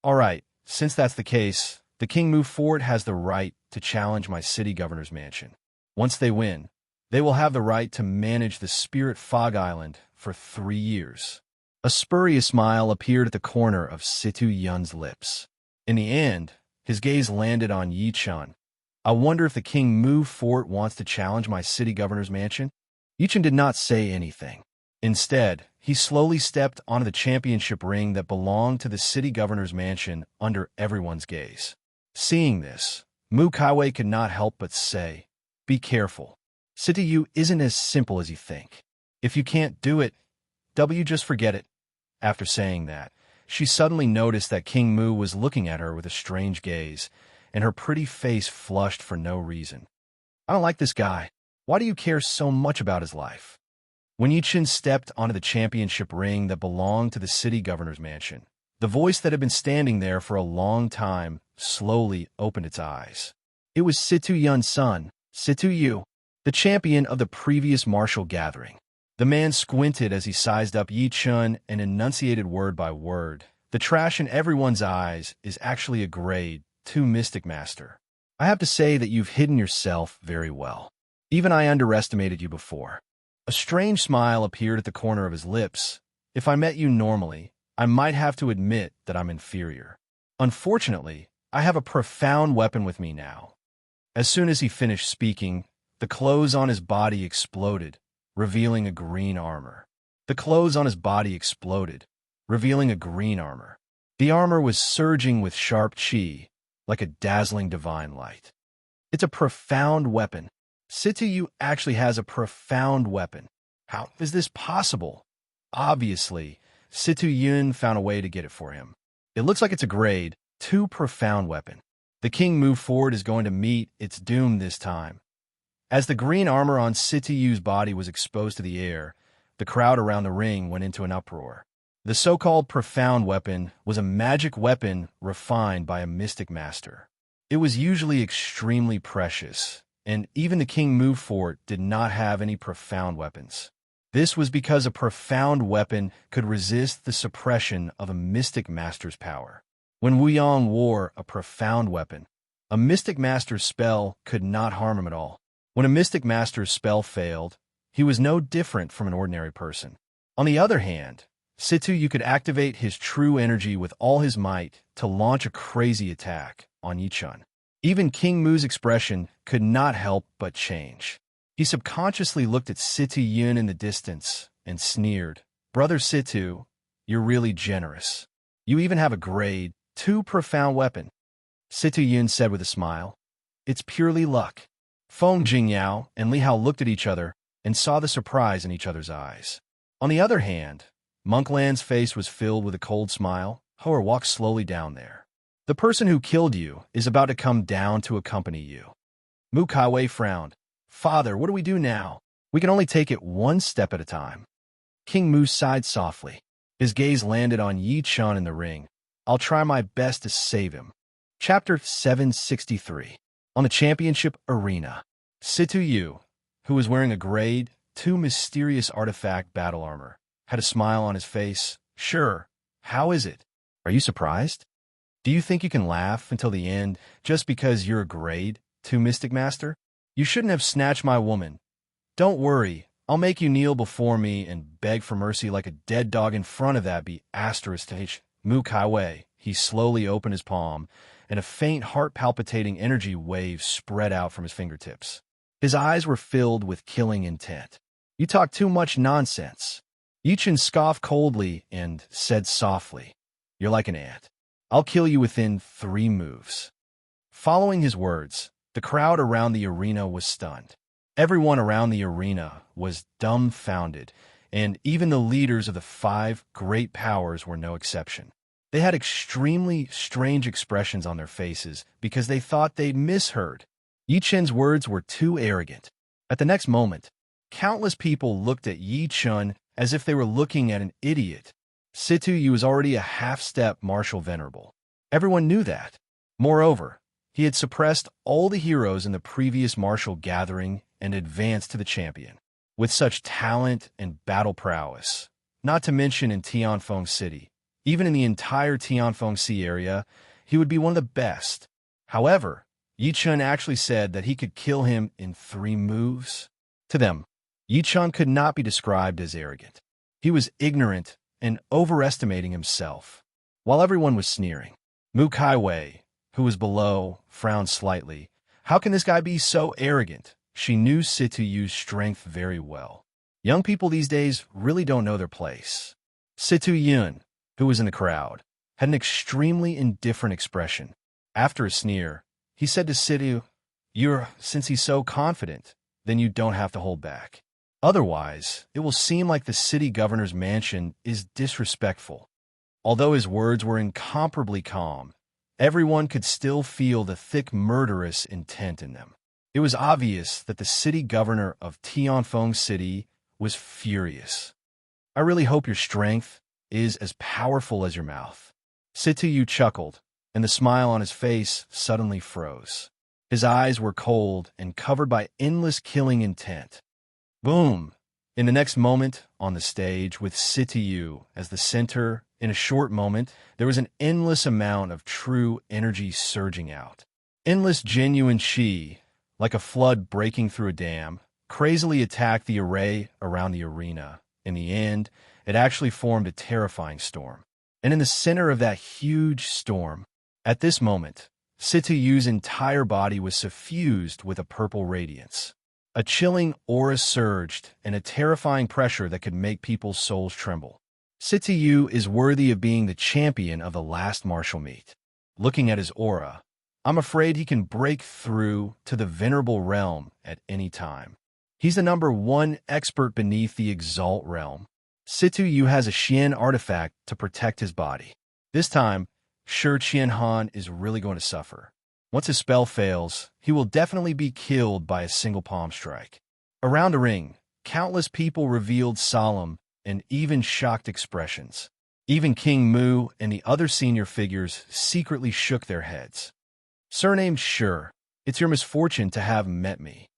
"All right, since that's the case, the King Mu Fort has the right to challenge my city governor's mansion. Once they win, they will have the right to manage the Spirit Fog Island for 3 years. A spurious smile appeared at the corner of Situ Yun's lips. In the end, his gaze landed on Yi Chun. "I wonder if the King Mu Fort wants to challenge my city governor's mansion?" Yi Chun did not say anything. Instead, he slowly stepped onto the championship ring that belonged to the city governor's mansion under everyone's gaze. Seeing this, Mu Kaiwei could not help but say, "Be careful. Situ Yu isn't as simple as you think. If you can't do it, just forget it." After saying that, she suddenly noticed that King Mu was looking at her with a strange gaze, and her pretty face flushed for no reason. "I don't like this guy. Why do you care so much about his life?" When Yi Chun stepped onto the championship ring that belonged to the city governor's mansion, the voice that had been standing there for a long time slowly opened its eyes. It was Situ Yun's son, Situ Yu, the champion of the previous martial gathering. The man squinted as he sized up Yi Chun and enunciated word by word. "The trash in everyone's eyes is actually a grade 2 Mystic Master. I have to say that you've hidden yourself very well. Even I underestimated you before." A strange smile appeared at the corner of his lips. "If I met you normally, I might have to admit that I'm inferior. Unfortunately, I have a profound weapon with me now." As soon as he finished speaking, the clothes on his body exploded, revealing a green armor. The clothes on his body exploded, revealing a green armor. The armor was surging with sharp chi, like a dazzling divine light. "It's a profound weapon. Situ Yu actually has a profound weapon. How is this possible?" Obviously, Situ Yun found a way to get it for him. "It looks like it's a grade 2 profound weapon. The King Mu Fort is going to meet its doom this time." As the green armor on Situ Yu's body was exposed to the air, the crowd around the ring went into an uproar. The so-called profound weapon was a magic weapon refined by a mystic master. It was usually extremely precious, and even the King Mu Fort did not have any profound weapons. This was because a profound weapon could resist the suppression of a mystic master's power. When Wu Yong wore a profound weapon, a mystic master's spell could not harm him at all. When a mystic master's spell failed, he was no different from an ordinary person. On the other hand, Situ Yu could activate his true energy with all his might to launch a crazy attack on Yi Chun. Even King Mu's expression could not help but change. He subconsciously looked at Situ Yun in the distance and sneered, "Brother Situ, you're really generous. You even have a grade 2 profound weapon." Situ Yun said with a smile, "It's purely luck." Feng Jingyao and Li Hao looked at each other and saw the surprise in each other's eyes. On the other hand, Monkland's face was filled with a cold smile. Hoer walked slowly down there. "The person who killed you is about to come down to accompany you." Mu Kaiwei frowned. Father, what do we do now? We can only take it one step at a time. King Mu sighed softly. His gaze landed on Yi Chun in the ring. I'll try my best to save him. Chapter 763. On the championship arena, Situ Yu, who was wearing a grade 2 mysterious artifact battle armor, had a smile on his face. Sure, how is it? Are you surprised? Do you think you can laugh until the end just because you're a grade 2 mystic master? You shouldn't have snatched my woman. Don't worry, I'll make you kneel before me and beg for mercy like a dead dog in front of that be***h Mu Kaiwei. He slowly opened his palm, and a faint heart-palpitating energy wave spread out from his fingertips. His eyes were filled with killing intent. You talk too much nonsense. Yichen scoffed coldly and said softly, You're like an ant. I'll kill you within 3 moves. Following his words, the crowd around the arena was stunned. Everyone around the arena was dumbfounded, and even the leaders of the 5 great powers were no exception. They had extremely strange expressions on their faces because they thought they'd misheard. Yi Chen's words were too arrogant. At the next moment, countless people looked at Yi Chun as if they were looking at an idiot. Situ Yu was already a half-step martial venerable. Everyone knew that. Moreover, he had suppressed all the heroes in the previous martial gathering and advanced to the champion. With such talent and battle prowess, not to mention in Tianfeng City, even in the entire Tianfeng Sea area, he would be one of the best. However, Yi Chun actually said that he could kill him in 3 moves. To them, Yi Chun could not be described as arrogant. He was ignorant and overestimating himself. While everyone was sneering, Mu Kaiwei, who was below, frowned slightly. How can this guy be so arrogant? She knew Situ Yu's strength very well. Young people these days really don't know their place. Situ Yun, who was in the crowd, had an extremely indifferent expression. After a sneer, he said to Situ, Since he's so confident, then you don't have to hold back. Otherwise, it will seem like the city governor's mansion is disrespectful. Although his words were incomparably calm, everyone could still feel the thick murderous intent in them. It was obvious that the city governor of Tianfeng City was furious. I really hope your strength is as powerful as your mouth. Situ Yu chuckled, and the smile on his face suddenly froze. His eyes were cold and covered by endless killing intent. Boom! In the next moment, on the stage, with Situ Yu as the center, in a short moment, there was an endless amount of true energy surging out. Endless genuine qi, like a flood breaking through a dam, crazily attacked the array around the arena. In the end, it actually formed a terrifying storm. And in the center of that huge storm, at this moment, Situ Yu's entire body was suffused with a purple radiance. A chilling aura surged, and a terrifying pressure that could make people's souls tremble. Situ Yu is worthy of being the champion of the last martial meet. Looking at his aura, I'm afraid he can break through to the venerable realm at any time. He's the #1 expert beneath the Exalt realm. Situ Yu has a Xian artifact to protect his body. This time, sure Qian Han is really going to suffer. Once his spell fails, he will definitely be killed by a single palm strike. Around the ring, countless people revealed solemn and even shocked expressions. Even King Mu and the other senior figures secretly shook their heads. Surnamed Sure, it's your misfortune to have met me.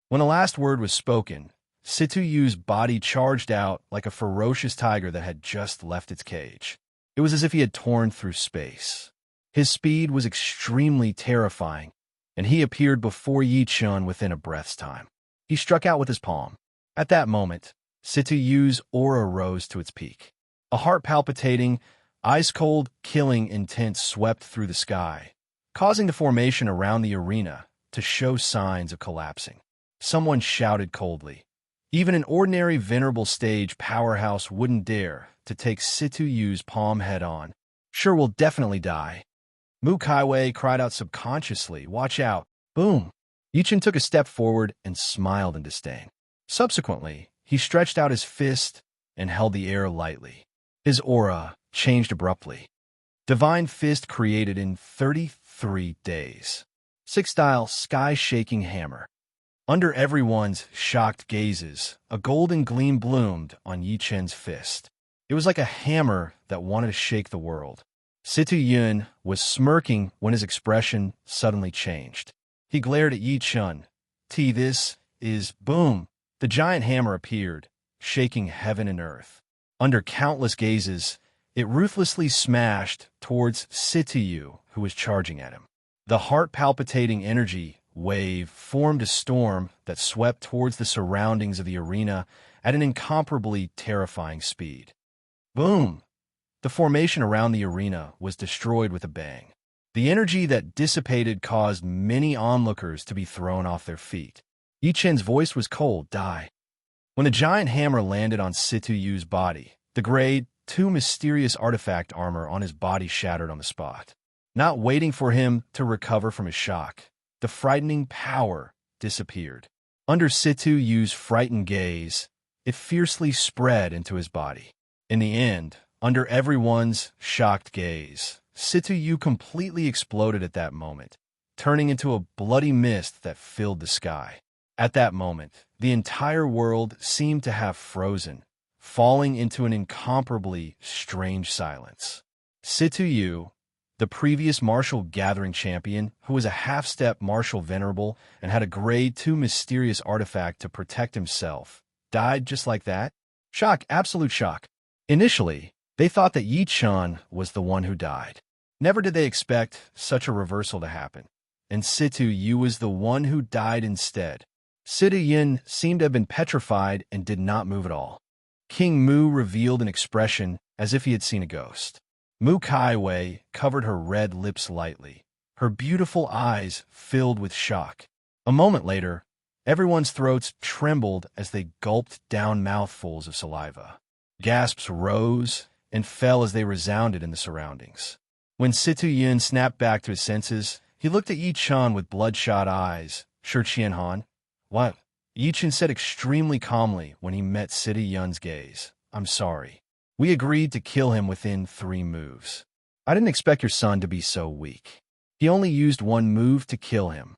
When the last word was spoken, Situ Yu's body charged out like a ferocious tiger that had just left its cage. It was as if he had torn through space. His speed was extremely terrifying, and he appeared before Yi Chun within a breath's time. He struck out with his palm. At that moment, Situ Yu's aura rose to its peak. A heart-palpitating, ice-cold, killing intent swept through the sky, causing the formation around the arena to show signs of collapsing. Someone shouted coldly. Even an ordinary venerable stage powerhouse wouldn't dare to take Situ Yu's palm head-on. Sure, we'll definitely die. Mu Kaiwei cried out subconsciously, watch out. Boom! Yichen took a step forward and smiled in disdain. Subsequently, he stretched out his fist and held the air lightly. His aura changed abruptly. Divine Fist created in 33 days. 6-style sky-shaking hammer. Under everyone's shocked gazes, a golden gleam bloomed on Yi Chen's fist. It was like a hammer that wanted to shake the world. Situ Yun was smirking when his expression suddenly changed. He glared at Yi Chen. This is boom. The giant hammer appeared, shaking heaven and earth. Under countless gazes, it ruthlessly smashed towards Situ, who was charging at him. The heart-palpitating energy wave formed a storm that swept towards the surroundings of the arena at an incomparably terrifying speed. Boom! The formation around the arena was destroyed with a bang. The energy that dissipated caused many onlookers to be thrown off their feet. Yi Chen's voice was cold, die. When the giant hammer landed on Situ Yu's body, the Grade 2 mysterious artifact armor on his body shattered on the spot. Not waiting for him to recover from his shock, the frightening power disappeared. Under Situ Yu's frightened gaze, it fiercely spread into his body. In the end, under everyone's shocked gaze, Situ Yu completely exploded at that moment, turning into a bloody mist that filled the sky. At that moment, the entire world seemed to have frozen, falling into an incomparably strange silence. Situ Yu, the previous martial gathering champion, who was a half-step martial venerable and had a grade 2 mysterious artifact to protect himself, died just like that? Shock, absolute shock. Initially, they thought that Yi Chen was the one who died. Never did they expect such a reversal to happen, and Situ Yu was the one who died instead. Situ Yin seemed to have been petrified and did not move at all. King Mu revealed an expression as if he had seen a ghost. Mu Kaiwei covered her red lips lightly, her beautiful eyes filled with shock. A moment later, everyone's throats trembled as they gulped down mouthfuls of saliva. Gasps rose and fell as they resounded in the surroundings. When Situ Yin snapped back to his senses, he looked at Yi Chen with bloodshot eyes. Shi Qianhan? What? Yi Chen said extremely calmly when he met Situ Yun's gaze. I'm sorry. We agreed to kill him within 3 moves. I didn't expect your son to be so weak. He only used 1 move to kill him.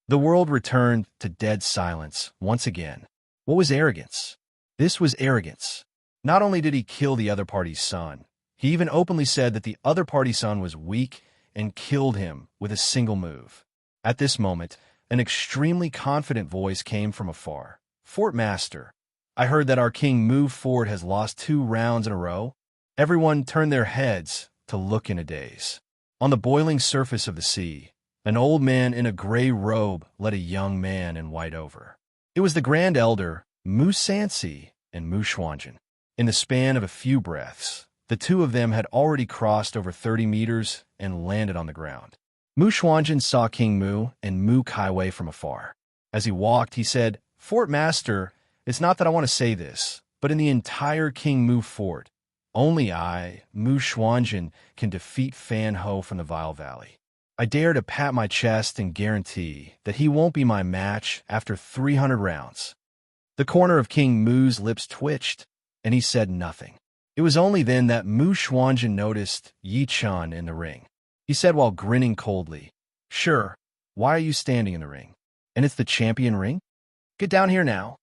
The world returned to dead silence once again. What was arrogance? This was arrogance. Not only did he kill the other party's son, he even openly said that the other party's son was weak and killed him with a single move. At this moment, an extremely confident voice came from afar. Fort Master, I heard that our King Mu Fort has lost 2 rounds in a row. Everyone turned their heads to look in a daze. On the boiling surface of the sea, an old man in a gray robe led a young man in white over. It was the Grand Elder, Mu Sansi and Mu Xuanjin. In the span of a few breaths, the 2 of them had already crossed over 30 meters and landed on the ground. Mu Xuanjin saw King Mu and Mu Kaiwei from afar. As he walked, he said, Fort Master, it's not that I want to say this, but in the entire King Mu Fort, only I, Mu Xuanjin, can defeat Fan Ho from the Vile Valley. I dare to pat my chest and guarantee that he won't be my match after 300 rounds. The corner of King Mu's lips twitched, and he said nothing. It was only then that Mu Xuanjin noticed Yi Chen in the ring. He said while grinning coldly, Sure, why are you standing in the ring? And it's the champion ring? Get down here now.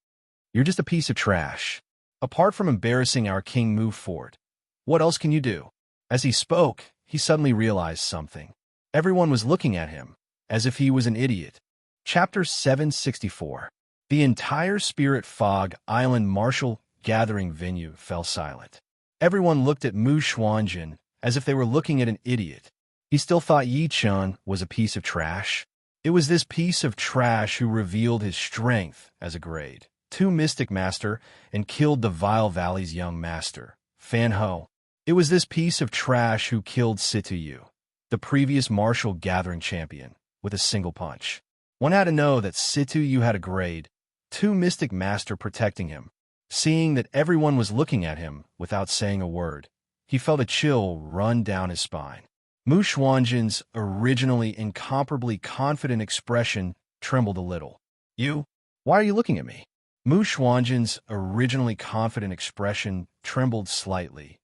You're just a piece of trash. Apart from embarrassing our King Mu Fort, what else can you do? As he spoke, he suddenly realized something. Everyone was looking at him, as if he was an idiot. Chapter 764. The entire Spirit Fog Island martial gathering venue fell silent. Everyone looked at Mu Xuanjin as if they were looking at an idiot. He still thought Yi Chen was a piece of trash. It was this piece of trash who revealed his strength as a grade 2 Mystic Master and killed the Vile Valley's young master, Fan Ho. It was this piece of trash who killed Situ Yu, the previous martial gathering champion, with a single punch. One had to know that Situ Yu had a grade 2 Mystic Master protecting him. Seeing that everyone was looking at him without saying a word, he felt a chill run down his spine. Mu Xuanjin's originally incomparably confident expression trembled a little. You? Why are you looking at me? Mu Xuanjin's originally confident expression trembled slightly.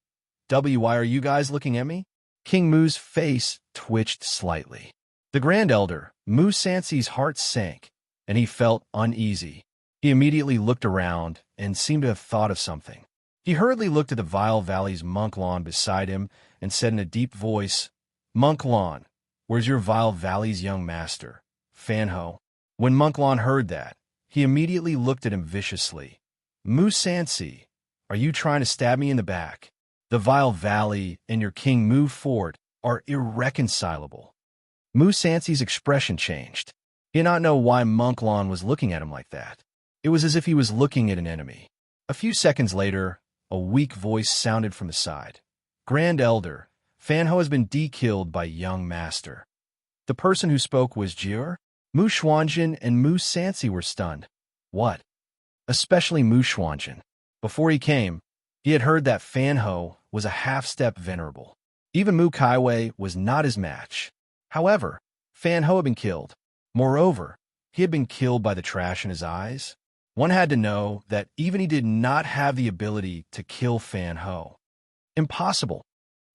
Why are you guys looking at me? King Mu's face twitched slightly. The Grand Elder, Mu Sansi's heart sank. and he felt uneasy. He immediately looked around and seemed to have thought of something. He hurriedly looked at the Vile Valley's Monk Lawn beside him and said in a deep voice, "Monk Lawn, where's your Vile Valley's young master, Fanho?" When Monk Lawn heard that, he immediately looked at him viciously. "Mu Sansi, are you trying to stab me in the back? The Vile Valley and your King Mu Fort are irreconcilable." Mu Sansi's expression changed. He did not know why Monk Lawn was looking at him like that. It was as if he was looking at an enemy. A few seconds later, a weak voice sounded from the side. "Grand Elder, Fanho has been de-killed by young master." The person who spoke was Jiur. Mu Xuanjin and Mu Sansi were stunned. What? Especially Mu Xuanjin. Before he came, he had heard that Fanho was a half-step venerable. Even Mu Kaiwei was not his match. However, Fanho had been killed. Moreover, he had been killed by the trash in his eyes. One had to know that even he did not have the ability to kill Fanho. Impossible.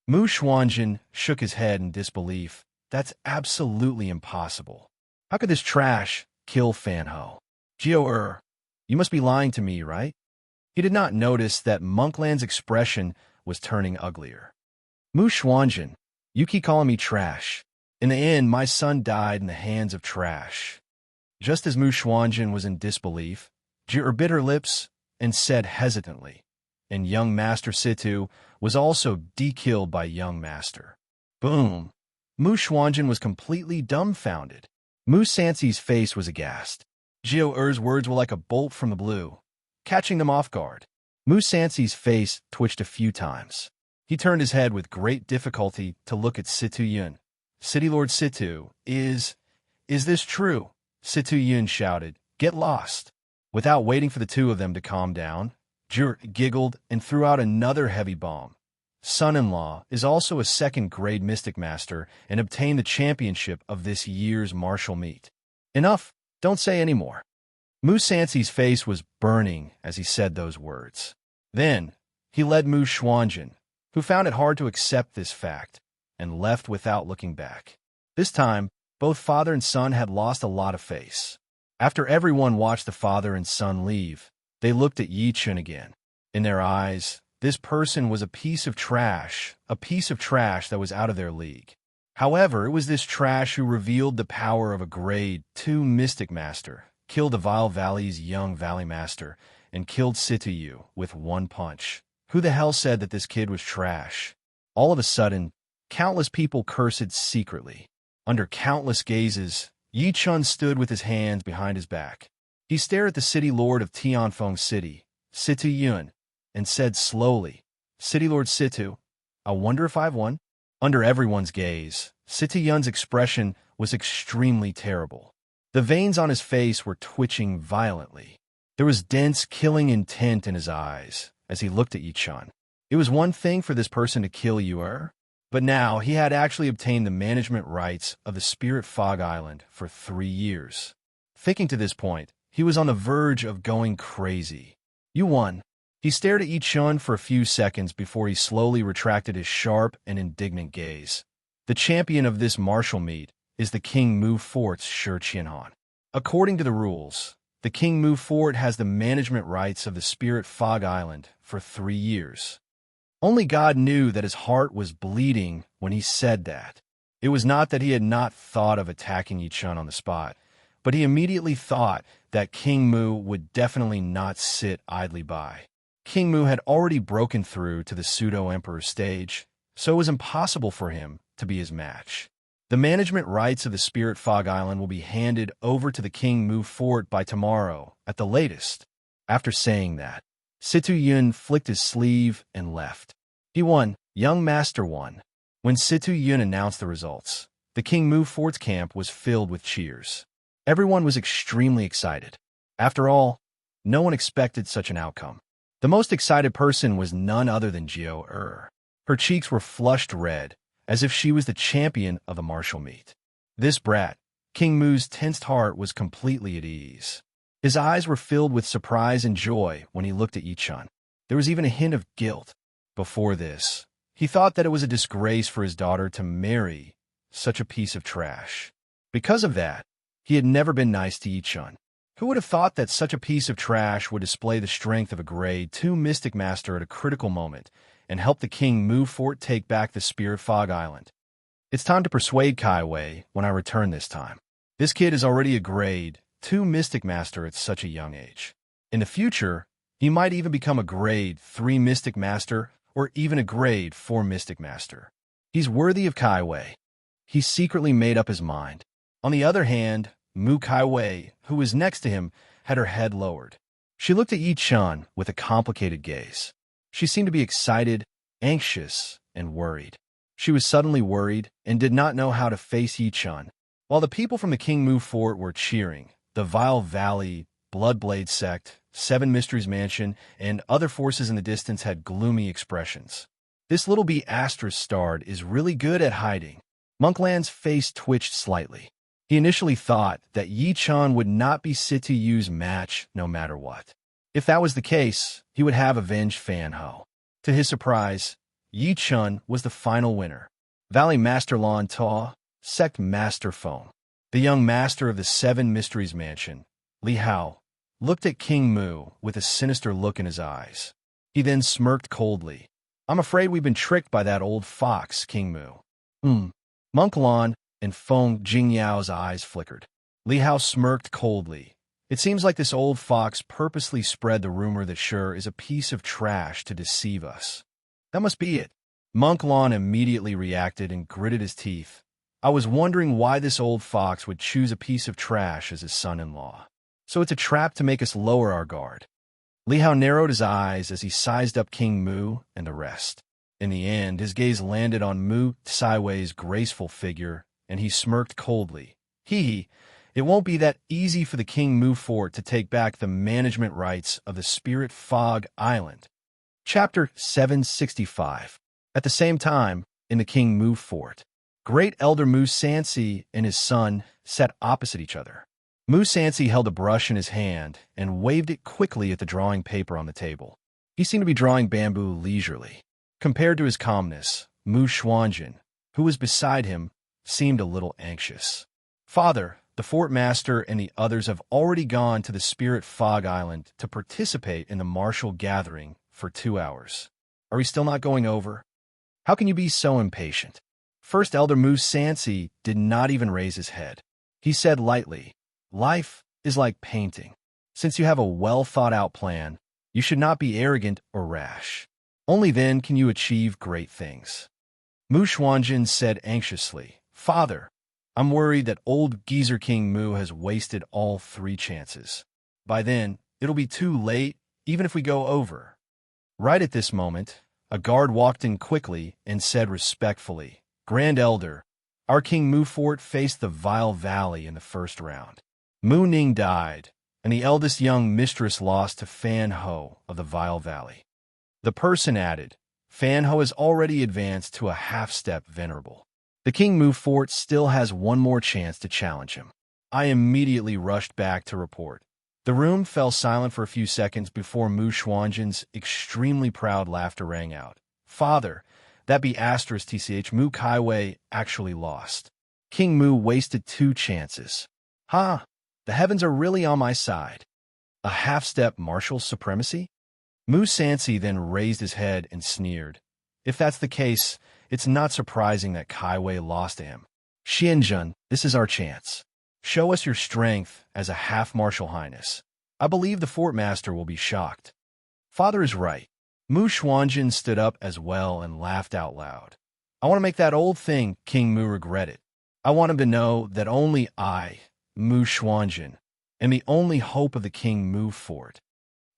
Mu Xuanjin shook his head in disbelief. That's absolutely impossible. How could this trash kill Fanho? Jiur, you must be lying to me, right? He did not notice that Monkland's expression was turning uglier. Mu Xuanjin, you keep calling me trash. In the end, my son died in the hands of trash. Just as Mu Xuanjin was in disbelief, Jiur bit her lips and said hesitantly, and young Master Situ was also de-killed by young Master. Boom! Mu Xuanjin was completely dumbfounded. Mu Sansi's face was aghast. Jiur's words were like a bolt from the blue, catching them off guard. Mu Sansi's face twitched a few times. He turned his head with great difficulty to look at Situ Yun. "City Lord Situ, is this true?" Situ Yun shouted, "Get lost." Without waiting for the two of them to calm down, Jiur giggled and threw out another heavy bomb. "Son-in-law is also a second-grade mystic master and obtained the championship of this year's martial meet." Enough, don't say any more. Mu Sansi's face was burning as he said those words. Then, he led Mu Xuanjin, who found it hard to accept this fact, and left without looking back. This time, both father and son had lost a lot of face. After everyone watched the father and son leave, they looked at Yi Chun again. In their eyes, this person was a piece of trash that was out of their league. However, it was this trash who revealed the power of a grade 2 mystic master, killed the Vile Valley's young valley master, and killed Situ with one punch. Who the hell said that this kid was trash? All of a sudden, countless people cursed secretly. Under countless gazes, Yi Chun stood with his hands behind his back. He stared at the city lord of Tianfeng City, Situ Yun, and said slowly, "City Lord Situ, I wonder if I've won?" Under everyone's gaze, Situ Yun's expression was extremely terrible. The veins on his face were twitching violently. There was dense, killing intent in his eyes as he looked at Yi Chun. It was one thing for this person to kill Jiur, but now he had actually obtained the management rights of the Spirit Fog Island for 3 years. Thinking to this point, he was on the verge of going crazy. "You won." He stared at Yi Chun for a few seconds before he slowly retracted his sharp and indignant gaze. "The champion of this martial meet is the King Mu Fort's Shi Qianhan. According to the rules, the King Mu Fort has the management rights of the Spirit Fog Island for 3 years. Only God knew that his heart was bleeding when he said that. It was not that he had not thought of attacking Yi Chun on the spot, but he immediately thought that King Mu would definitely not sit idly by. King Mu had already broken through to the pseudo-emperor stage, so it was impossible for him to be his match. The management rights of the Spirit Fog Island will be handed over to the King Mu Fort by tomorrow, at the latest. After saying that, Situ Yun flicked his sleeve and left. He won. Young Master won. When Situ Yun announced the results, the King Mu Fort's camp was filled with cheers. Everyone was extremely excited. After all, no one expected such an outcome. The most excited person was none other than Jiur. Her cheeks were flushed red, as if she was the champion of the martial meet. This brat, King Mu's tensed heart was completely at ease. His eyes were filled with surprise and joy when he looked at Yi Chun. There was even a hint of guilt. Before this, he thought that it was a disgrace for his daughter to marry such a piece of trash. Because of that, He had never been nice to Yi-chun. Who would have thought that such a piece of trash would display the strength of a Grade 2 Mystic Master at a critical moment and help the King Mu Fort take back the Spirit Fog Island? It's time to persuade Kai Wei when I return this time. This kid is already a Grade 2 Mystic Master at such a young age. In the future, he might even become a Grade 3 Mystic Master or even a Grade 4 Mystic Master. He's worthy of Kai Wei. He secretly made up his mind. On the other hand, Mu Kai Wei, who was next to him, had her head lowered. She looked at Yi-chun with a complicated gaze. She seemed to be excited, anxious, and worried. She was suddenly worried and did not know how to face Yi-chun. While the people from the King Mu Fort were cheering, the Vile Valley, Bloodblade Sect, Seven Mysteries Mansion, and other forces in the distance had gloomy expressions. This little B***starred is really good at hiding. Monkland's face twitched slightly. He initially thought that Yi-chun would not be sit to use match no matter what. If that was the case, he would have avenged Fan Ho. To his surprise, Yi-chun was the final winner. Valley Master Lon Ta, Sect Master Foam. The young master of the Seven Mysteries Mansion, Li Hao, looked at King Mu with a sinister look in his eyes. He then smirked coldly. I'm afraid we've been tricked by that old fox, King Mu. Monk Lon and Feng Jingyao's eyes flickered. Li Hao smirked coldly. It seems like this old fox purposely spread the rumor that Sure is a piece of trash to deceive us. That must be it. Monk Lon immediately reacted and gritted his teeth. I was wondering why this old fox would choose a piece of trash as his son-in-law. So it's a trap to make us lower our guard. Li Hao narrowed his eyes as he sized up King Mu and the rest. In the end, his gaze landed on Mu Siwei's graceful figure, and he smirked coldly. It won't be that easy for the King Mu Fort to take back the management rights of the Spirit Fog Island. Chapter 765. At the same time, in the King Mu Fort, Great Elder Mu Sansi and his son sat opposite each other. Mu Sansi held a brush in his hand and waved it quickly at the drawing paper on the table. He seemed to be drawing bamboo leisurely. Compared to his calmness, Mu Xuanjin, who was beside him, seemed a little anxious. Father, the fort master and the others have already gone to the Spirit Fog Island to participate in the martial gathering for 2 hours. Are we still not going over? How can you be so impatient? First Elder Mu Sansi did not even raise his head. He said lightly, Life is like painting. Since you have a well-thought-out plan, you should not be arrogant or rash. Only then can you achieve great things. Mu Xuanjin said anxiously, Father, I'm worried that old geezer King Mu has wasted all 3 chances. By then, it'll be too late, even if we go over. Right at this moment, a guard walked in quickly and said respectfully, Grand Elder, our King Mu Fort faced the Vile Valley in the first round. Mu Ning died, and the eldest young mistress lost to Fan Ho of the Vile Valley. The person added, Fan Ho has already advanced to a half-step venerable. The King Mu Fort still has one more chance to challenge him. I immediately rushed back to report. The room fell silent for a few seconds before Mu Xuanjin's extremely proud laughter rang out. Father, that be *TCH Mu Kai Wei actually lost. King Mu wasted 2 chances. Ha! The heavens are really on my side. A half-step martial supremacy? Mu Sansi then raised his head and sneered. If that's the case, it's not surprising that Kai Wei lost to him. Xianjun, this is our chance. Show us your strength as a half-martial highness. I believe the fort master will be shocked. Father is right. Mu Xuanjin stood up as well and laughed out loud. I want to make that old thing King Mu regret it. I want him to know that only I, Mu Xuanjin, am the only hope of the King Mu Fort.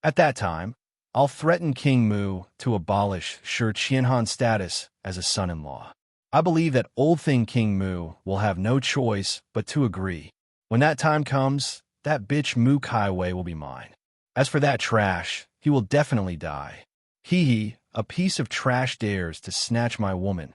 At that time, I'll threaten King Mu to abolish Shi Qianhan's status as a son-in-law. I believe that old thing King Mu will have no choice but to agree. When that time comes, that bitch Mu Kai Wei will be mine. As for that trash, he will definitely die. A piece of trash dares to snatch my woman.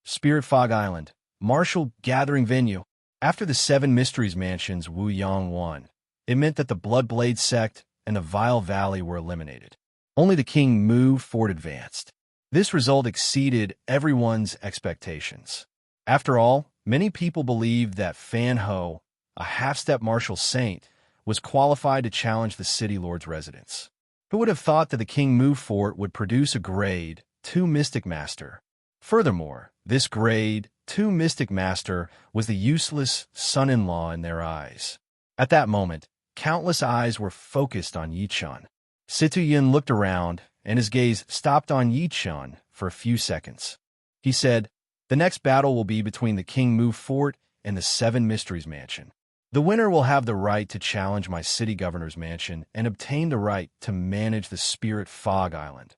Spirit Fog Island, martial gathering venue. After the 7 Mysteries Mansions Wu Yang won, it meant that the Bloodblade Sect and the Vile Valley were eliminated. Only the King Mu Fort advanced. This result exceeded everyone's expectations. After all, many people believed that Fan Ho, a half-step martial saint, was qualified to challenge the city lord's residence. Who would have thought that the King Mu fort would produce a grade 2 mystic master? Furthermore, this grade 2 mystic master was the useless son-in-law in their eyes. At that moment, countless eyes were focused on Yichun. Situ-Yin looked around, and his gaze stopped on Yichun for a few seconds. He said, "The next battle will be between the King Mu fort and the Seven Mysteries Mansion. The winner will have the right to challenge my city governor's mansion and obtain the right to manage the Spirit Fog Island."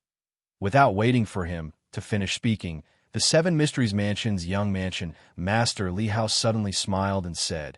Without waiting for him to finish speaking, the Seven Mysteries Mansion's young mansion master Li Hao suddenly smiled and said,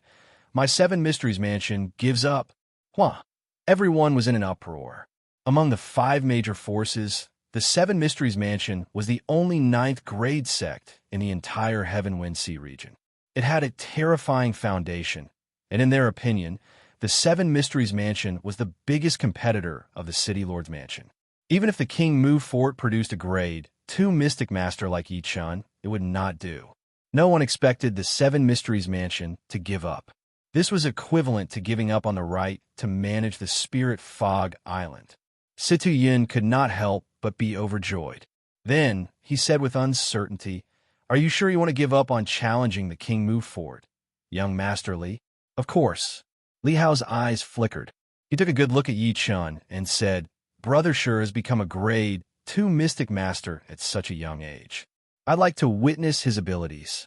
"My Seven Mysteries Mansion gives up." Huh. Everyone was in an uproar. Among the 5 major forces, the Seven Mysteries Mansion was the only 9th grade sect in the entire Heaven-Wind Sea region. It had a terrifying foundation, and in their opinion, the Seven Mysteries Mansion was the biggest competitor of the City Lord's Mansion. Even if the King Mu fort produced a grade 2 Mystic Master like Yichun, it would not do. No one expected the Seven Mysteries Mansion to give up. This was equivalent to giving up on the right to manage the Spirit Fog Island. Situ-Yin could not help but be overjoyed. Then, he said with uncertainty, "Are you sure you want to give up on challenging the King Mu fort, young Master Li?" "Of course." Li Hao's eyes flickered. He took a good look at Yichun and said, "Brother sure has become a grade 2 Mystic Master at such a young age. I'd like to witness his abilities."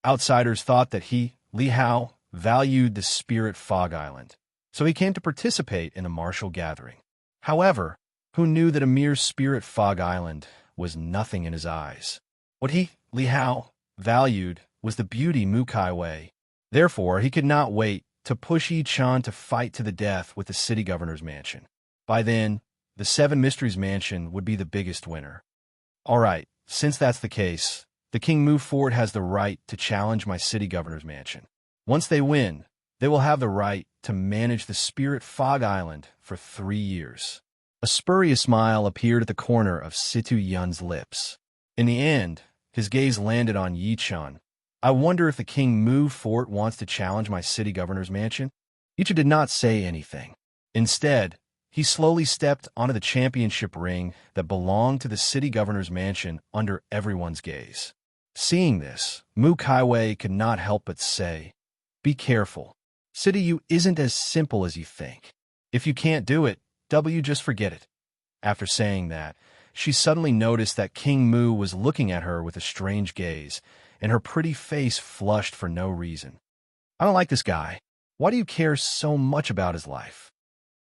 Outsiders thought that he, Li Hao, valued the Spirit Fog Island, so he came to participate in the martial gathering. However, who knew that a mere Spirit Fog Island was nothing in his eyes? What he, Li Hao, valued was the beauty Mu Kai Wei. Therefore, he could not wait to push Yichun to fight to the death with the city governor's mansion. By then, the Seven Mysteries Mansion would be the biggest winner. All right, since that's the case, the King Mu fort has the right to challenge my city governor's mansion. Once they win, they will have the right to manage the Spirit Fog Island for 3 years. A spurious smile appeared at the corner of Situ-Yun's lips. In the end, his gaze landed on Yichun. "I wonder if the King Mu fort wants to challenge my city governor's mansion?" Yichun did not say anything. Instead, he slowly stepped onto the championship ring that belonged to the city governor's mansion under everyone's gaze. Seeing this, Mu Kai Wei could not help but say, "Be careful. City U isn't as simple as you think. If you can't do it, just forget it." After saying that, she suddenly noticed that King Mu was looking at her with a strange gaze, and her pretty face flushed for no reason. "I don't like this guy. Why do you care so much about his life?"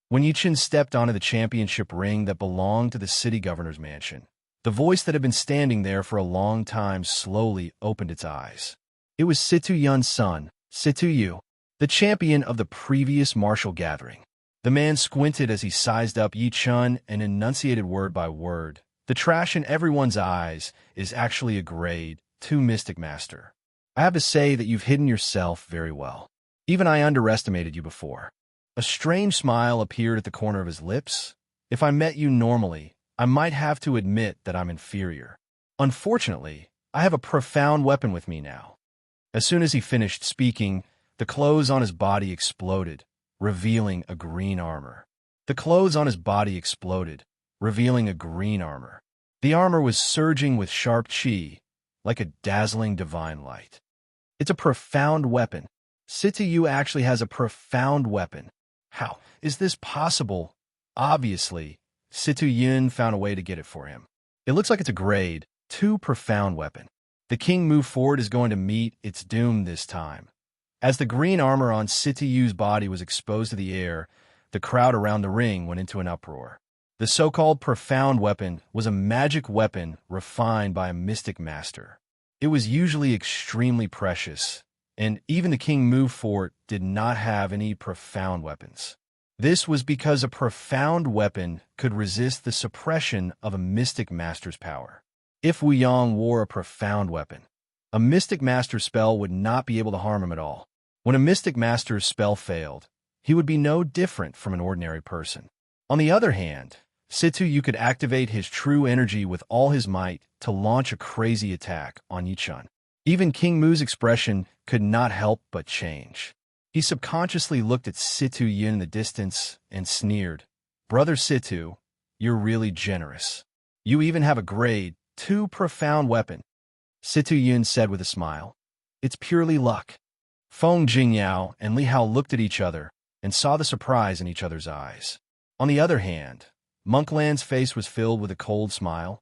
When Yichun stepped onto the championship ring that belonged to the city governor's mansion, the voice that had been standing there for a long time slowly opened its eyes. It was Situ-Yun's son, Situ-Yu, the champion of the previous martial gathering. The man squinted as he sized up Yichun and enunciated word by word. "The trash in everyone's eyes is actually a grade 2 Mystic Master. I have to say that you've hidden yourself very well. Even I underestimated you before." A strange smile appeared at the corner of his lips. "If I met you normally, I might have to admit that I'm inferior. Unfortunately, I have a profound weapon with me now." As soon as he finished speaking, the clothes on his body exploded, revealing a green armor. The clothes on his body exploded, revealing a green armor. The armor was surging with sharp chi, like a dazzling divine light. "It's a profound weapon. Situ-Yu actually has a profound weapon. How is this possible?" Obviously, Situ-Yin found a way to get it for him. "It looks like it's a grade 2 profound weapon. The King Mu fort is going to meet its doom this time." As the green armor on Situ-Yu's body was exposed to the air, the crowd around the ring went into an uproar. The so-called profound weapon was a magic weapon refined by a mystic master. It was usually extremely precious, and even the King Mu fort did not have any profound weapons. This was because a profound weapon could resist the suppression of a mystic master's power. If Wu Yang wore a profound weapon, a mystic master's spell would not be able to harm him at all. When a mystic master's spell failed, he would be no different from an ordinary person. On the other hand, Situ-Yu could activate his true energy with all his might to launch a crazy attack on Yichun. Even King Mu's expression could not help but change. He subconsciously looked at Situ Yun in the distance and sneered. Brother Situ, you're really generous. You even have a grade 2 profound weapon. Situ Yun said with a smile. It's purely luck. Feng Jingyao and Li Hao looked at each other and saw the surprise in each other's eyes. On the other hand, Monkland's face was filled with a cold smile.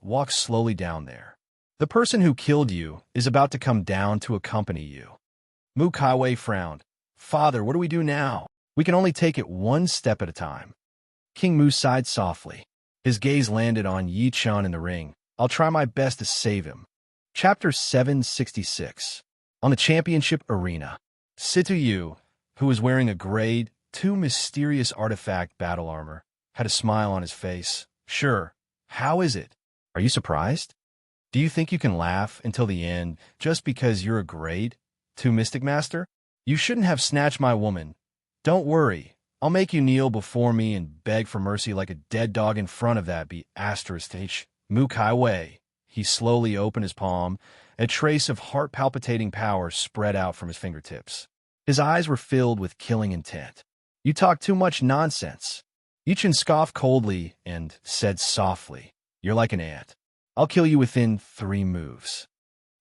Walk slowly down there. The person who killed you is about to come down to accompany you. Mu Kaiwei frowned. Father, what do we do now? We can only take it one step at a time. King Mu sighed softly. His gaze landed on Yi Chun in the ring. I'll try my best to save him. Chapter 766. On the championship arena, Situ Yu, who was wearing a grade 2 mysterious artifact battle armor, had a smile on his face. Sure. How is it? Are you surprised? Do you think you can laugh until the end just because you're a grade 2 Mystic Master? You shouldn't have snatched my woman. Don't worry. I'll make you kneel before me and beg for mercy like a dead dog in front of that *H. Mu Kaiwei. He slowly opened his palm. A trace of heart-palpitating power spread out from his fingertips. His eyes were filled with killing intent. You talk too much nonsense. Yichen scoffed coldly and said softly, You're like an ant. I'll kill you within 3 moves.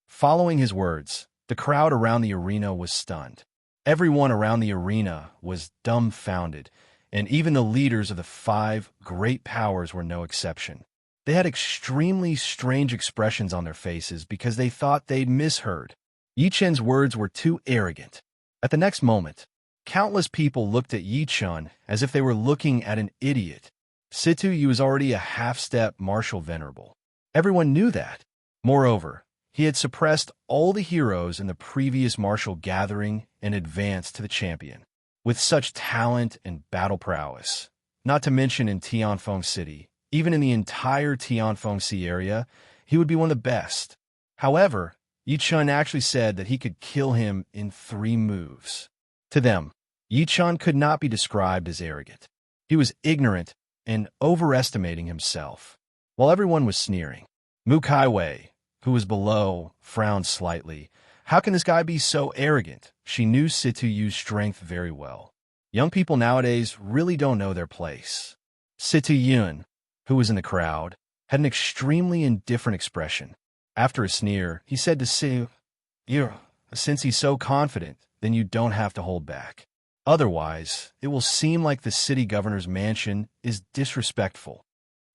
Following his words, the crowd around the arena was stunned. Everyone around the arena was dumbfounded, and even the leaders of the 5 great powers were no exception. They had extremely strange expressions on their faces because they thought they'd misheard. Yi Chen's words were too arrogant. At the next moment, countless people looked at Yi Chen as if they were looking at an idiot. Situ Yu was already a half-step martial venerable. Everyone knew that. Moreover, he had suppressed all the heroes in the previous martial gathering and advanced to the champion. With such talent and battle prowess, not to mention in Tianfeng City, even in the entire Tianfeng Sea area, he would be one of the best. However, Yi Chen actually said that he could kill him in 3 moves. To them, Yi Chen could not be described as arrogant. He was ignorant and overestimating himself. While everyone was sneering, Mu Kaiwei, who was below, frowned slightly. How can this guy be so arrogant? She knew Situ Yu's strength very well. Young people nowadays really don't know their place. Situ Yun, who was in the crowd, had an extremely indifferent expression. After a sneer, he said to Situ Yu, since he's so confident, then you don't have to hold back. Otherwise, it will seem like the city governor's mansion is disrespectful.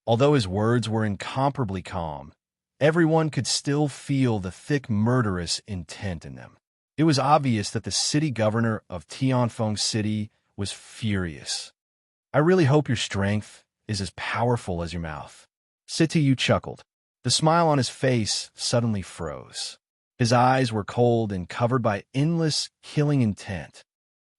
Although his words were incomparably calm, everyone could still feel the thick murderous intent in them. It was obvious that the city governor of Tianfeng City was furious. I really hope your strength is as powerful as your mouth. Situ Yu chuckled. The smile on his face suddenly froze. His eyes were cold and covered by endless, killing intent.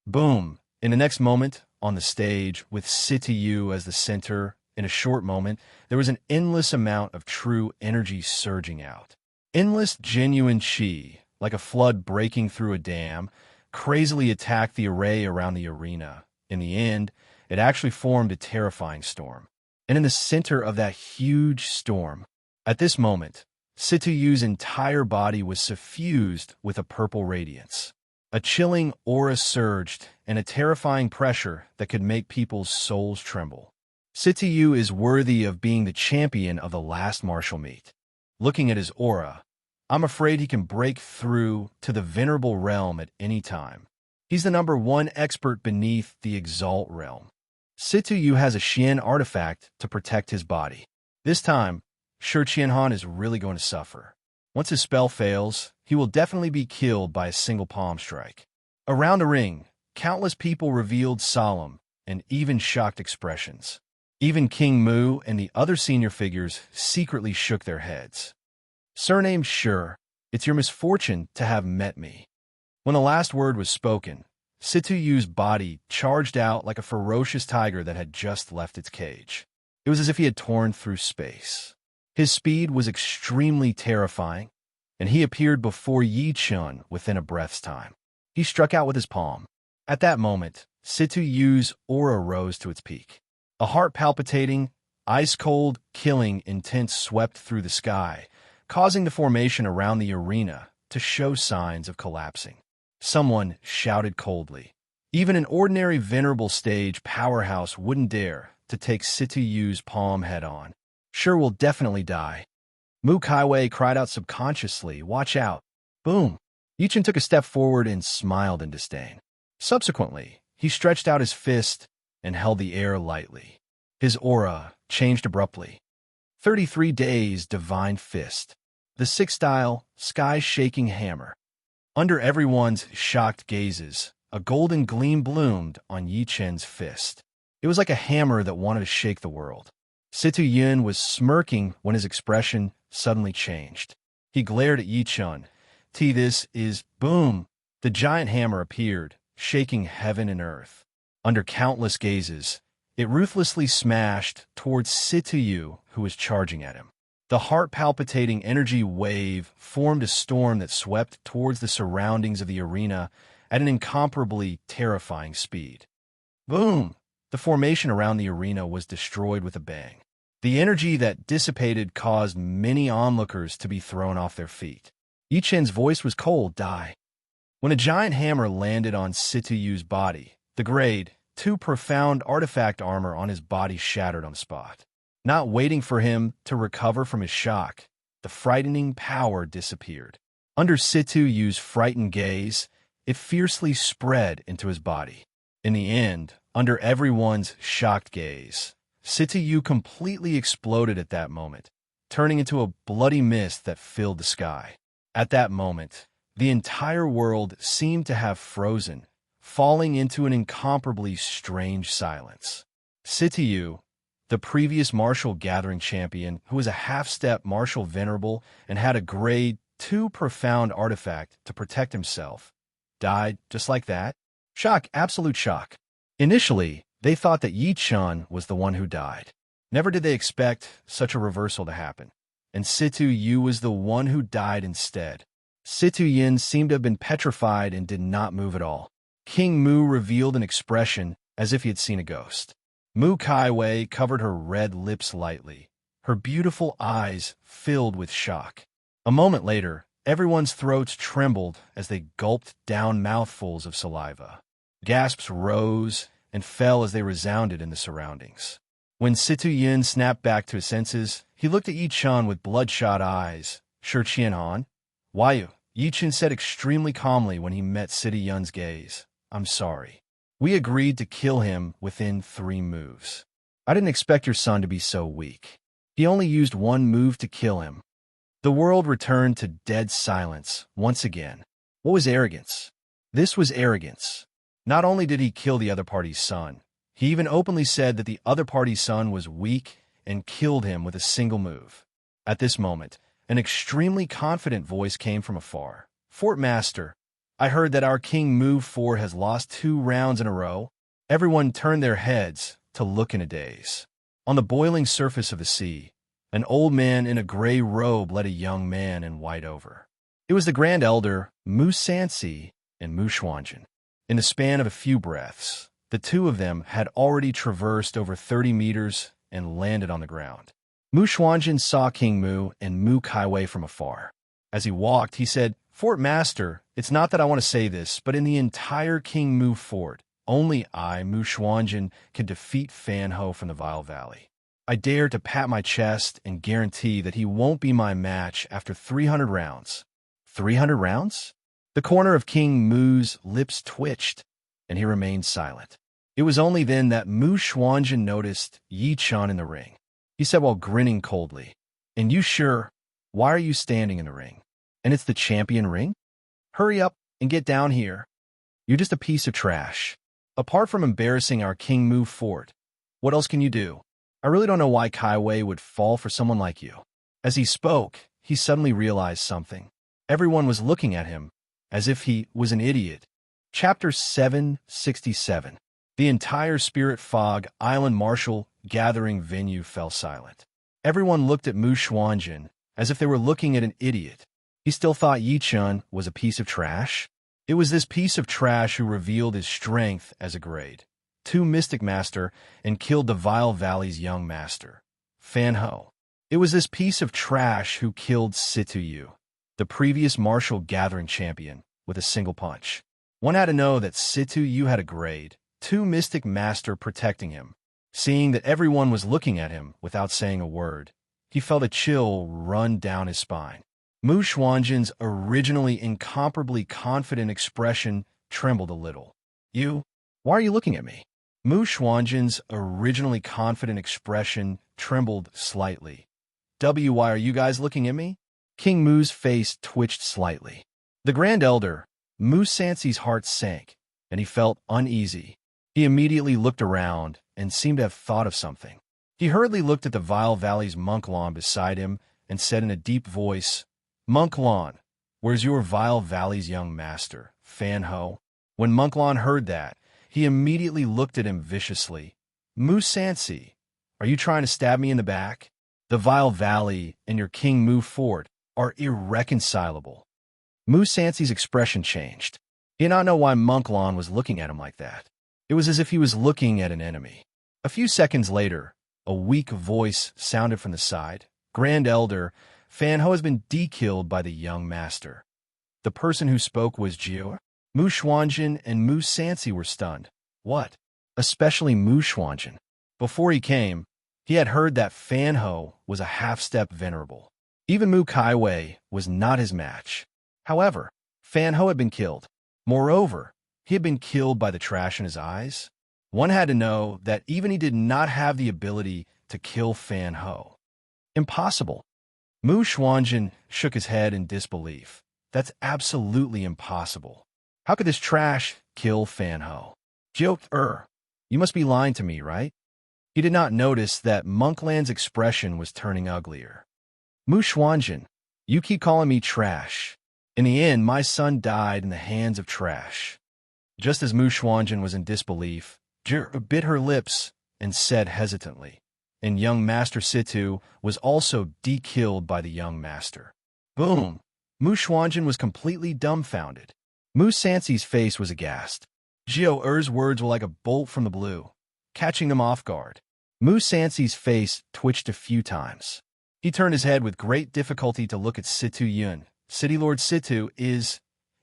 Boom! In the next moment, on the stage, with Situ Yu as the center, in a short moment, there was an endless amount of true energy surging out. Endless, genuine chi, like a flood breaking through a dam, crazily attacked the array around the arena. In the end, it actually formed a terrifying storm. And in the center of that huge storm, at this moment, Situ Yu's entire body was suffused with a purple radiance. A chilling aura surged, and a terrifying pressure that could make people's souls tremble. Situ Yu is worthy of being the champion of the last martial meet. Looking at his aura, I'm afraid he can break through to the venerable realm at any time. He's the #1 expert beneath the Exalt realm. Situ Yu has a Xian artifact to protect his body. This time, Shi Qianhan is really going to suffer. Once his spell fails, he will definitely be killed by a single palm strike. Around the ring, countless people revealed solemn and even shocked expressions. Even King Mu and the other senior figures secretly shook their heads. Surnamed Sure, it's your misfortune to have met me. When the last word was spoken, Situ Yu's body charged out like a ferocious tiger that had just left its cage. It was as if he had torn through space. His speed was extremely terrifying, and he appeared before Yi Chen within a breath's time. He struck out with his palm. At that moment, Situ Yu's aura rose to its peak. A heart-palpitating, ice-cold, killing intent swept through the sky, causing the formation around the arena to show signs of collapsing. Someone shouted coldly. Even an ordinary venerable stage powerhouse wouldn't dare to take Situyu's palm head-on. Sure, we'll definitely die. Mu Kaiwei cried out subconsciously, watch out. Boom. Yichin took a step forward and smiled in disdain. Subsequently, he stretched out his fist and held the air lightly. His aura changed abruptly. 33 days divine fist. The six-style, sky-shaking hammer. Under everyone's shocked gazes, a golden gleam bloomed on Yi Chen's fist. It was like a hammer that wanted to shake the world. Situ Yun was smirking when his expression suddenly changed. He glared at Yi Chen. This is boom. The giant hammer appeared, shaking heaven and earth. Under countless gazes, it ruthlessly smashed towards Situ Yu, who was charging at him. The heart-palpitating energy wave formed a storm that swept towards the surroundings of the arena at an incomparably terrifying speed. Boom! The formation around the arena was destroyed with a bang. The energy that dissipated caused many onlookers to be thrown off their feet. Yi Chen's voice was cold, die. When a giant hammer landed on Situyu's body, the grade 2 profound artifact armor on his body shattered on the spot. Not waiting for him to recover from his shock, the frightening power disappeared. Under Situyu's frightened gaze, it fiercely spread into his body. In the end, under everyone's shocked gaze, Situyu completely exploded at that moment, turning into a bloody mist that filled the sky. At that moment, the entire world seemed to have frozen, falling into an incomparably strange silence. Situyu, the previous martial gathering champion, who was a half-step martial venerable and had a grade 2 profound artifact to protect himself, died just like that. Shock, absolute shock. Initially, they thought that Yi Chen was the one who died. Never did they expect such a reversal to happen. And Situ Yu was the one who died instead. Situ Yin seemed to have been petrified and did not move at all. King Mu revealed an expression as if he had seen a ghost. Mu Kaiwei covered her red lips lightly, her beautiful eyes filled with shock. A moment later, everyone's throats trembled as they gulped down mouthfuls of saliva. Gasps rose and fell as they resounded in the surroundings. When Situ Yin snapped back to his senses, he looked at Yi Chen with bloodshot eyes. Sure, Qian Han? Why? Yi Chen said extremely calmly when he met Situ Yun's gaze. I'm sorry. We agreed to kill him within 3 moves. I didn't expect your son to be so weak. He only used 1 move to kill him. The world returned to dead silence once again. What was arrogance? This was arrogance. Not only did he kill the other party's son, he even openly said that the other party's son was weak and killed him with a single move. At this moment, an extremely confident voice came from afar. Fort Master, I heard that our King Mu Fort has lost 2 rounds in a row. Everyone turned their heads to look in a daze. On the boiling surface of the sea, an old man in a gray robe led a young man in white over. It was the Grand Elder, Mu Sansi and Mu Xuanjin. In the span of a few breaths, the 2 of them had already traversed over 30 meters and landed on the ground. Mu Xuanjin saw King Mu and Mu Kaiwei from afar. As he walked, he said, Fort Master, it's not that I want to say this, but in the entire King Mu Fort, only I, Mu Xuanjin, can defeat Fan Ho from the Vile Valley. I dare to pat my chest and guarantee that he won't be my match after 300 rounds. 300 rounds? The corner of King Mu's lips twitched, and he remained silent. It was only then that Mu Xuanjin noticed Yi Chen in the ring. He said while grinning coldly, And you sure? Why are you standing in the ring? And it's the champion ring? Hurry up and get down here. You're just a piece of trash. Apart from embarrassing our King Mu Fort, what else can you do? I really don't know why Kaiwei would fall for someone like you. As he spoke, he suddenly realized something. Everyone was looking at him, as if he was an idiot. Chapter 767. The entire Spirit Fog Island Martial Gathering venue fell silent. Everyone looked at Mu Xuanjin, as if they were looking at an idiot. He still thought Yi Chen was a piece of trash? It was this piece of trash who revealed his strength as a grade 2 Mystic Master and killed the Vile Valley's young master, Fan Ho. It was this piece of trash who killed Situ Yu, the previous martial gathering champion, with a single punch. One had to know that Situ Yu had a grade 2 mystic master protecting him. Seeing that everyone was looking at him without saying a word, he felt a chill run down his spine. Mu Xuanjin's originally incomparably confident expression trembled a little. You? Why are you looking at me? Mu Xuanjin's originally confident expression trembled slightly. Why are you guys looking at me? King Mu's face twitched slightly. The Grand Elder, Mu Sansi's heart sank, and he felt uneasy. He immediately looked around and seemed to have thought of something. He hurriedly looked at the Vile Valley's Monk Lawn beside him and said in a deep voice, Monk Lawn, where's your Vile Valley's young master, Fan Ho? When Monk Lawn heard that, he immediately looked at him viciously. Mu Sansi, are you trying to stab me in the back? The Vile Valley and your King Mu Fort are irreconcilable. Mu Sansi's expression changed. He did not know why Monk Lawn was looking at him like that. It was as if he was looking at an enemy. A few seconds later, a weak voice sounded from the side. Grand Elder, Fan Ho has been de-killed by the young master. The person who spoke was Jiu. Mu Xuanjin and Mu Sansi were stunned. What? Especially Mu Xuanjin. Before he came, he had heard that Fan Ho was a half-step venerable. Even Mu Kaiwei was not his match. However, Fan Ho had been killed. Moreover, he had been killed by the trash in his eyes. One had to know that even he did not have the ability to kill Fan Ho. Impossible. Mu Xuanjin shook his head in disbelief. That's absolutely impossible. How could this trash kill Fan Ho? Jiu, you must be lying to me, right? He did not notice that Monkland's expression was turning uglier. Mu Xuanjin, you keep calling me trash. In the end, my son died in the hands of trash. Just as Mu Xuanjin was in disbelief, Jiu bit her lips and said hesitantly, and young Master Situ was also de-killed by the young master. Boom! Mu Xuanjin was completely dumbfounded. Mu Sansi's face was aghast. Jiu-er's words were like a bolt from the blue, catching them off guard. Mu Sansi's face twitched a few times. He turned his head with great difficulty to look at Situ Yun. City Lord Situ, is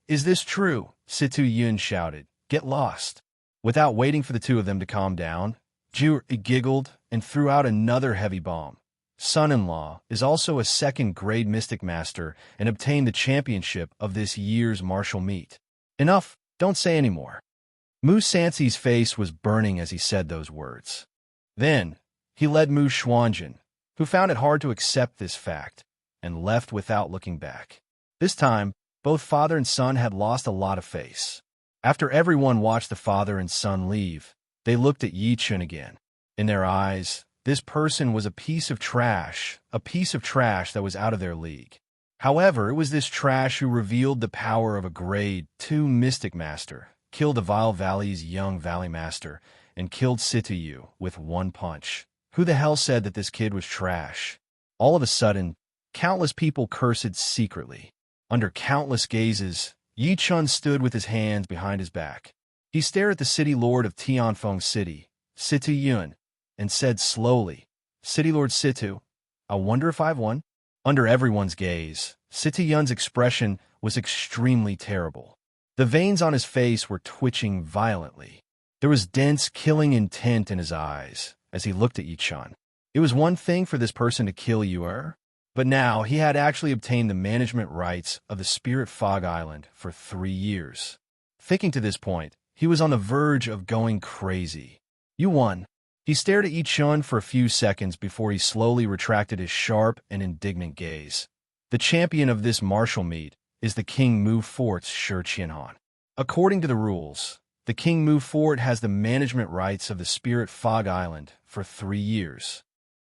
this true? Situ Yun shouted. Get lost. Without waiting for the two of them to calm down, Jiu giggled and threw out another heavy bomb. Son-in-law is also a second-grade mystic master and obtained the championship of this year's martial meet. Enough, don't say any more. Mu Sansi's face was burning as he said those words. Then, he led Mu Xuanjin, who found it hard to accept this fact, and left without looking back. This time, both father and son had lost a lot of face. After everyone watched the father and son leave, they looked at Yi Chun again. In their eyes, this person was a piece of trash that was out of their league. However, it was this trash who revealed the power of a grade 2 mystic master, killed the Vile Valley's young valley master, and killed Situ Yu with one punch. Who the hell said that this kid was trash? All of a sudden, countless people cursed secretly. Under countless gazes, Yi Chun stood with his hands behind his back. He stared at the city lord of Tianfeng City, Situ Yun, and said slowly, City Lord Situ, I wonder if I've won? Under everyone's gaze, Situ Yun's expression was extremely terrible. The veins on his face were twitching violently. There was dense, killing intent in his eyes as he looked at Yi Chun. It was one thing for this person to kill Yuer, but now he had actually obtained the management rights of the Spirit Fog Island for 3 years. Thinking to this point, he was on the verge of going crazy. You won. He stared at Yi Chun for a few seconds before he slowly retracted his sharp and indignant gaze. The champion of this martial meet is the King Mu Fort's Shi Qianhan. According to the rules, the King Mu Fort has the management rights of the Spirit Fog Island for 3 years.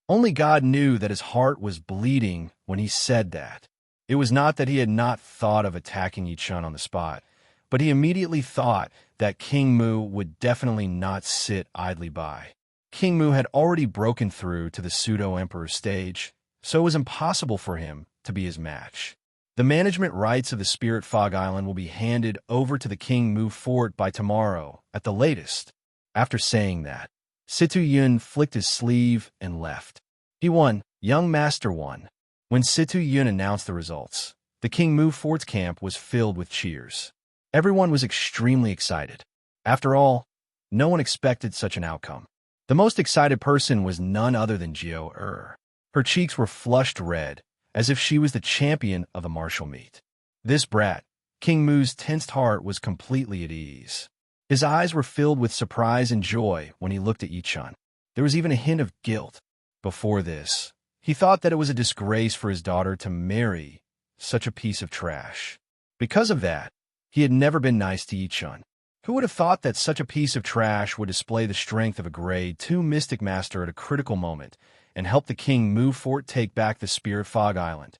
Only God knew that his heart was bleeding when he said that. It was not that he had not thought of attacking Yi Chun on the spot, but he immediately thought that King Mu would definitely not sit idly by. King Mu had already broken through to the pseudo-emperor stage, so it was impossible for him to be his match. The management rights of the Spirit Fog Island will be handed over to the King Mu Fort by tomorrow, at the latest. After saying that, Situ Yun flicked his sleeve and left. He won. Young Master won. When Situ Yun announced the results, the King Mu Fort's camp was filled with cheers. Everyone was extremely excited. After all, no one expected such an outcome. The most excited person was none other than Jiao Er. Her cheeks were flushed red, as if she was the champion of the martial meet. This brat, King Mu's tensed heart was completely at ease. His eyes were filled with surprise and joy when he looked at Yichun. There was even a hint of guilt. Before this, he thought that it was a disgrace for his daughter to marry such a piece of trash. Because of that, he had never been nice to Yichun. Who would have thought that such a piece of trash would display the strength of a grade 2 Mystic Master at a critical moment and help the King Mu Fort take back the Spirit Fog Island?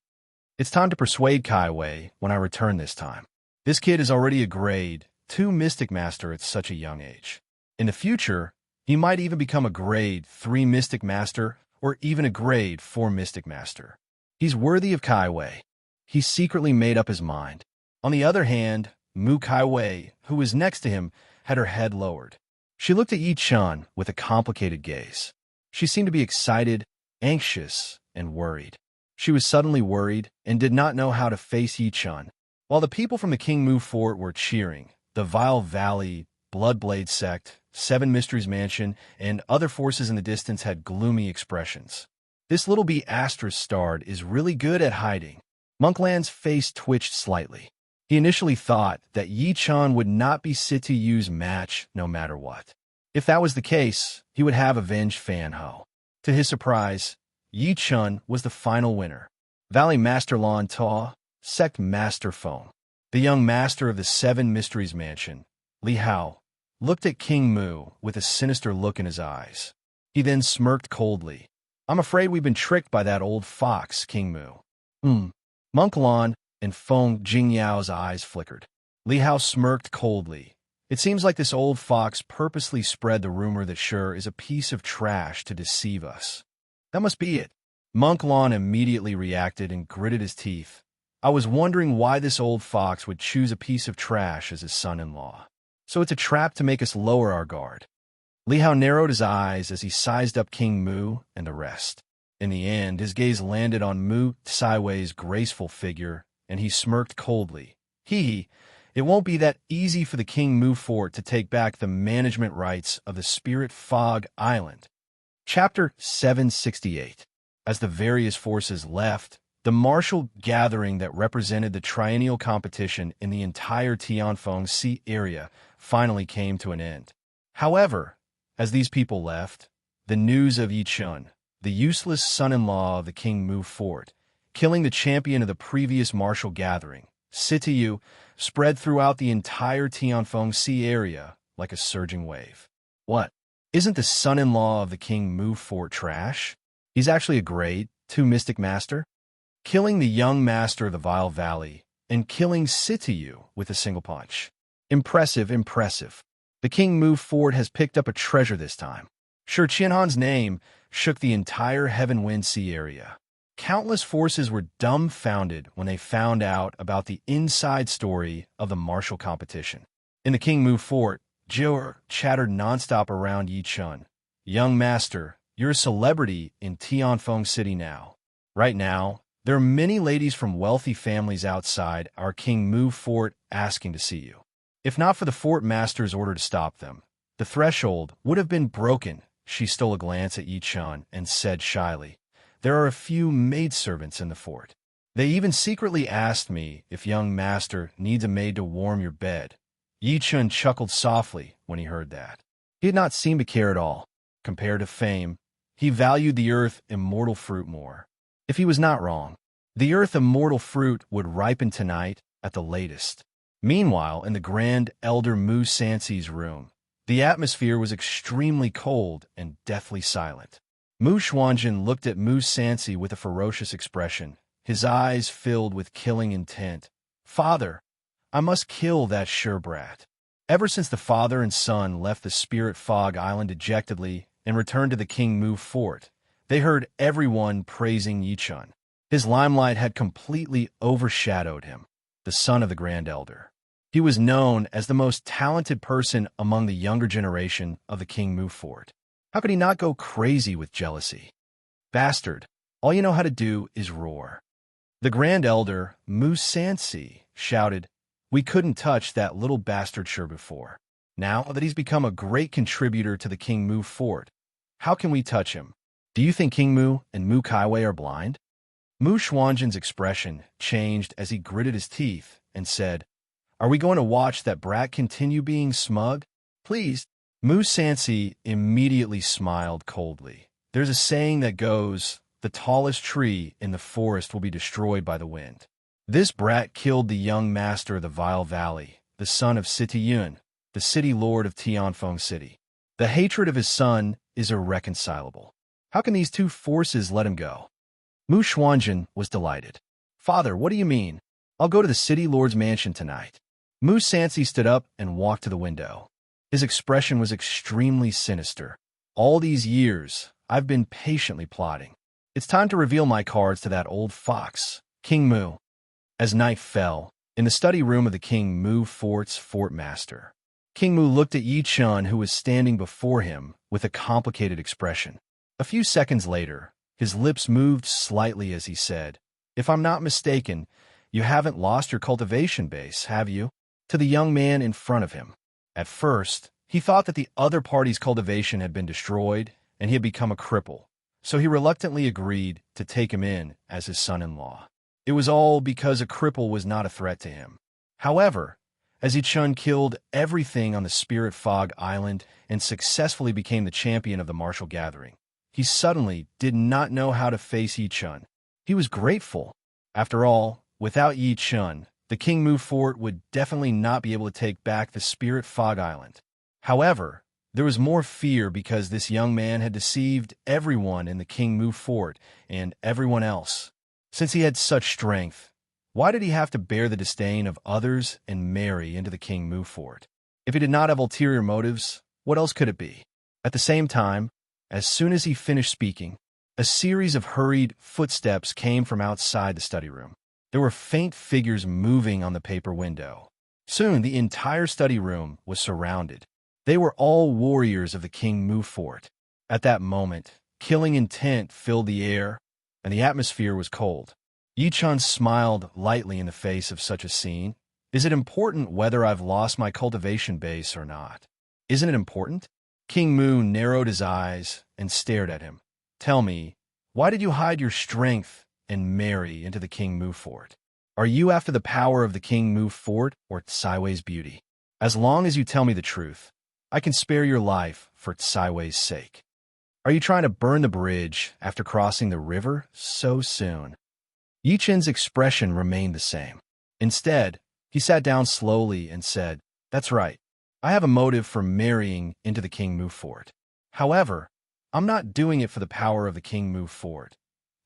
It's time to persuade Kai Wei when I return this time. This kid is already a grade 2 Mystic Master at such a young age. In the future, he might even become a grade 3 Mystic Master or even a grade 4 Mystic Master. He's worthy of Kai Wei. He secretly made up his mind. On the other hand, Mu Kai Wei, who was next to him, had her head lowered. She looked at Yichun with a complicated gaze. She seemed to be excited, anxious, and worried. She was suddenly worried and did not know how to face Yichun. While the people from the King Mu Fort were cheering, the Vile Valley, Bloodblade Sect, Seven Mysteries Mansion, and other forces in the distance had gloomy expressions. This little bee starred is really good at hiding. Monkland's face twitched slightly. He initially thought that Yichun would not be Sitiyu's match no matter what. If that was the case, he would have avenged Fan Ho. To his surprise, Yichun was the final winner. Valley Master Lon Ta, Sect Master Feng, the young master of the Seven Mysteries Mansion, Li Hao, looked at King Mu with a sinister look in his eyes. He then smirked coldly. "I'm afraid we've been tricked by that old fox, King Mu." Monk Lon and Feng Jingyao's eyes flickered. Li Hao smirked coldly. "It seems like this old fox purposely spread the rumor that Sure is a piece of trash to deceive us. That must be it." Monk Lon immediately reacted and gritted his teeth. "I was wondering why this old fox would choose a piece of trash as his son-in-law. So it's a trap to make us lower our guard." Li Hao narrowed his eyes as he sized up King Mu and the rest. In the end, his gaze landed on Mu Saiwei's graceful figure, and he smirked coldly. It won't be that easy for the King Mu Fort to take back the management rights of the Spirit Fog Island." Chapter 768. As the various forces left, the martial gathering that represented the triennial competition in the entire Tianfeng Sea area finally came to an end. However, as these people left, the news of Yichun, the useless son-in-law of the King Mu Fort, killing the champion of the previous martial gathering, Sitiyu, spread throughout the entire Tianfeng Sea area like a surging wave. What? Isn't the son-in-law of the King Mu Fort trash? He's actually a grade 2 Mystic Master? Killing the young master of the Vile Valley and killing Sitiyu with a single punch. Impressive, impressive. The King Mu Fort has picked up a treasure this time. Sure, Qianhan's name shook the entire Heaven-Wind Sea area. Countless forces were dumbfounded when they found out about the inside story of the martial competition. In the King Mu Fort, Jiao chattered nonstop around Yichun. "Young master, you're a celebrity in Tianfeng City now. Right now, there are many ladies from wealthy families outside our King Mu Fort asking to see you. If not for the fort master's order to stop them, the threshold would have been broken." She stole a glance at Yichun and said shyly, "There are a few maidservants in the fort. They even secretly asked me if young master needs a maid to warm your bed." Yichun chuckled softly when he heard that. He did not seem to care at all. Compared to fame, he valued the earth immortal fruit more. If he was not wrong, the earth immortal fruit would ripen tonight at the latest. Meanwhile, in the Grand Elder Mu Sansi's room, the atmosphere was extremely cold and deathly silent. Mu Xuanjin looked at Mu Sansi with a ferocious expression, his eyes filled with killing intent. "Father, I must kill that sure brat." Ever since the father and son left the Spirit Fog Island dejectedly and returned to the King Mu Fort, they heard everyone praising Yichun. His limelight had completely overshadowed him, the son of the Grand Elder. He was known as the most talented person among the younger generation of the King Mu Fort. How could he not go crazy with jealousy? "Bastard, all you know how to do is roar." The Grand Elder, Mu Sansi, shouted, We couldn't touch that little bastard sure before. Now that he's become a great contributor to the King Mu fort, how can we touch him? Do you think King Mu and Mu Kaiwei are blind? Mu Xuanzhen's expression changed as he gritted his teeth and said, "Are we going to watch that brat continue being smug? Please." Mu Sansi immediately smiled coldly. There's a saying that goes, "The tallest tree in the forest will be destroyed by the wind." This brat killed the young master of the Vile Valley, the son of Siti Yun, the city lord of Tianfeng City. The hatred of his son is irreconcilable. How can these two forces let him go? Mu Xuanzhen was delighted. "Father, what do you mean? I'll go to the city lord's mansion tonight." Mu Sansi stood up and walked to the window. His expression was extremely sinister. "All these years, I've been patiently plotting. It's time to reveal my cards to that old fox, King Mu." As night fell, in the study room of the King Mu fort's fort master, King Mu looked at Yi Chun, who was standing before him, with a complicated expression. A few seconds later, his lips moved slightly as he said, "If I'm not mistaken, you haven't lost your cultivation base, have you?" To the young man in front of him. At first, he thought that the other party's cultivation had been destroyed and he had become a cripple, so he reluctantly agreed to take him in as his son-in-law. It was all because a cripple was not a threat to him. However, as Yi Chun killed everything on the Spirit Fog Island and successfully became the champion of the martial gathering, he suddenly did not know how to face Yi Chun. He was grateful. After all, without Yi Chun, the King Mu fort would definitely not be able to take back the Spirit Fog Island. However, there was more fear because this young man had deceived everyone in the King Mu fort and everyone else. Since he had such strength, why did he have to bear the disdain of others and marry into the King Mu fort? If he did not have ulterior motives, what else could it be? At the same time, as soon as he finished speaking, a series of hurried footsteps came from outside the study room. There were faint figures moving on the paper window. Soon, the entire study room was surrounded. They were all warriors of the King Mu fort. At that moment, killing intent filled the air, and the atmosphere was cold. Yi Chun smiled lightly in the face of such a scene. "Is it important whether I've lost my cultivation base or not? Isn't it important?" King Mu narrowed his eyes and stared at him. "Tell me, why did you hide your strength and marry into the King Mu fort? Are you after the power of the King Mu fort or Tsaiwei's beauty? As long as you tell me the truth, I can spare your life for Tsaiwei's sake. Are you trying to burn the bridge after crossing the river so soon?" Yi Chun's expression remained the same. Instead, he sat down slowly and said, "That's right. I have a motive for marrying into the King Mu fort. However, I'm not doing it for the power of the King Mu fort,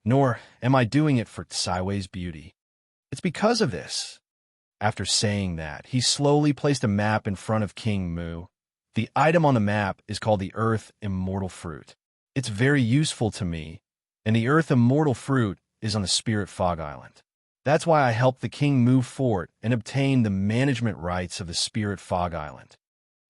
nor am I doing it for Tsaiwei's beauty. It's because of this." After saying that, he slowly placed a map in front of King Mu. The item on the map is called the Earth Immortal Fruit. It's very useful to me, and the Earth Immortal Fruit is on the Spirit Fog Island. That's why I helped the King Mu fort and obtained the management rights of the Spirit Fog Island.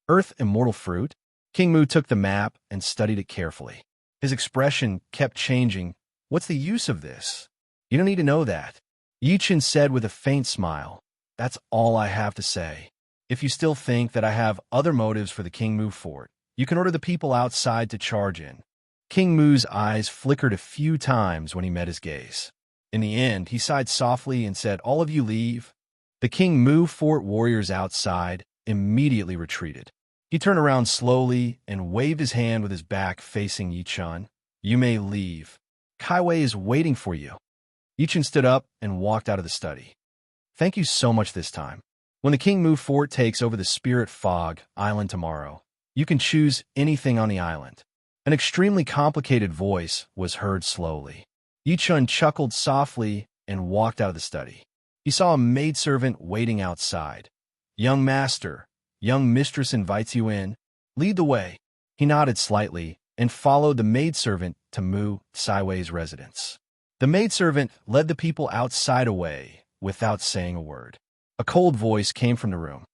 Earth Immortal Fruit? King Mu took the map and studied it carefully. His expression kept changing. "What's the use of this?" "You don't need to know that," Yi Chun said with a faint smile. "That's all I have to say. If you still think that I have other motives for the King Mu fort, you can order the people outside to charge in." King Mu's eyes flickered a few times when he met his gaze. In the end, he sighed softly and said, "All of you leave." The King Mu fort warriors outside immediately retreated. He turned around slowly and waved his hand with his back facing Yi Chun. "You may leave. Kaiwei is waiting for you." Yi Chun stood up and walked out of the study. "Thank you so much this time. When the King Mu fort takes over the Spirit Fog Island tomorrow, you can choose anything on the island." An extremely complicated voice was heard slowly. Yi Chun chuckled softly and walked out of the study. He saw a maidservant waiting outside. "Young master, young mistress invites you in. Lead the way." He nodded slightly and followed the maidservant to Mu Tsaiwei's residence. The maidservant led the people outside away without saying a word. A cold voice came from the room.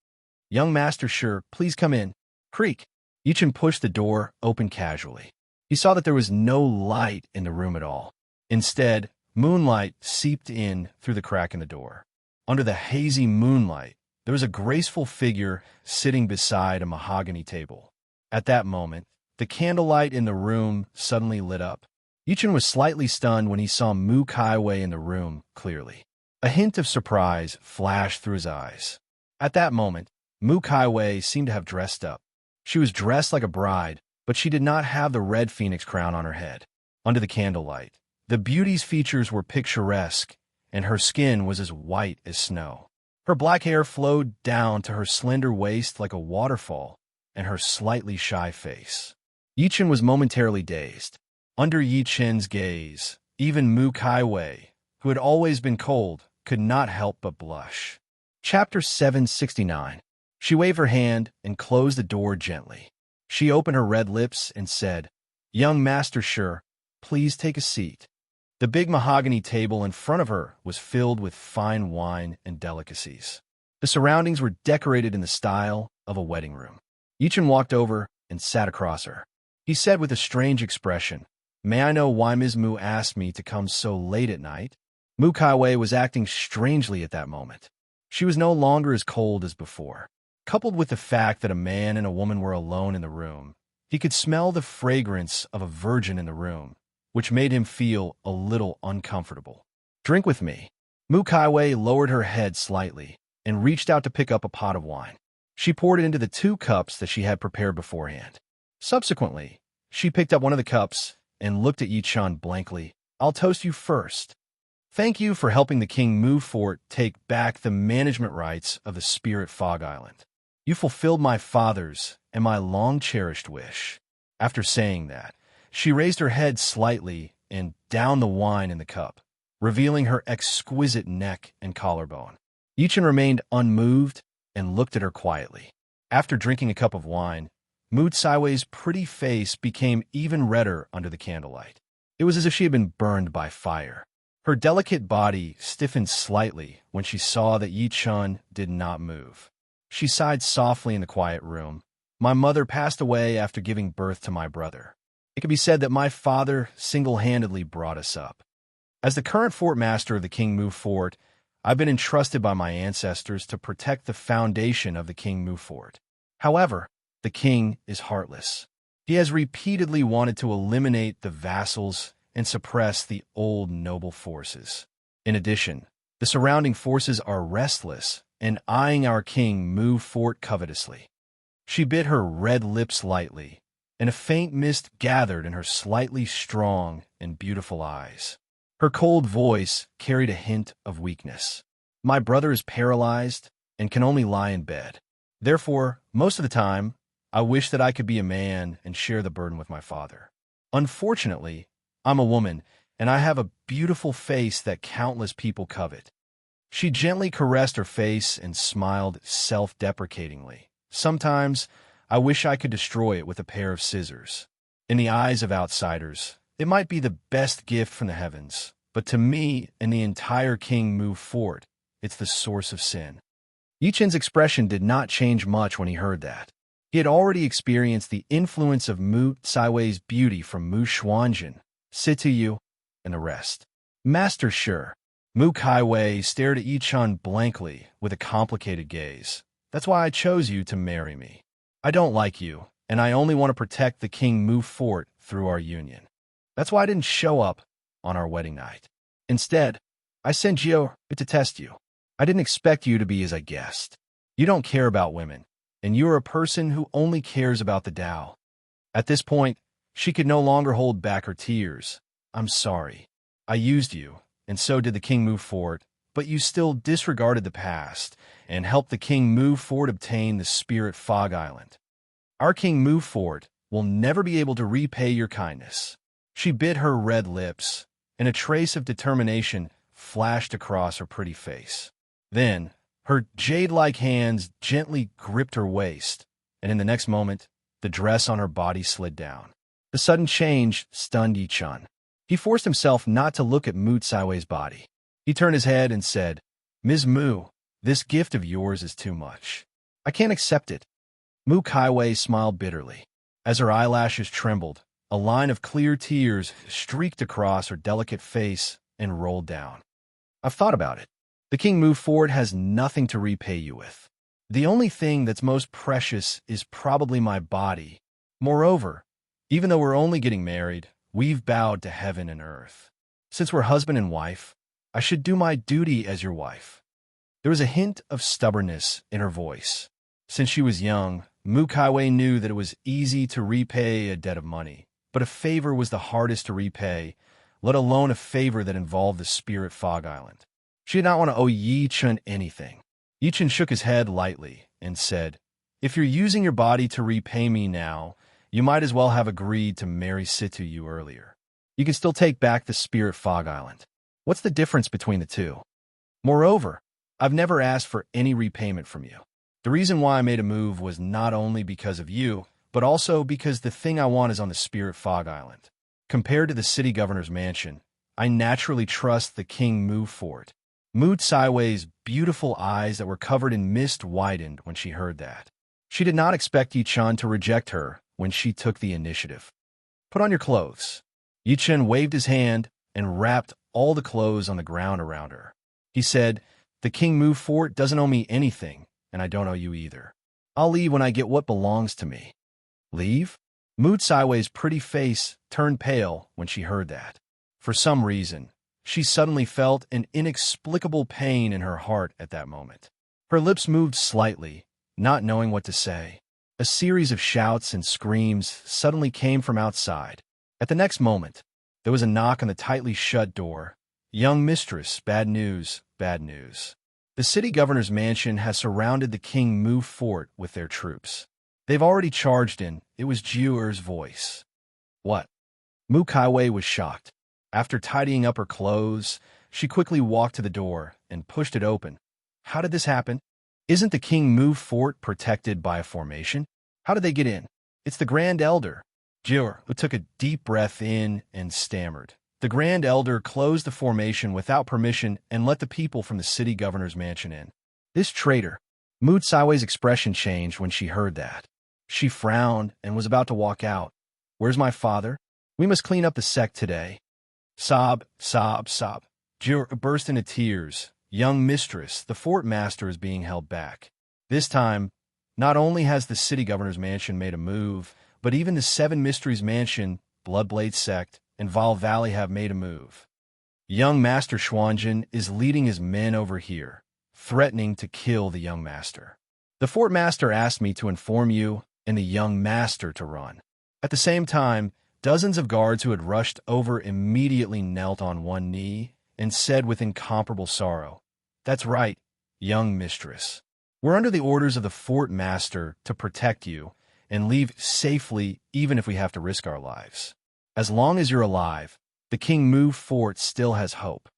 "Young master, sure, please come in." Creak. Yi Chun pushed the door open casually. He saw that there was no light in the room at all. Instead, moonlight seeped in through the crack in the door. Under the hazy moonlight, There was a graceful figure sitting beside a mahogany table. At that moment, the candlelight in the room suddenly lit up. Yichen was slightly stunned when he saw Mu Kaiwei in the room clearly. A hint of surprise flashed through his eyes. At that moment, Mu Kaiwei seemed to have dressed up. She was dressed like a bride, but she did not have the red phoenix crown on her head. Under the candlelight, the beauty's features were picturesque, and her skin was as white as snow. Her black hair flowed down to her slender waist like a waterfall, and her slightly shy face. Yichen was momentarily dazed. Under Yichen's gaze, even Mu Kaiwei, who had always been cold, could not help but blush. Chapter 769. She waved her hand and closed the door gently. She opened her red lips and said, "Young Master Sure, please take a seat." The big mahogany table in front of her was filled with fine wine and delicacies. The surroundings were decorated in the style of a wedding room. Yichen walked over and sat across her. He said with a strange expression, "May I know why Ms. Mu asked me to come so late at night?" Mu Kaiwei was acting strangely at that moment. She was no longer as cold as before. Coupled with the fact that a man and a woman were alone in the room, he could smell the fragrance of a virgin in the room, which made him feel a little uncomfortable. "Drink with me." Mu Kaiwei lowered her head slightly and reached out to pick up a pot of wine. She poured it into the 2 cups that she had prepared beforehand. Subsequently, she picked up one of the cups and looked at Yichen blankly. "I'll toast you first. Thank you for helping the King Mu Fort take back the management rights of the Spirit Fog Island. You fulfilled my father's and my long-cherished wish." After saying that, she raised her head slightly and downed the wine in the cup, revealing her exquisite neck and collarbone. Yichen remained unmoved and looked at her quietly. After drinking a cup of wine, Mu Kaiwei's pretty face became even redder under the candlelight. It was as if she had been burned by fire. Her delicate body stiffened slightly when she saw that Yichen did not move. She sighed softly in the quiet room. "My mother passed away after giving birth to my brother. It can be said that my father single-handedly brought us up. As the current fort master of the King Mu Fort, I've been entrusted by my ancestors to protect the foundation of the King Mu Fort. However, the king is heartless. He has repeatedly wanted to eliminate the vassals and suppress the old noble forces. In addition, the surrounding forces are restless and eyeing our King Mu Fort covetously." She bit her red lips lightly, and a faint mist gathered in her slightly strong and beautiful eyes. Her cold voice carried a hint of weakness. "My brother is paralyzed and can only lie in bed. Therefore, most of the time, I wish that I could be a man and share the burden with my father. Unfortunately, I'm a woman, and I have a beautiful face that countless people covet." She gently caressed her face and smiled self-deprecatingly. "Sometimes, I wish I could destroy it with a pair of scissors. In the eyes of outsiders, it might be the best gift from the heavens, but to me and the entire King Mu Fort, it's the source of sin." Yichen's expression did not change much when he heard that. He had already experienced the influence of Mu Kaiwei's beauty from Mu Xuanjin, Situ, and the rest. "Master Sure." Mu Kaiwei stared at Yichen blankly with a complicated gaze. "That's why I chose you to marry me. I don't like you, and I only want to protect the King Mu Fort through our union. That's why I didn't show up on our wedding night. Instead, I sent you to test you. I didn't expect you to be as I guessed. You don't care about women, and you are a person who only cares about the Tao." At this point, she could no longer hold back her tears. "I'm sorry. I used you, and so did the King Mu Fort, but you still disregarded the past and helped the King Mu Fort obtain the Spirit Fog Island. Our King Mu Fort will never be able to repay your kindness." She bit her red lips, and a trace of determination flashed across her pretty face. Then, her jade-like hands gently gripped her waist, and in the next moment, the dress on her body slid down. The sudden change stunned Yichen. He forced himself not to look at Mu Kaiwei's body. He turned his head and said, "Ms. Mu, this gift of yours is too much. I can't accept it." Mu Kaiwei smiled bitterly. As her eyelashes trembled, a line of clear tears streaked across her delicate face and rolled down. "I've thought about it. The King Mu Fort has nothing to repay you with. The only thing that's most precious is probably my body. Moreover, even though we're only getting married, we've bowed to heaven and earth. Since we're husband and wife, I should do my duty as your wife." There was a hint of stubbornness in her voice. Since she was young, Mukaiwei knew that it was easy to repay a debt of money, but a favor was the hardest to repay, let alone a favor that involved the spirit fog island. She did not want to owe Yi Chun anything. Yi Chun shook his head lightly and said, "If you're using your body to repay me now, you might as well have agreed to marry Situ Yu earlier. You can still take back the spirit fog island. What's the difference between the two? Moreover, I've never asked for any repayment from you. The reason why I made a move was not only because of you, but also because the thing I want is on the spirit fog island. Compared to the city governor's mansion, I naturally trust the King Mu Fort." Mu Tsaiwei's beautiful eyes that were covered in mist widened when she heard that. She did not expect Yi Chun to reject her when she took the initiative. "Put on your clothes." Yi Chun waved his hand and wrapped all the clothes on the ground around her. He said, "The King Mu Fort doesn't owe me anything, and I don't owe you either. I'll leave when I get what belongs to me." "Leave?" Mu Tsaiwei's pretty face turned pale when she heard that. For some reason, she suddenly felt an inexplicable pain in her heart at that moment. Her lips moved slightly, not knowing what to say. A series of shouts and screams suddenly came from outside. At the next moment, there was a knock on the tightly shut door. "Young mistress, bad news, bad news. The city governor's mansion has surrounded the King Mu Fort with their troops. They've already charged in." It was Jiu'er's voice. "What?" Mu Kaiwei was shocked. After tidying up her clothes, she quickly walked to the door and pushed it open. "How did this happen? Isn't the King Mu Fort protected by a formation? How did they get in?" "It's the Grand Elder." Jiu'er, who took a deep breath in and stammered. The Grand Elder closed the formation without permission and let the people from the city governor's mansion in. "This traitor." Mu Tsaiwei's expression changed when she heard that. She frowned and was about to walk out. "Where's my father? We must clean up the sect today." Sob, sob, sob. Jiu'er burst into tears. "Young mistress, the fort master is being held back. This time, not only has the city governor's mansion made a move, but even the Seven Mysteries Mansion, Bloodblade Sect, and Val Valley have made a move. Young Master Xuanjin is leading his men over here, threatening to kill the young master. The fort master asked me to inform you and the young master to run." At the same time, dozens of guards who had rushed over immediately knelt on one knee and said with incomparable sorrow, "That's right, young mistress. We're under the orders of the fort master to protect you and leave safely even if we have to risk our lives. As long as you're alive, the King Mu Fort still has hope."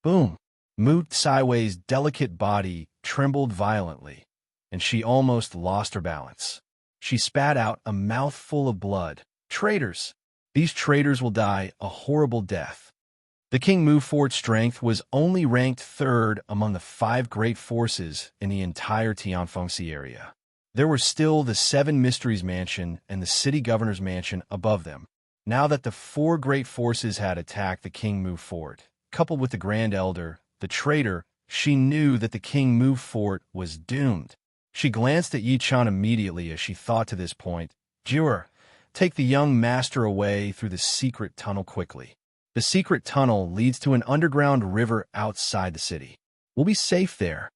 Boom! Mu Tsaiwei's delicate body trembled violently, and she almost lost her balance. She spat out a mouthful of blood. "Traitors! These traitors will die a horrible death." The King Mu Fort's strength was only ranked third among the 5 great forces in the entire Tianfengxi area. There were still the Seven Mysteries Mansion and the City Governor's Mansion above them. Now that the 4 great forces had attacked the King Mu Fort, coupled with the Grand Elder, the traitor, she knew that the King Mu Fort was doomed. She glanced at Yi Chun immediately as she thought to this point, "Jiu'er, take the young master away through the secret tunnel quickly. The secret tunnel leads to an underground river outside the city. We'll be safe there."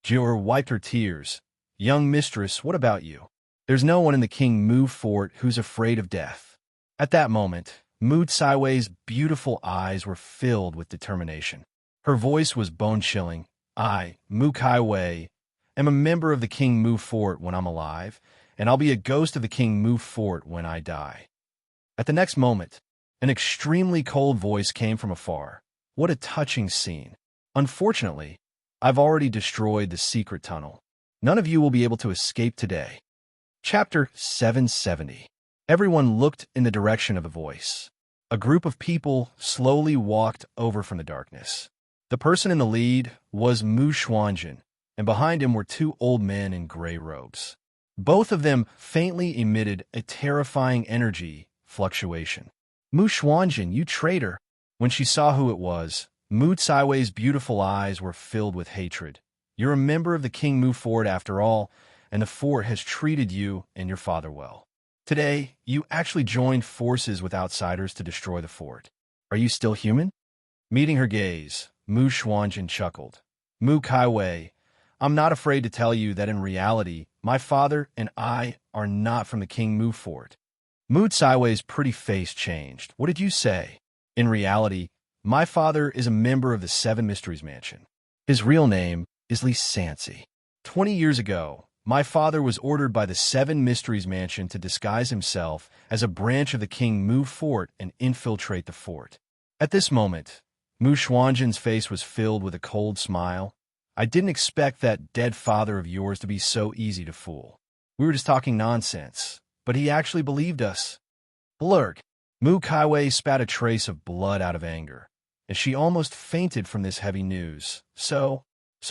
Jiu'er wiped her tears. "Young mistress, what about you? There's no one in the King Mu Fort who's afraid of death." At that moment, Mu Tsaiwei's beautiful eyes were filled with determination. Her voice was bone-chilling. "I, Mu Kaiwei, am a member of the King Mu Fort when I'm alive, and I'll be a ghost of the King Mu Fort when I die." At the next moment, an extremely cold voice came from afar. "What a touching scene. Unfortunately, I've already destroyed the secret tunnel. None of you will be able to escape today." Chapter 770. Everyone looked in the direction of the voice. A group of people slowly walked over from the darkness. The person in the lead was Mu Xuanjin, and behind him were 2 old men in gray robes. Both of them faintly emitted a terrifying energy fluctuation. "Mu Xuanjin, you traitor!" When she saw who it was, Mu Tsaiwei's beautiful eyes were filled with hatred. You're a member of the King Mu Fort after all, and the fort has treated you and your father well. Today, you actually joined forces with outsiders to destroy the fort. Are you still human? Meeting her gaze, Mu Xuanjin chuckled. Mu Kaiwei, I'm not afraid to tell you that in reality, my father and I are not from the King Mu Fort. Mu Tsaiwei's pretty face changed. What did you say? In reality, my father is a member of the Seven Mysteries Mansion. His real name is Li Sansi. 20 years ago, my father was ordered by the Seven Mysteries Mansion to disguise himself as a branch of the King Mu Fort and infiltrate the fort. At this moment, Mu Xuanjin's face was filled with a cold smile. I didn't expect that dead father of yours to be so easy to fool. We were just talking nonsense, but he actually believed us. Blurg. Mu Kaiwei spat a trace of blood out of anger, and she almost fainted from this heavy news. So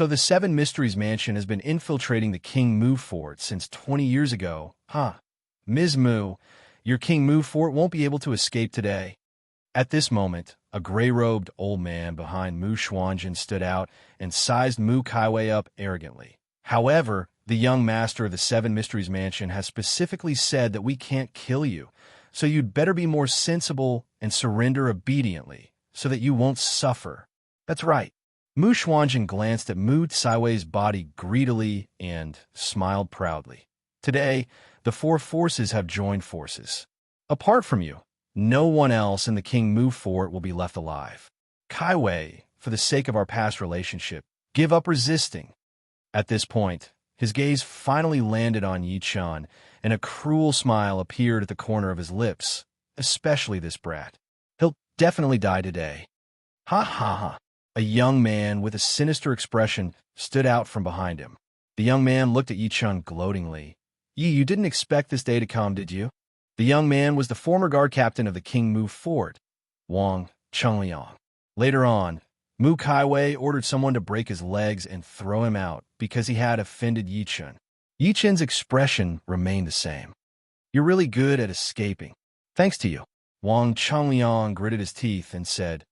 the Seven Mysteries Mansion has been infiltrating the King Mu Fort since 20 years ago, huh? Ms. Mu, your King Mu Fort won't be able to escape today. At this moment, a gray-robed old man behind Mu Xuanjin stood out and sized Mu Kaiwei up arrogantly. However, the young master of the Seven Mysteries Mansion has specifically said that we can't kill you, so you'd better be more sensible and surrender obediently, so that you won't suffer. That's right. Mu Xuanjin glanced at Mu Tsaiwei's body greedily and smiled proudly. Today, the four forces have joined forces. Apart from you, no one else in the King Mu Fort will be left alive. Kaiwei, for the sake of our past relationship, give up resisting. At this point, his gaze finally landed on Yi Chun, and a cruel smile appeared at the corner of his lips, especially this brat. He'll definitely die today. Ha ha ha. A young man with a sinister expression stood out from behind him. The young man looked at Yi Chun gloatingly. Yi, you didn't expect this day to come, did you? The young man was the former guard captain of the King Mu Fort, Wang Chengliang. Later on, Mu Kaiwei ordered someone to break his legs and throw him out because he had offended Yi Chun. Yi Chun's expression remained the same. You're really good at escaping. Thanks to you. Wang Chengliang gritted his teeth and said,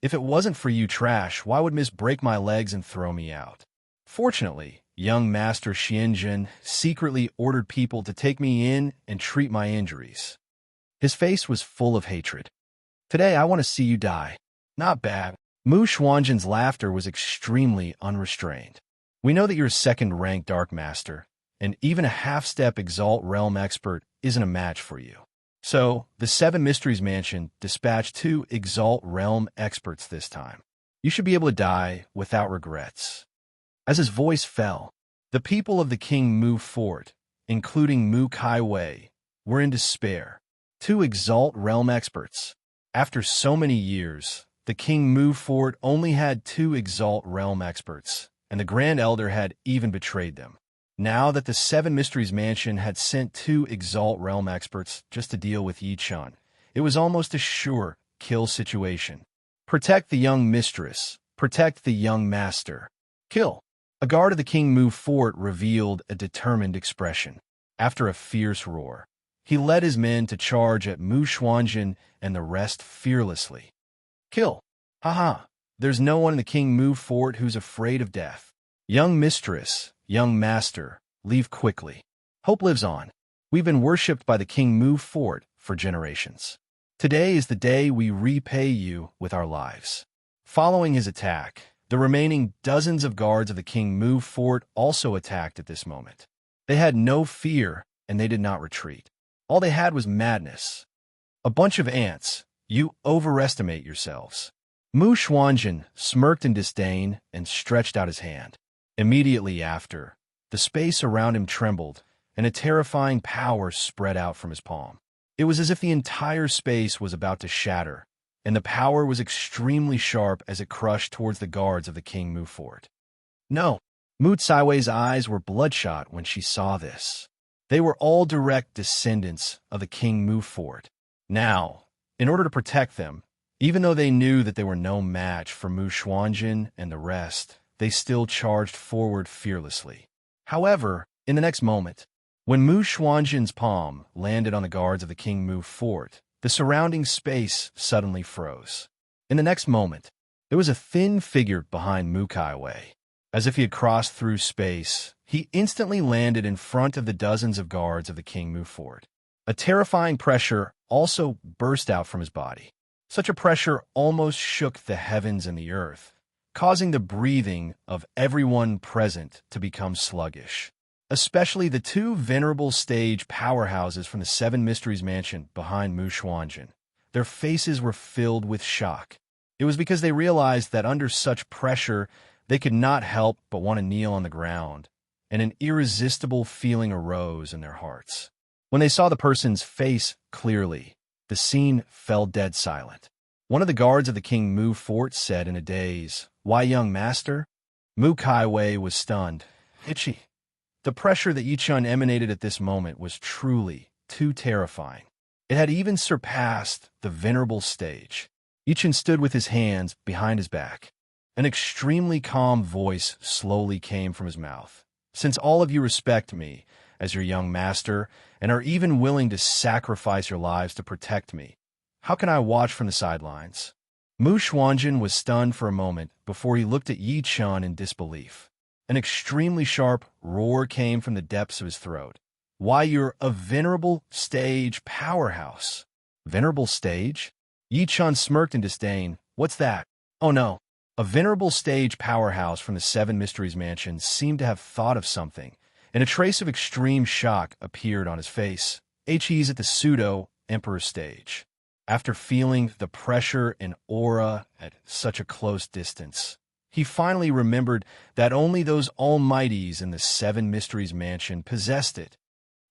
if it wasn't for you trash, why would Miss break my legs and throw me out? Fortunately, young Master Xianjun secretly ordered people to take me in and treat my injuries. His face was full of hatred. Today I want to see you die. Not bad. Mu Xuanjin's laughter was extremely unrestrained. We know that you're a second-rank Dark Master, and even a half-step Exalt Realm expert isn't a match for you. So, the Seven Mysteries Mansion dispatched 2 Exalt Realm experts this time. You should be able to die without regrets. As his voice fell, the people of the King Mu Fort, including Mu Kaiwei, were in despair. 2 Exalt Realm experts. After so many years, the King Mu Fort only had 2 Exalt Realm experts, and the Grand Elder had even betrayed them. Now that the Seven Mysteries Mansion had sent 2 Exalt Realm experts just to deal with Yi Chun, it was almost a sure kill situation. Protect the young mistress. Protect the young master. Kill. A guard of the King Mu Fort revealed a determined expression. After a fierce roar, he led his men to charge at Mu Xuanjin and the rest fearlessly. Kill. Haha. There's no one in the King Mu Fort who's afraid of death. Young mistress. Young master, leave quickly. Hope lives on. We've been worshipped by the King Mu Fort for generations. Today is the day we repay you with our lives. Following his attack, the remaining dozens of guards of the King Mu Fort also attacked at this moment. They had no fear, and they did not retreat. All they had was madness. A bunch of ants. You overestimate yourselves. Mu Xuanjin smirked in disdain and stretched out his hand. Immediately after, the space around him trembled, and a terrifying power spread out from his palm. It was as if the entire space was about to shatter, and the power was extremely sharp as it crushed towards the guards of the King Mu Fort. No, Mu Tsaiwei's eyes were bloodshot when she saw this. They were all direct descendants of the King Mu Fort. Now, in order to protect them, even though they knew that they were no match for Mu Xuanjin and the rest, they still charged forward fearlessly. However, in the next moment, when Mu Xuanjin's palm landed on the guards of the King Mu Fort, the surrounding space suddenly froze. In the next moment, there was a thin figure behind Mu Kaiwei. As if he had crossed through space, he instantly landed in front of the dozens of guards of the King Mu fort. A terrifying pressure also burst out from his body. Such a pressure almost shook the heavens and the earth, causing the breathing of everyone present to become sluggish. Especially the two venerable stage powerhouses from the Seven Mysteries Mansion behind Mu Xuanjin. Their faces were filled with shock. It was because they realized that under such pressure, they could not help but want to kneel on the ground, and an irresistible feeling arose in their hearts. When they saw the person's face clearly, the scene fell dead silent. One of the guards of the King Mu fort said in a daze, "Why, young master?" Mu Kaiwei was stunned. Itchy. The pressure that Yichun emanated at this moment was truly too terrifying. It had even surpassed the venerable stage. Yichun stood with his hands behind his back. An extremely calm voice slowly came from his mouth. "Since all of you respect me as your young master and are even willing to sacrifice your lives to protect me, how can I watch from the sidelines?" Mu Xuanjin was stunned for a moment before he looked at Yi Chun in disbelief. An extremely sharp roar came from the depths of his throat. "Why, you're a venerable stage powerhouse." Venerable stage? Yi Chun smirked in disdain. "What's that?" "Oh no." A venerable stage powerhouse from the Seven Mysteries Mansion seemed to have thought of something, and a trace of extreme shock appeared on his face. He's at the pseudo-emperor stage. After feeling the pressure and aura at such a close distance, he finally remembered that only those almighties in the Seven Mysteries Mansion possessed it.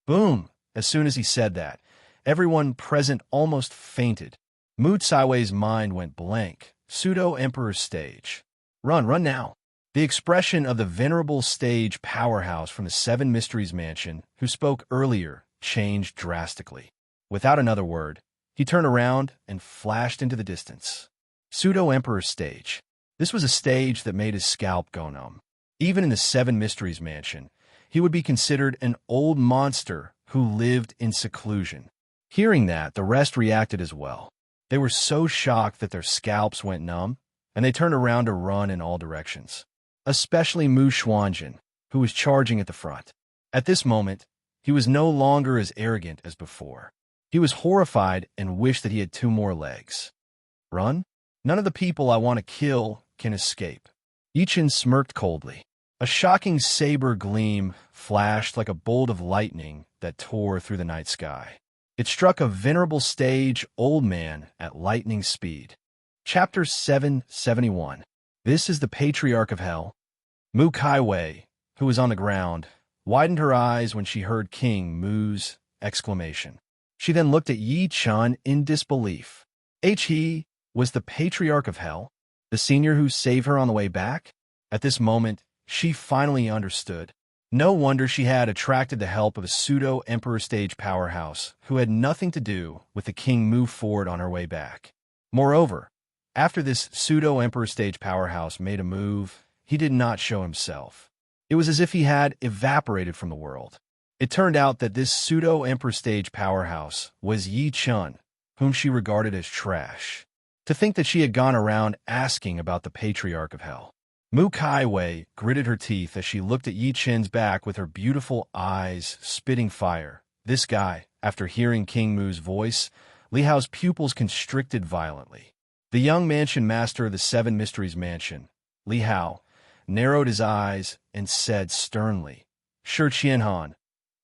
Boom! As soon as he said that, everyone present almost fainted. Mu Caiwei's mind went blank. Pseudo-emperor stage. Run now. The expression of the venerable stage powerhouse from the Seven Mysteries Mansion, who spoke earlier, changed drastically. Without another word, he turned around and flashed into the distance. Pseudo-emperor stage. This was a stage that made his scalp go numb. Even in the Seven Mysteries Mansion, he would be considered an old monster who lived in seclusion. Hearing that, the rest reacted as well. They were so shocked that their scalps went numb, and they turned around to run in all directions. Especially Mu Xuanjin, who was charging at the front. At this moment, he was no longer as arrogant as before. He was horrified and wished that he had two more legs. Run? None of the people I want to kill can escape. Yichun smirked coldly. A shocking saber gleam flashed like a bolt of lightning that tore through the night sky. It struck a venerable stage old man at lightning speed. Chapter 771. This is the Patriarch of Hell. Mu Kaiwei, who was on the ground, widened her eyes when she heard King Mu's exclamation. She then looked at Yi Chun in disbelief. He was the Patriarch of Hell, the senior who saved her on the way back? At this moment, she finally understood. No wonder she had attracted the help of a pseudo-emperor stage powerhouse who had nothing to do with the King Mu fort on her way back. Moreover, after this pseudo-emperor stage powerhouse made a move, he did not show himself. It was as if he had evaporated from the world. It turned out that this pseudo-emperor stage powerhouse was Yi Chun, whom she regarded as trash. To think that she had gone around asking about the Patriarch of Hell. Mu Kaiwei gritted her teeth as she looked at Yi Chun's back with her beautiful eyes spitting fire. This guy, after hearing King Mu's voice, Li Hao's pupils constricted violently. The young mansion master of the Seven Mysteries Mansion, Li Hao, narrowed his eyes and said sternly, "Shi Qianhan,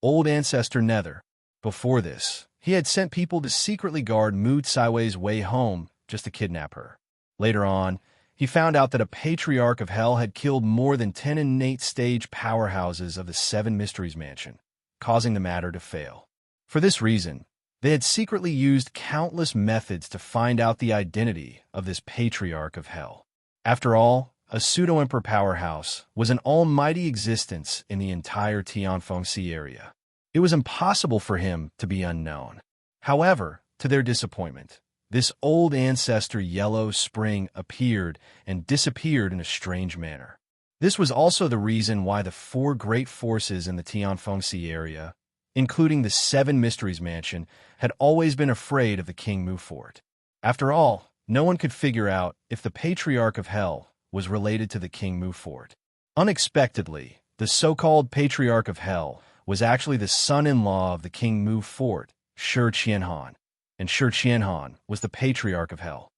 old ancestor Nether." Before this, he had sent people to secretly guard Mu Caiwei's way home just to kidnap her. Later on, he found out that a Patriarch of Hell had killed more than 10 innate stage powerhouses of the Seven Mysteries Mansion, causing the matter to fail. For this reason, they had secretly used countless methods to find out the identity of this Patriarch of Hell. After all, a pseudo-emperor powerhouse was an almighty existence in the entire Tianfengxi area. It was impossible for him to be unknown. However, to their disappointment, this old ancestor Yellow Spring appeared and disappeared in a strange manner. This was also the reason why the four great forces in the Tianfengxi area, including the Seven Mysteries Mansion, had always been afraid of the King Mu fort. After all, no one could figure out if the Patriarch of Hell was related to the King Mu fort. Unexpectedly, the so-called Patriarch of Hell was actually the son-in-law of the King Mu fort, Shi Qianhan, and Shi Qianhan was the Patriarch of Hell.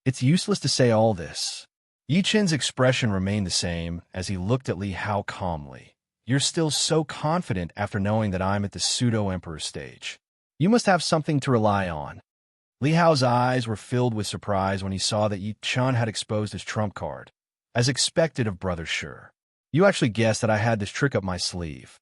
It's useless to say all this. Yi Qin's expression remained the same as he looked at Li Hao calmly. You're still so confident after knowing that I'm at the pseudo-emperor stage. You must have something to rely on. Li Hao's eyes were filled with surprise when he saw that Yi Qin had exposed his trump card, as expected of Brother Shi. You actually guessed that I had this trick up my sleeve.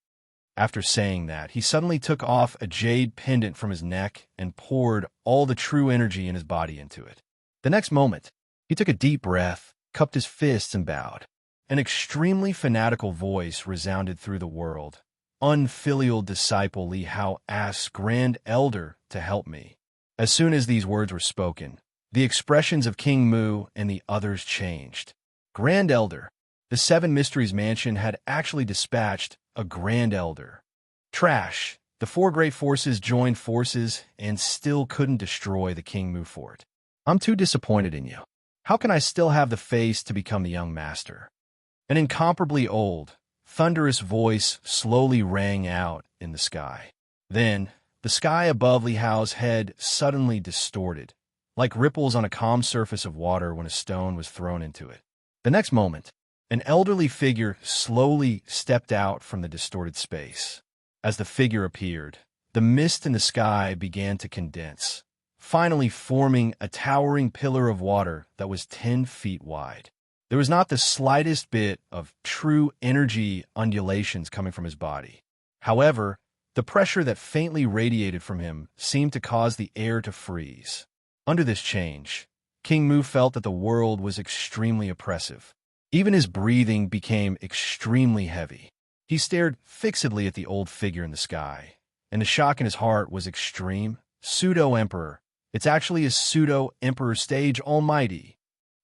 After saying that, he suddenly took off a jade pendant from his neck and poured all the true energy in his body into it. The next moment, he took a deep breath, cupped his fists, and bowed. An extremely fanatical voice resounded through the world. Unfilial disciple Li Hao asks Grand Elder to help me. As soon as these words were spoken, the expressions of King Mu and the others changed. Grand Elder. The Seven Mysteries Mansion had actually dispatched a Grand Elder. Trash. The four great forces joined forces and still couldn't destroy the King Mu fort. I'm too disappointed in you. How can I still have the face to become the young master? An incomparably old, thunderous voice slowly rang out in the sky. Then, the sky above Li Hao's head suddenly distorted, like ripples on a calm surface of water when a stone was thrown into it. The next moment, an elderly figure slowly stepped out from the distorted space. As the figure appeared, the mist in the sky began to condense, finally forming a towering pillar of water that was 10 feet wide. There was not the slightest bit of true energy undulations coming from his body. However, the pressure that faintly radiated from him seemed to cause the air to freeze. Under this change, King Mu felt that the world was extremely oppressive. Even his breathing became extremely heavy. He stared fixedly at the old figure in the sky, and the shock in his heart was extreme. Pseudo-emperor. It's actually a pseudo-emperor stage almighty.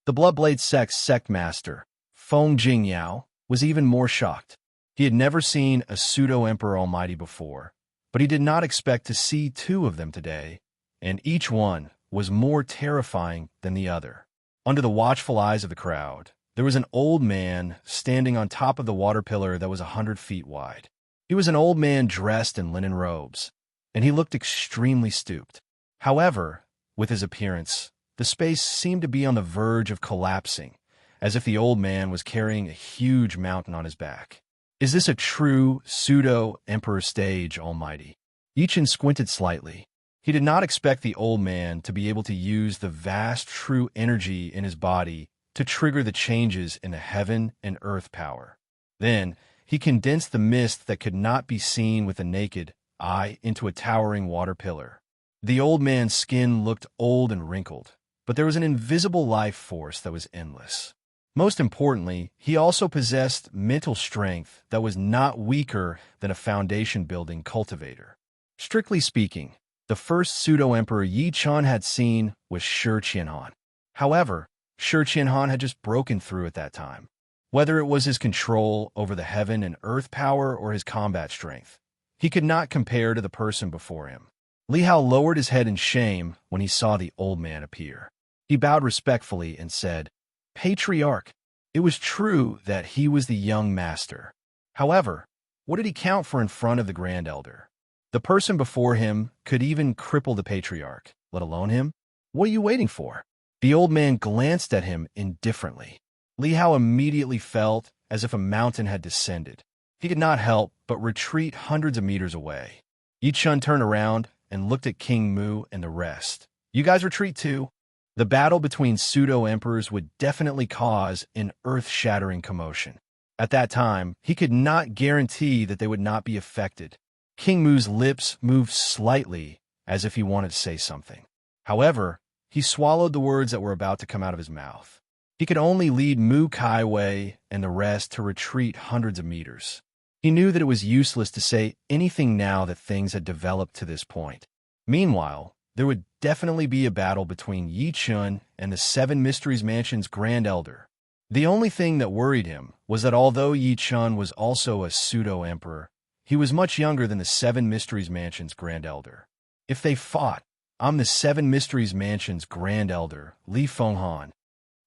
The Bloodblade sect master, Feng Jingyao, was even more shocked. He had never seen a pseudo-emperor almighty before, but he did not expect to see two of them today, and each one was more terrifying than the other. Under the watchful eyes of the crowd, there was an old man standing on top of the water pillar that was 100 feet wide. He was an old man dressed in linen robes, and he looked extremely stooped. However, with his appearance, the space seemed to be on the verge of collapsing, as if the old man was carrying a huge mountain on his back. Is this a true pseudo-emperor stage, almighty? Yi Qin squinted slightly. He did not expect the old man to be able to use the vast true energy in his body to trigger the changes in the heaven and earth power. Then, he condensed the mist that could not be seen with the naked eye into a towering water pillar. The old man's skin looked old and wrinkled, but there was an invisible life force that was endless. Most importantly, he also possessed mental strength that was not weaker than a foundation-building cultivator. Strictly speaking, the first pseudo-emperor Yi Qin had seen was Shi Qianhan. However, Shi Qianhan had just broken through at that time. Whether it was his control over the heaven and earth power or his combat strength, he could not compare to the person before him. Li Hao lowered his head in shame when he saw the old man appear. He bowed respectfully and said, Patriarch, it was true that he was the young master. However, what did he count for in front of the Grand Elder? The person before him could even cripple the Patriarch, let alone him. What are you waiting for? The old man glanced at him indifferently. Li Hao immediately felt as if a mountain had descended. He could not help but retreat hundreds of meters away. Yi Qin turned around and looked at King Mu and the rest. You guys retreat too? The battle between pseudo-emperors would definitely cause an earth-shattering commotion. At that time, he could not guarantee that they would not be affected. King Mu's lips moved slightly as if he wanted to say something. However, he swallowed the words that were about to come out of his mouth. He could only lead Mu Kaiwei and the rest to retreat hundreds of meters. He knew that it was useless to say anything now that things had developed to this point. Meanwhile, there would definitely be a battle between Yi Qin and the Seven Mysteries Mansion's Grand Elder. The only thing that worried him was that although Yi Qin was also a pseudo-emperor, he was much younger than the Seven Mysteries Mansion's Grand Elder. If they fought, I'm the Seven Mysteries Mansion's Grand Elder, Li Fenghan.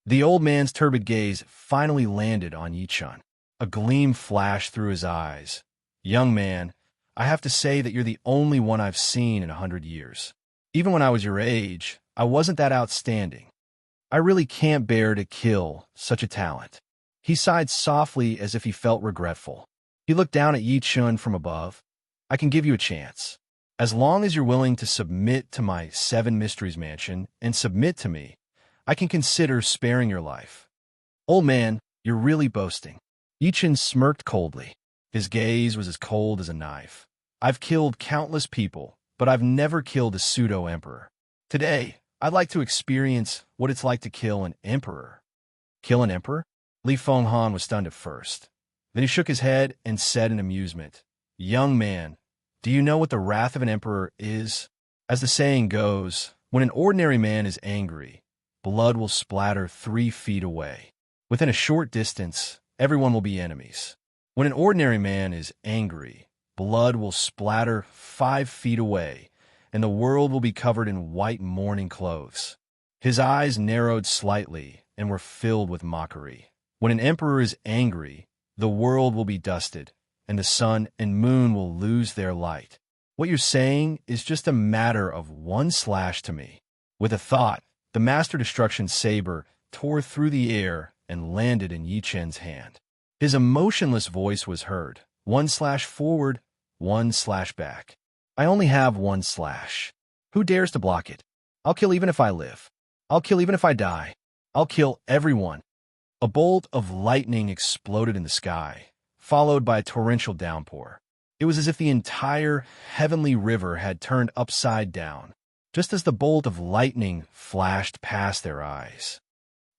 The old man's turbid gaze finally landed on Yi Qin. A gleam flashed through his eyes. Young man, I have to say that you're the only one I've seen in 100 years. Even when I was your age, I wasn't that outstanding. I really can't bear to kill such a talent. He sighed softly as if he felt regretful. He looked down at Yi Chun from above. I can give you a chance. As long as you're willing to submit to my 7 Mysteries Mansion and submit to me, I can consider sparing your life. Old man, you're really boasting. Yi Chun smirked coldly. His gaze was as cold as a knife. I've killed countless people, but I've never killed a pseudo-emperor. Today, I'd like to experience what it's like to kill an emperor. Kill an emperor? Li Fenghan was stunned at first. Then he shook his head and said in amusement, Young man, do you know what the wrath of an emperor is? As the saying goes, when an ordinary man is angry, blood will splatter 3 feet away. Within a short distance, everyone will be enemies. When an ordinary man is angry, blood will splatter 5 feet away, and the world will be covered in white mourning clothes. His eyes narrowed slightly and were filled with mockery. When an emperor is angry, the world will be dusted, and the sun and moon will lose their light. What you're saying is just a matter of 1 slash to me. With a thought, the Master Destruction saber tore through the air and landed in Yi Chun's hand. His emotionless voice was heard. 1 slash forward, 1 slash back. I only have 1 slash. Who dares to block it? I'll kill even if I live. I'll kill even if I die. I'll kill everyone. A bolt of lightning exploded in the sky, followed by a torrential downpour. It was as if the entire heavenly river had turned upside down, just as the bolt of lightning flashed past their eyes.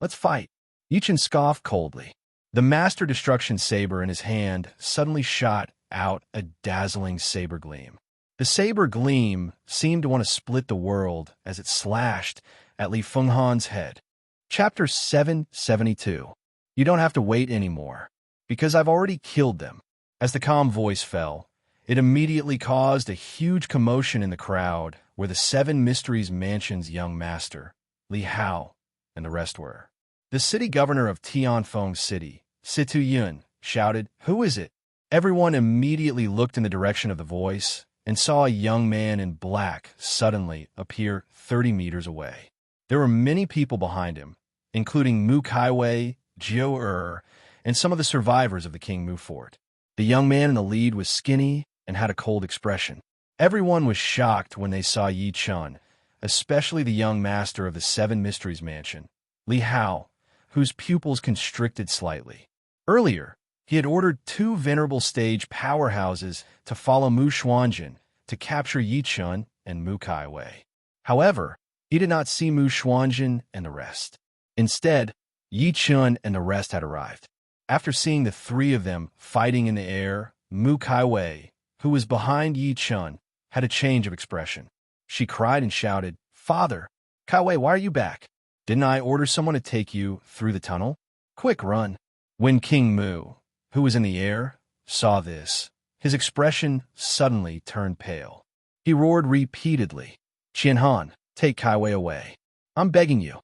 Let's fight. Yi Chun scoffed coldly. The Master Destruction saber in his hand suddenly shot out a dazzling saber gleam. The saber gleam seemed to want to split the world as it slashed at Li Fenghan's head. Chapter 772. You don't have to wait anymore, because I've already killed them. As the calm voice fell, it immediately caused a huge commotion in the crowd where the 7 Mysteries Mansion's young master, Li Hao, and the rest were. The city governor of Tianfeng City, Situ Yun, shouted, Who is it? Everyone immediately looked in the direction of the voice and saw a young man in black suddenly appear 30 meters away. There were many people behind him, including Mu Kaiwei, Jiu and some of the survivors of the King Mu fort. The young man in the lead was skinny and had a cold expression. Everyone was shocked when they saw Yi Chun, especially the young master of the 7 Mysteries Mansion, Li Hao, whose pupils constricted slightly. Earlier, he had ordered 2 venerable stage powerhouses to follow Mu Xuanjin to capture Yi Chun and Mu Kaiwei. However, he did not see Mu Xuanjin and the rest. Instead, Yi Chun and the rest had arrived. After seeing the 3 of them fighting in the air, Mu Kaiwei, who was behind Yi Chun, had a change of expression. She cried and shouted, Father, Kaiwei, why are you back? Didn't I order someone to take you through the tunnel? Quick, run. When King Mu, who was in the air, saw this, his expression suddenly turned pale. He roared repeatedly, Qianhan, take Kaiwei away. I'm begging you.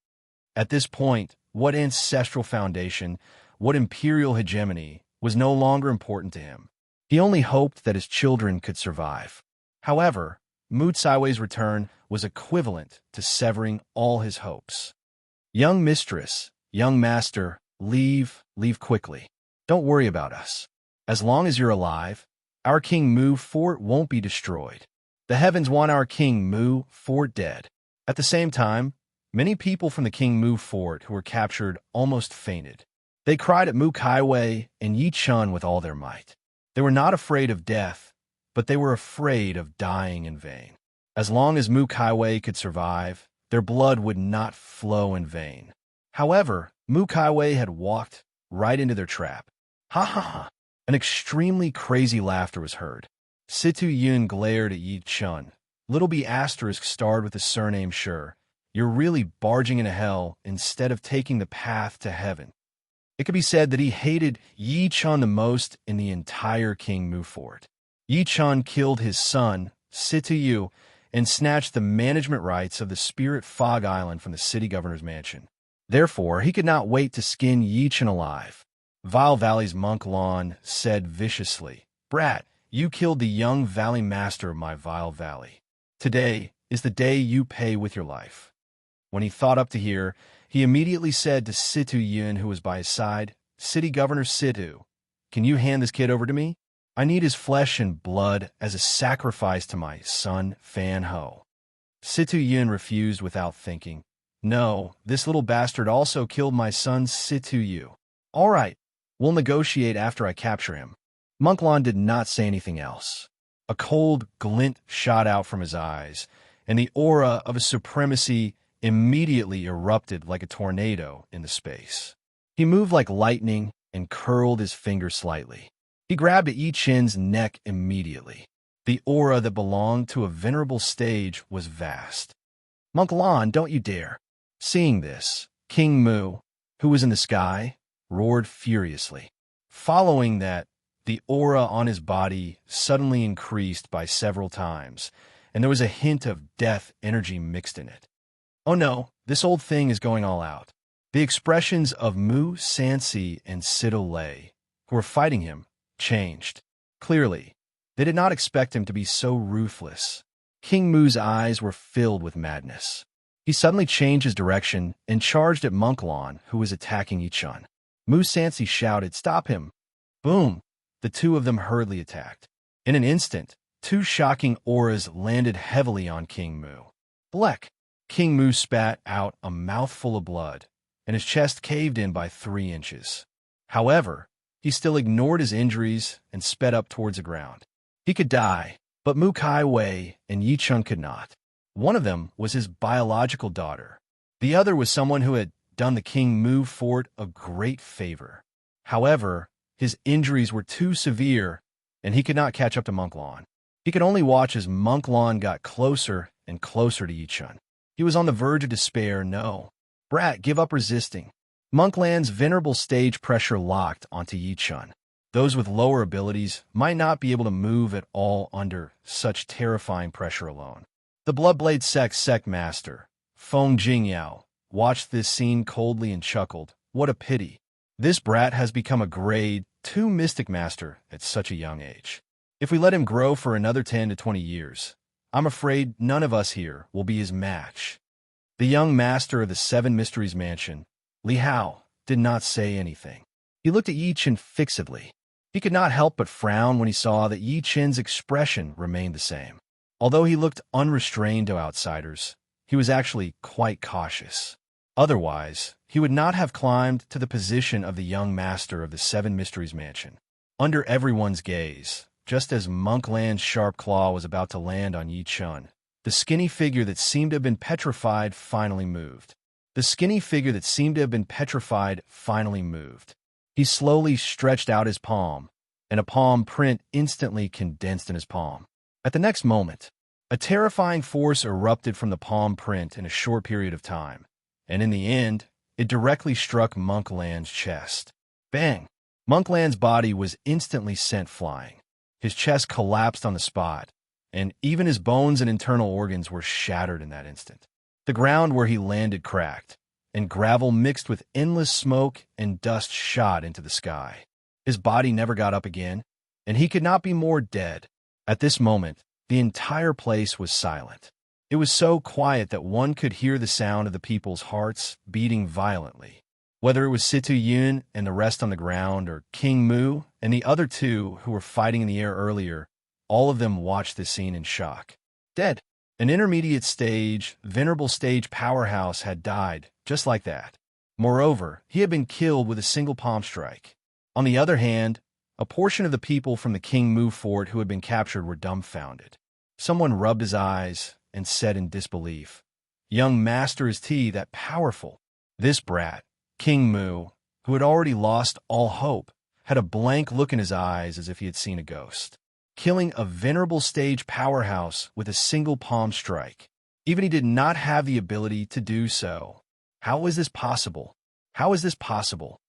At this point, what ancestral foundation, what imperial hegemony, was no longer important to him. He only hoped that his children could survive. However, Mu Caiwei's return was equivalent to severing all his hopes. Young mistress, young master, leave quickly. Don't worry about us. As long as you're alive, our King Mu fort won't be destroyed. The heavens want our King Mu fort dead. At the same time, many people from the King Mu fort who were captured almost fainted. They cried at Mu Kaiwei and Yi Chun with all their might. They were not afraid of death, but they were afraid of dying in vain. As long as Mu Kaiwei could survive, their blood would not flow in vain. However, Mu Kaiwei had walked right into their trap. Ha ha ha! An extremely crazy laughter was heard. Situ Yun glared at Yi Chun. Little B asterisk starred with the surname Sure. You're really barging into hell instead of taking the path to heaven. It could be said that he hated Yi Chun the most in the entire King Mu fort. Yi Chun killed his son, Situ Yu, and snatched the management rights of the Spirit Fog Island from the city governor's mansion. Therefore, he could not wait to skin Yi Chun alive. Vile Valley's monk Lon said viciously, "Brat, you killed the young valley master of my Vile Valley. Today is the day you pay with your life." When he thought up to here, he immediately said to Situ Yun, who was by his side, "City Governor Situ, can you hand this kid over to me? I need his flesh and blood as a sacrifice to my son Fan Ho." Situ Yun refused without thinking. "No, this little bastard also killed my son Situ Yu. All right, we'll negotiate after I capture him." Monk Lon did not say anything else. A cold glint shot out from his eyes, and the aura of his supremacy immediately erupted like a tornado in the space. He moved like lightning and curled his finger slightly. He grabbed at Yi Chen's neck immediately. The aura that belonged to a venerable stage was vast. "Monk Lon, don't you dare." Seeing this, King Mu, who was in the sky, roared furiously. Following that, the aura on his body suddenly increased by several times, and there was a hint of death energy mixed in it. "Oh no, this old thing is going all out." The expressions of Mu Sansi and Sido Lei, who were fighting him, changed. Clearly, they did not expect him to be so ruthless. King Mu's eyes were filled with madness. He suddenly changed his direction and charged at Monk Lon, who was attacking Yi Chun. Mu Sansi shouted, "Stop him!" Boom! The two of them hurriedly attacked. In an instant, two shocking auras landed heavily on King Mu. Bleck! King Mu spat out a mouthful of blood, and his chest caved in by 3 inches. However, he still ignored his injuries and sped up towards the ground. He could die, but Mu Kai Wei and Yi Chun could not. One of them was his biological daughter. The other was someone who had done the King Mu fort a great favor. However, his injuries were too severe, and he could not catch up to Monk Lon. He could only watch as Monk Lon got closer and closer to Yi Chun. He was on the verge of despair. "No. Brat, give up resisting." Monk Lan's venerable stage pressure locked onto Yi Chun. Those with lower abilities might not be able to move at all under such terrifying pressure alone. The Bloodblade sect master, Feng Jingyao, watched this scene coldly and chuckled. "What a pity. This brat has become a grade 2 mystic master at such a young age. If we let him grow for another 10 to 20 years, I'm afraid none of us here will be his match." The young master of the 7 Mysteries Mansion, Li Hao, did not say anything. He looked at Yi Chen fixedly. He could not help but frown when he saw that Yi Chen's expression remained the same. Although he looked unrestrained to outsiders, he was actually quite cautious. Otherwise, he would not have climbed to the position of the young master of the 7 Mysteries Mansion. Under everyone's gaze, just as Monk Lan's sharp claw was about to land on Yi Chun, the skinny figure that seemed to have been petrified finally moved. The skinny figure that seemed to have been petrified finally moved. He slowly stretched out his palm, and a palm print instantly condensed in his palm. At the next moment, a terrifying force erupted from the palm print in a short period of time, and in the end, it directly struck Monk Lan's chest. Bang! Monk Lan's body was instantly sent flying. His chest collapsed on the spot, and even his bones and internal organs were shattered in that instant. The ground where he landed cracked, and gravel mixed with endless smoke and dust shot into the sky. His body never got up again, and he could not be more dead. At this moment, the entire place was silent. It was so quiet that one could hear the sound of the people's hearts beating violently. Whether it was Situ Yun and the rest on the ground, or King Mu and the other 2 who were fighting in the air earlier, all of them watched this scene in shock. Dead. An intermediate stage, venerable stage powerhouse had died, just like that. Moreover, he had been killed with a single palm strike. On the other hand, a portion of the people from the King Mu fort who had been captured were dumbfounded. Someone rubbed his eyes and said in disbelief, "Young master is he that powerful?" This brat, King Mu, who had already lost all hope, had a blank look in his eyes as if he had seen a ghost. Killing a venerable stage powerhouse with a single palm strike. Even he did not have the ability to do so. How is this possible? How is this possible?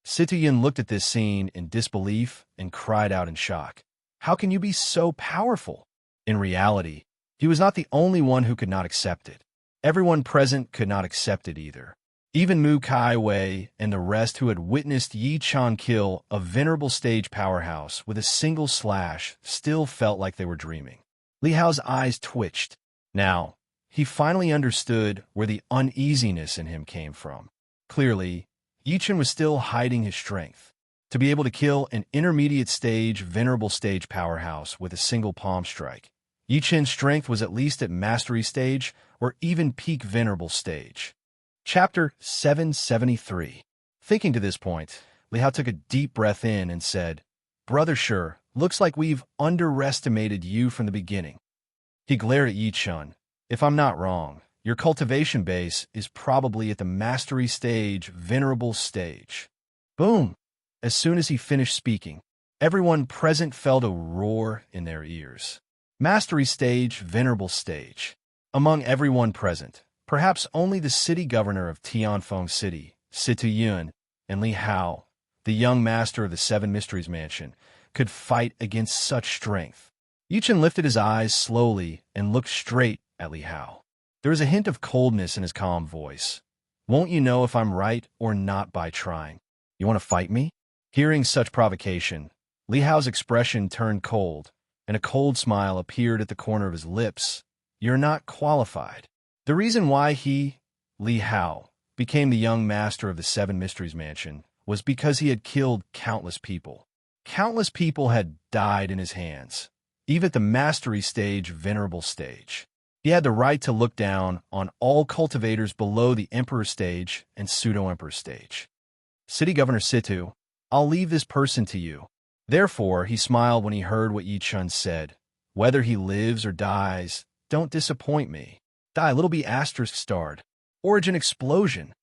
Citoyen looked at this scene in disbelief and cried out in shock. How can you be so powerful? In reality, he was not the only one who could not accept it. Everyone present could not accept it either. Even Mu Kai Wei and the rest who had witnessed Yi Chan kill a venerable stage powerhouse with a single slash still felt like they were dreaming. Li Hao's eyes twitched. Now, he finally understood where the uneasiness in him came from. Clearly, Yi Chen was still hiding his strength. To be able to kill an intermediate stage, venerable stage powerhouse with a single palm strike, Yi Chen's strength was at least at mastery stage or even peak venerable stage. Chapter 773. Thinking to this point, Li Hao took a deep breath in and said, "Brother Sure, looks like we've underestimated you from the beginning." He glared at Yi Chen. "If I'm not wrong, your cultivation base is probably at the mastery stage, venerable stage." Boom! As soon as he finished speaking, everyone present felt a roar in their ears. Mastery stage, venerable stage. Among everyone present, perhaps only the city governor of Tianfeng City, Situ Yun, and Li Hao, the young master of the Seven Mysteries Mansion, could fight against such strength. Yi Chen lifted his eyes slowly and looked straight at Li Hao. There was a hint of coldness in his calm voice. "Won't you know if I'm right or not by trying? You want to fight me?" Hearing such provocation, Li Hao's expression turned cold, and a cold smile appeared at the corner of his lips. "You're not qualified." The reason why he, Li Hao, became the young master of the Seven Mysteries Mansion was because he had killed countless people. Countless people had died in his hands, even at the mastery stage, venerable stage. He had the right to look down on all cultivators below the Emperor stage and Pseudo-Emperor stage. "City Governor Situ, I'll leave this person to you." Therefore, he smiled when he heard what Yi Chen said. "Whether he lives or dies, don't disappoint me." Die little b asterisk starred. Origin explosion.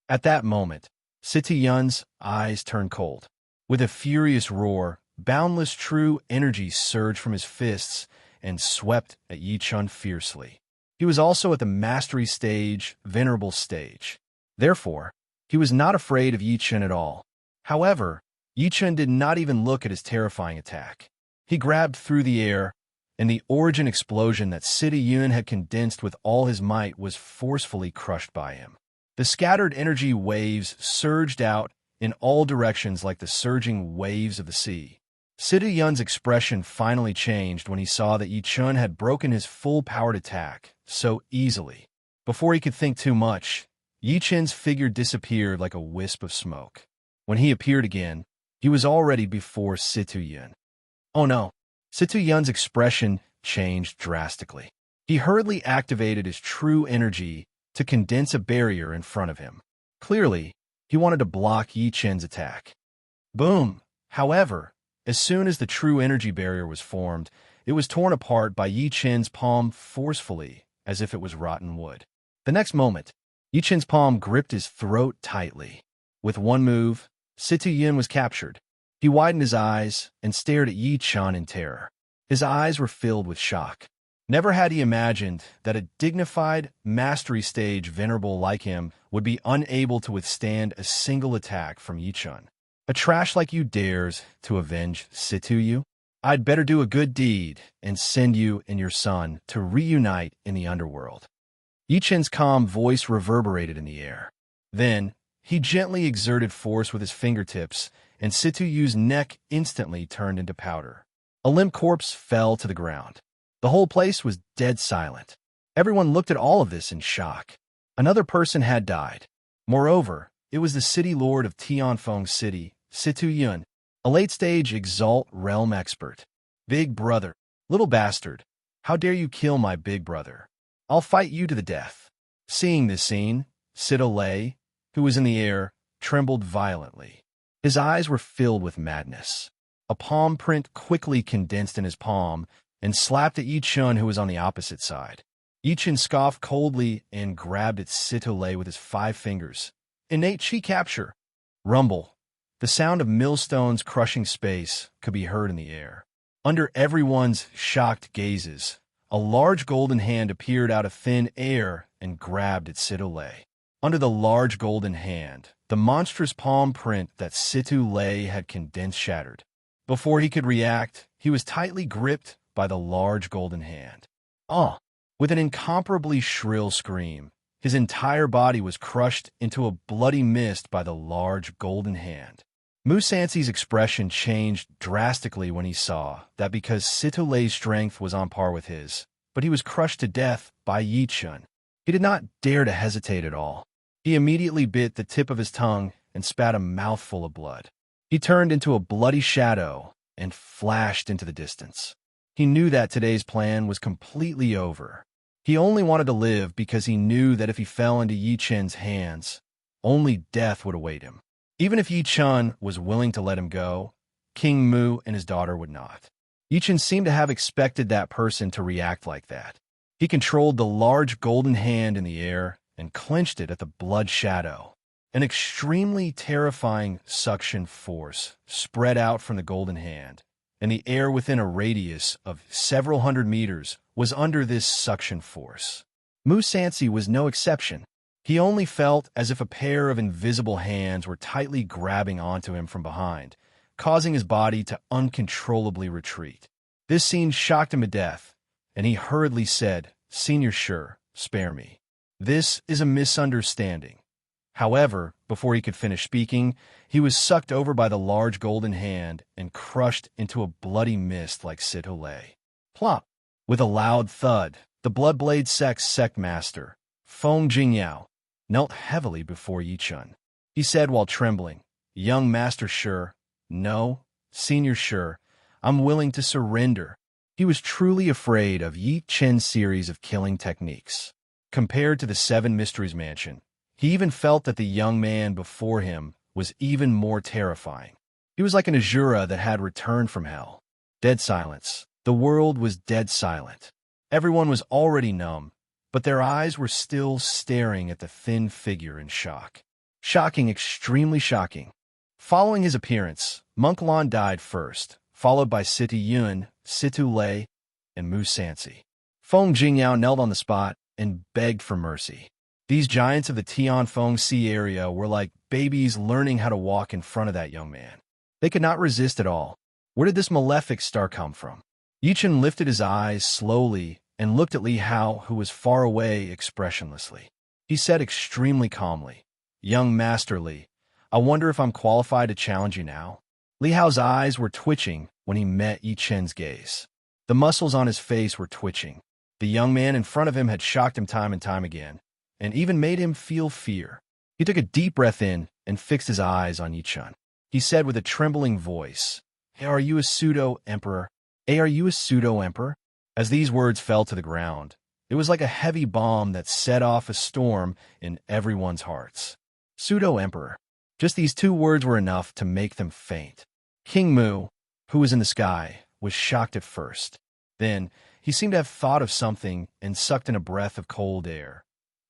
At that moment, Situ Yun's eyes turned cold. With a furious roar, boundless true energy surged from his fists and swept at Yi Chen fiercely. He was also at the mastery stage, venerable stage. Therefore, he was not afraid of Yi Chen at all. However, Yi Chen did not even look at his terrifying attack. He grabbed through the air, and the origin explosion that Situ Yun had condensed with all his might was forcefully crushed by him. The scattered energy waves surged out in all directions like the surging waves of the sea. Situ Yun's expression finally changed when he saw that Yi Chen had broken his full-powered attack so easily. Before he could think too much, Yi Chen's figure disappeared like a wisp of smoke. When he appeared again, he was already before Situ Yun. Oh no! Situ Yun's expression changed drastically. He hurriedly activated his true energy to condense a barrier in front of him. Clearly, he wanted to block Yi Chen's attack. Boom! However, as soon as the true energy barrier was formed, it was torn apart by Yi Chen's palm forcefully, as if it was rotten wood. The next moment, Yi Chen's palm gripped his throat tightly. With one move, Situ Yun was captured. He widened his eyes and stared at Yi Chen in terror. His eyes were filled with shock. Never had he imagined that a dignified, mastery stage venerable like him would be unable to withstand a single attack from Yi Chen. "A trash like you dares to avenge Situ Yu? I'd better do a good deed and send you and your son to reunite in the underworld." Yi Chen's calm voice reverberated in the air. Then, he gently exerted force with his fingertips, and Situ Yu's neck instantly turned into powder. A limp corpse fell to the ground. The whole place was dead silent. Everyone looked at all of this in shock. Another person had died. Moreover, it was the city lord of Tianfeng City, Situ Yun, a late-stage Exalt realm expert. "Big brother, little bastard, how dare you kill my big brother? I'll fight you to the death." Seeing this scene, Situ Lei, who was in the air, trembled violently. His eyes were filled with madness. A palm print quickly condensed in his palm and slapped at Yi Chen, who was on the opposite side. Yi Chen scoffed coldly and grabbed at Situ Lei with his 5 fingers. Innate chi capture. Rumble. The sound of millstones crushing space could be heard in the air. Under everyone's shocked gazes, a large golden hand appeared out of thin air and grabbed at Situ Lei. Under the large golden hand, the monstrous palm print that Situ Lei had condensed shattered. Before he could react, he was tightly gripped by the large golden hand. "Ah!" With an incomparably shrill scream, His entire body was crushed into a bloody mist by the large golden hand. Musansi's expression changed drastically when he saw that because Situle's strength was on par with his, but he was crushed to death by Yi Chun. He did not dare to hesitate at all. He immediately bit the tip of his tongue and spat a mouthful of blood. He turned into a bloody shadow and flashed into the distance. He knew that today's plan was completely over. He only wanted to live because he knew that if he fell into Yi Chun's hands, only death would await him. Even if Yi Chun was willing to let him go, King Mu and his daughter would not. Yi Chun seemed to have expected that person to react like that. He controlled the large golden hand in the air and clenched it at the blood shadow. An extremely terrifying suction force spread out from the golden hand, and the air within a radius of several hundred meters was under this suction force. Musansi was no exception. He only felt as if a pair of invisible hands were tightly grabbing onto him from behind, causing his body to uncontrollably retreat. This scene shocked him to death, and he hurriedly said, "Senior Sure, spare me. This is a misunderstanding." However, before he could finish speaking, he was sucked over by the large golden hand and crushed into a bloody mist like Situle. Plop! With a loud thud, the Bloodblade sect master, Feng Jingyao, knelt heavily before Yi Chun. He said while trembling, "Young Master Sure, no, Senior Sure, I'm willing to surrender." He was truly afraid of Yi Chun's series of killing techniques. Compared to the Seven Mysteries Mansion, he even felt that the young man before him was even more terrifying. He was like an Azura that had returned from hell. Dead silence. The world was dead silent. Everyone was already numb, but their eyes were still staring at the thin figure in shock. Shocking, extremely shocking. Following his appearance, Monklon died first, followed by Situ Yun, Situ Lei, and Musansi. Feng Jingyao knelt on the spot and begged for mercy. These giants of the Tianfeng Sea area were like babies learning how to walk in front of that young man. They could not resist at all. Where did this malefic star come from? Yi Chun lifted his eyes slowly and looked at Li Hao, who was far away expressionlessly. He said extremely calmly, "Young Master Li, I wonder if I'm qualified to challenge you now?" Li Hao's eyes were twitching when he met Yi Chun's gaze. The muscles on his face were twitching. The young man in front of him had shocked him time and time again, and even made him feel fear. He took a deep breath in and fixed his eyes on Yi Chun. He said with a trembling voice, Are you a pseudo-emperor? Are you a pseudo-emperor?" As these words fell to the ground, it was like a heavy bomb that set off a storm in everyone's hearts. Pseudo-emperor. Just these two words were enough to make them faint. King Mu, who was in the sky, was shocked at first. Then, he seemed to have thought of something and sucked in a breath of cold air.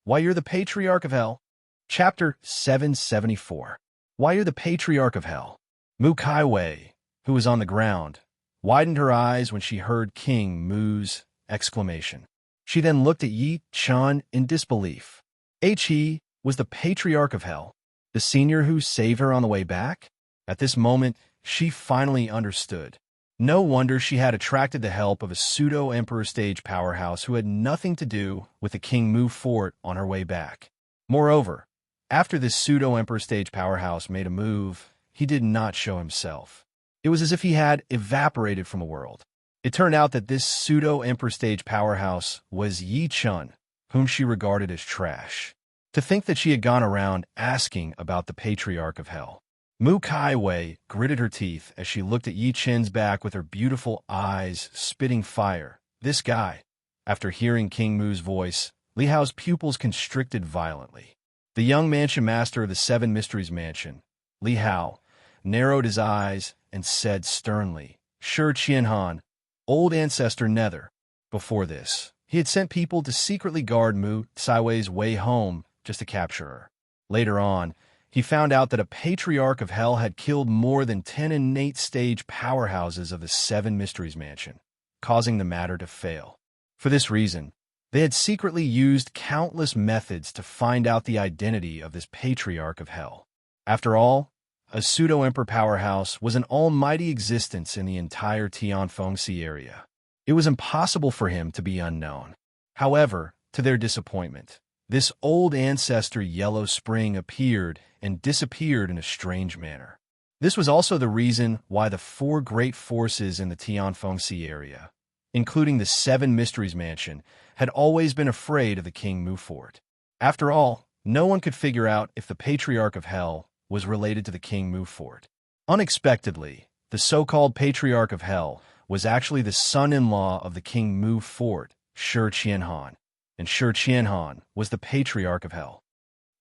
"Why, you're the Patriarch of Hell." Chapter 774. Why you're the Patriarch of Hell. Mu Kaiwei, who was on the ground, widened her eyes when she heard King Mu's exclamation. She then looked at Yi Chun in disbelief. He was the Patriarch of Hell, the senior who saved her on the way back? At this moment, she finally understood. No wonder she had attracted the help of a pseudo-emperor stage powerhouse who had nothing to do with the King Mu fort on her way back. Moreover, after this pseudo-emperor stage powerhouse made a move, he did not show himself. It was as if he had evaporated from the world. It turned out that this pseudo-emperor stage powerhouse was Yi Chun, whom she regarded as trash. To think that she had gone around asking about the Patriarch of Hell. Mu Kaiwei gritted her teeth as she looked at Yi Chun's back with her beautiful eyes spitting fire. This guy. After hearing King Mu's voice, Li Hao's pupils constricted violently. The young mansion master of the Seven Mysteries Mansion, Li Hao, narrowed his eyes and said sternly, "Sure, Qianhan, old ancestor Nether." Before this, he had sent people to secretly guard Mu Saiwei's way home just to capture her. Later on, he found out that a Patriarch of Hell had killed more than 10 innate stage powerhouses of the Seven Mysteries Mansion, causing the matter to fail. For this reason, they had secretly used countless methods to find out the identity of this Patriarch of Hell. After all, a pseudo-emperor powerhouse was an almighty existence in the entire Tianfeng Sea area. It was impossible for him to be unknown. However, to their disappointment, This old ancestor yellow spring appeared and disappeared in a strange manner. This was also the reason why the four great forces in the Tianfengxi area, including the Seven Mysteries Mansion, had always been afraid of the King Mu fort. After all, no one could figure out if the Patriarch of Hell was related to the King Mu fort. Unexpectedly, the so-called Patriarch of Hell was actually the son-in-law of the King Mu fort, Shi Qianhan, and Shi Qianhan was the Patriarch of Hell.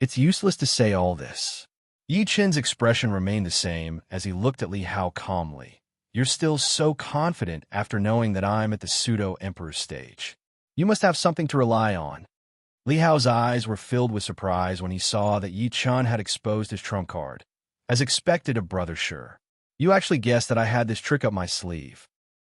It's useless to say all this. Yi Qin's expression remained the same as he looked at Li Hao calmly. You're still so confident after knowing that I'm at the pseudo-emperor stage. You must have something to rely on. Li Hao's eyes were filled with surprise when he saw that Yi Qin had exposed his trump card. As expected of Brother Shi, you actually guessed that I had this trick up my sleeve.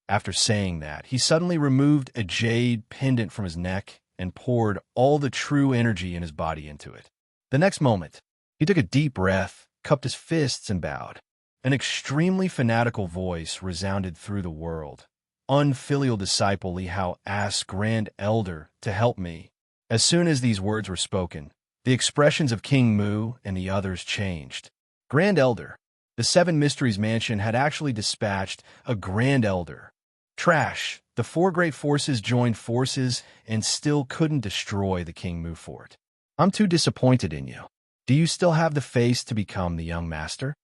After saying that, he suddenly removed a jade pendant from his neck and poured all the true energy in his body into it. The next moment, he took a deep breath, cupped his fists, and bowed. An extremely fanatical voice resounded through the world. Unfilial disciple Li Hao asked Grand Elder to help me. As soon as these words were spoken, the expressions of King Mu and the others changed. Grand Elder. The Seven Mysteries Mansion had actually dispatched a Grand Elder. Trash. The four great forces joined forces and still couldn't destroy the King Mu fort. I'm too disappointed in you. Do you still have the face to become the young master?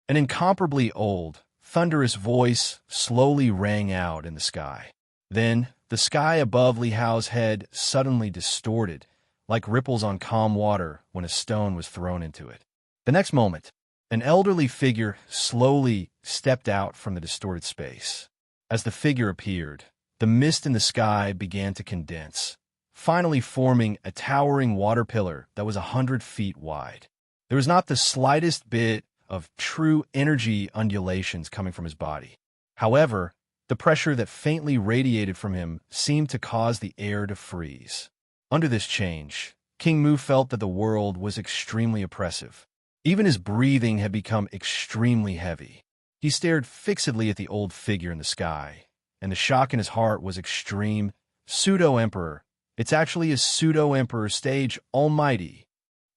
An incomparably old, thunderous voice slowly rang out in the sky. Then, the sky above Li Hao's head suddenly distorted, like ripples on calm water when a stone was thrown into it. The next moment, an elderly figure slowly stepped out from the distorted space. As the figure appeared, the mist in the sky began to condense, finally forming a towering water pillar that was 100 feet wide. There was not the slightest bit of true energy undulations coming from his body. However, the pressure that faintly radiated from him seemed to cause the air to freeze. Under this change, King Mu felt that the world was extremely oppressive. Even his breathing had become extremely heavy. He stared fixedly at the old figure in the sky, and the shock in his heart was extreme. Pseudo-emperor. It's actually a pseudo-emperor stage almighty.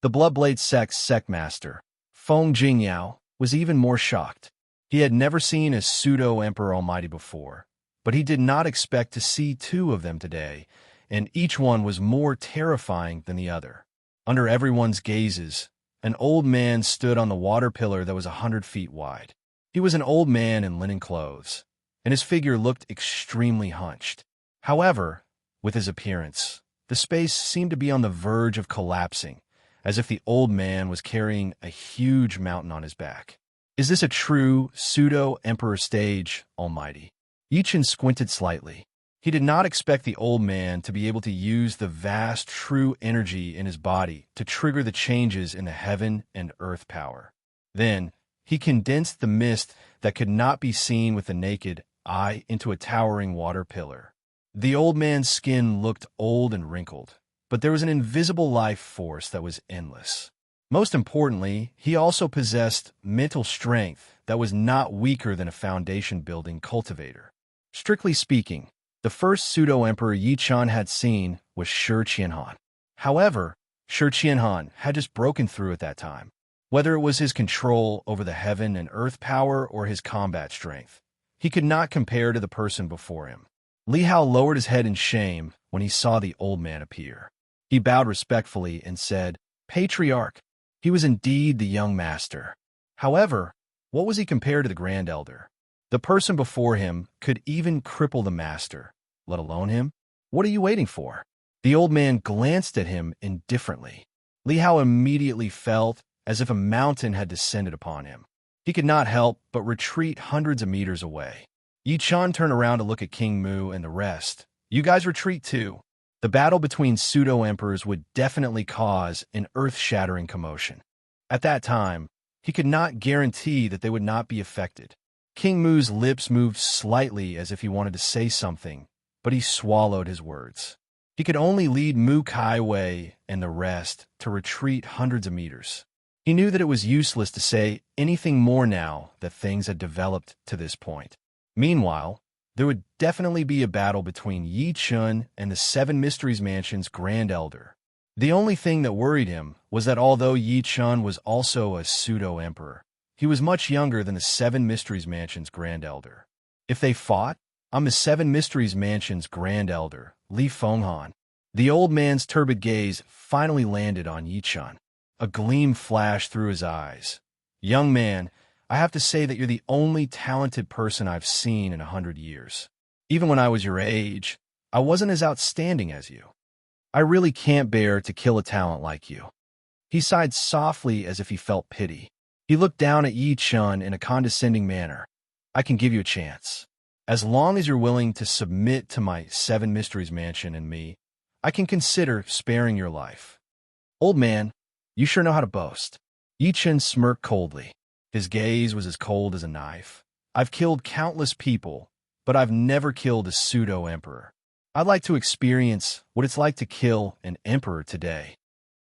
The Bloodblade sect's sectmaster, Feng Jingyao, was even more shocked. He had never seen a pseudo-emperor almighty before, but he did not expect to see two of them today, and each one was more terrifying than the other. Under everyone's gazes, an old man stood on the water pillar that was 100 feet wide. He was an old man in linen clothes, and his figure looked extremely hunched. However, with his appearance, the space seemed to be on the verge of collapsing, as if the old man was carrying a huge mountain on his back. Is this a true pseudo-emperor stage, almighty? Yi Qin squinted slightly. He did not expect the old man to be able to use the vast true energy in his body to trigger the changes in the heaven and earth power. Then, he condensed the mist that could not be seen with the naked eye into a towering water pillar. The old man's skin looked old and wrinkled, but there was an invisible life force that was endless. Most importantly, he also possessed mental strength that was not weaker than a foundation-building cultivator. Strictly speaking, the first pseudo-emperor Yi Qin had seen was Shi Qianhan. However, Shi Qianhan had just broken through at that time. Whether it was his control over the heaven and earth power or his combat strength, he could not compare to the person before him. Li Hao lowered his head in shame when he saw the old man appear. He bowed respectfully and said, "Patriarch." He was indeed the young master. However, what was he compared to the Grand Elder? The person before him could even cripple the master, let alone him. What are you waiting for? The old man glanced at him indifferently. Li Hao immediately felt as if a mountain had descended upon him. He could not help but retreat hundreds of meters away. Yi Qin turned around to look at King Mu and the rest. You guys retreat too. The battle between pseudo-emperors would definitely cause an earth-shattering commotion. At that time, he could not guarantee that they would not be affected. King Mu's lips moved slightly as if he wanted to say something, but he swallowed his words. He could only lead Mu Kaiwei and the rest to retreat hundreds of meters. He knew that it was useless to say anything more now that things had developed to this point. Meanwhile, there would definitely be a battle between Yi Qin and the Seven Mysteries Mansion's Grand Elder. The only thing that worried him was that although Yi Chun was also a pseudo-emperor, he was much younger than the Seven Mysteries Mansion's Grand Elder. If they fought, I'm the Seven Mysteries Mansion's Grand Elder, Li Fenghan. The old man's turbid gaze finally landed on Yi Chun. A gleam flashed through his eyes. Young man, I have to say that you're the only talented person I've seen in 100 years. Even when I was your age, I wasn't as outstanding as you. I really can't bear to kill a talent like you. He sighed softly as if he felt pity. He looked down at Yi Chun in a condescending manner. I can give you a chance. As long as you're willing to submit to my Seven Mysteries Mansion and me, I can consider sparing your life. Old man, you sure know how to boast. Yi Chun smirked coldly. His gaze was as cold as a knife. I've killed countless people, but I've never killed a pseudo-emperor. I'd like to experience what it's like to kill an emperor today.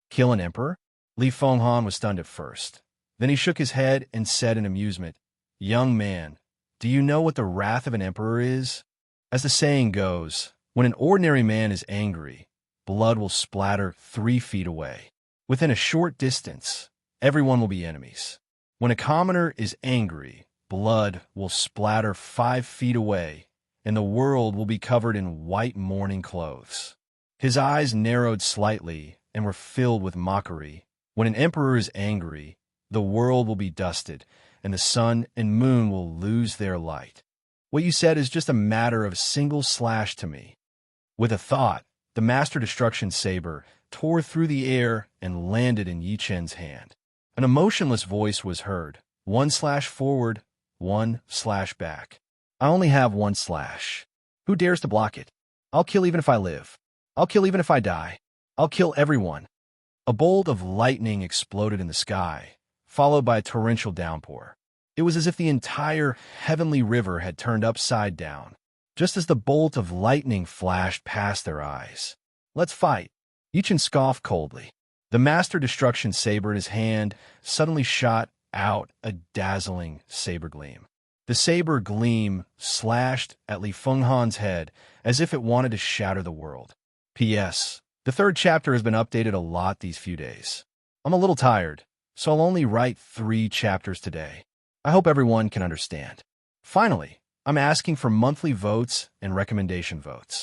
Kill an emperor? Li Fenghan was stunned at first. Then he shook his head and said in amusement, Young man, do you know what the wrath of an emperor is? As the saying goes, when an ordinary man is angry, blood will splatter 3 feet away. Within a short distance, everyone will be enemies. When a commoner is angry, blood will splatter 5 feet away, and the world will be covered in white mourning clothes. His eyes narrowed slightly and were filled with mockery. When an emperor is angry, the world will be dusted, and the sun and moon will lose their light. What you said is just a matter of a single slash to me. With a thought, the Master Destruction Saber tore through the air and landed in Yi Chun's hand. An emotionless voice was heard. 1 slash forward, 1 slash back. I only have 1 slash. Who dares to block it? I'll kill even if I live. I'll kill even if I die. I'll kill everyone. A bolt of lightning exploded in the sky, followed by a torrential downpour. It was as if the entire heavenly river had turned upside down, just as the bolt of lightning flashed past their eyes. Let's fight. Yi Chun scoffed coldly. The Master Destruction Saber in his hand suddenly shot out a dazzling saber gleam. The saber gleam slashed at Li Fenghan's head as if it wanted to shatter the world. P.S. The 3rd chapter has been updated a lot these few days. I'm a little tired, so I'll only write 3 chapters today. I hope everyone can understand. Finally, I'm asking for monthly votes and recommendation votes.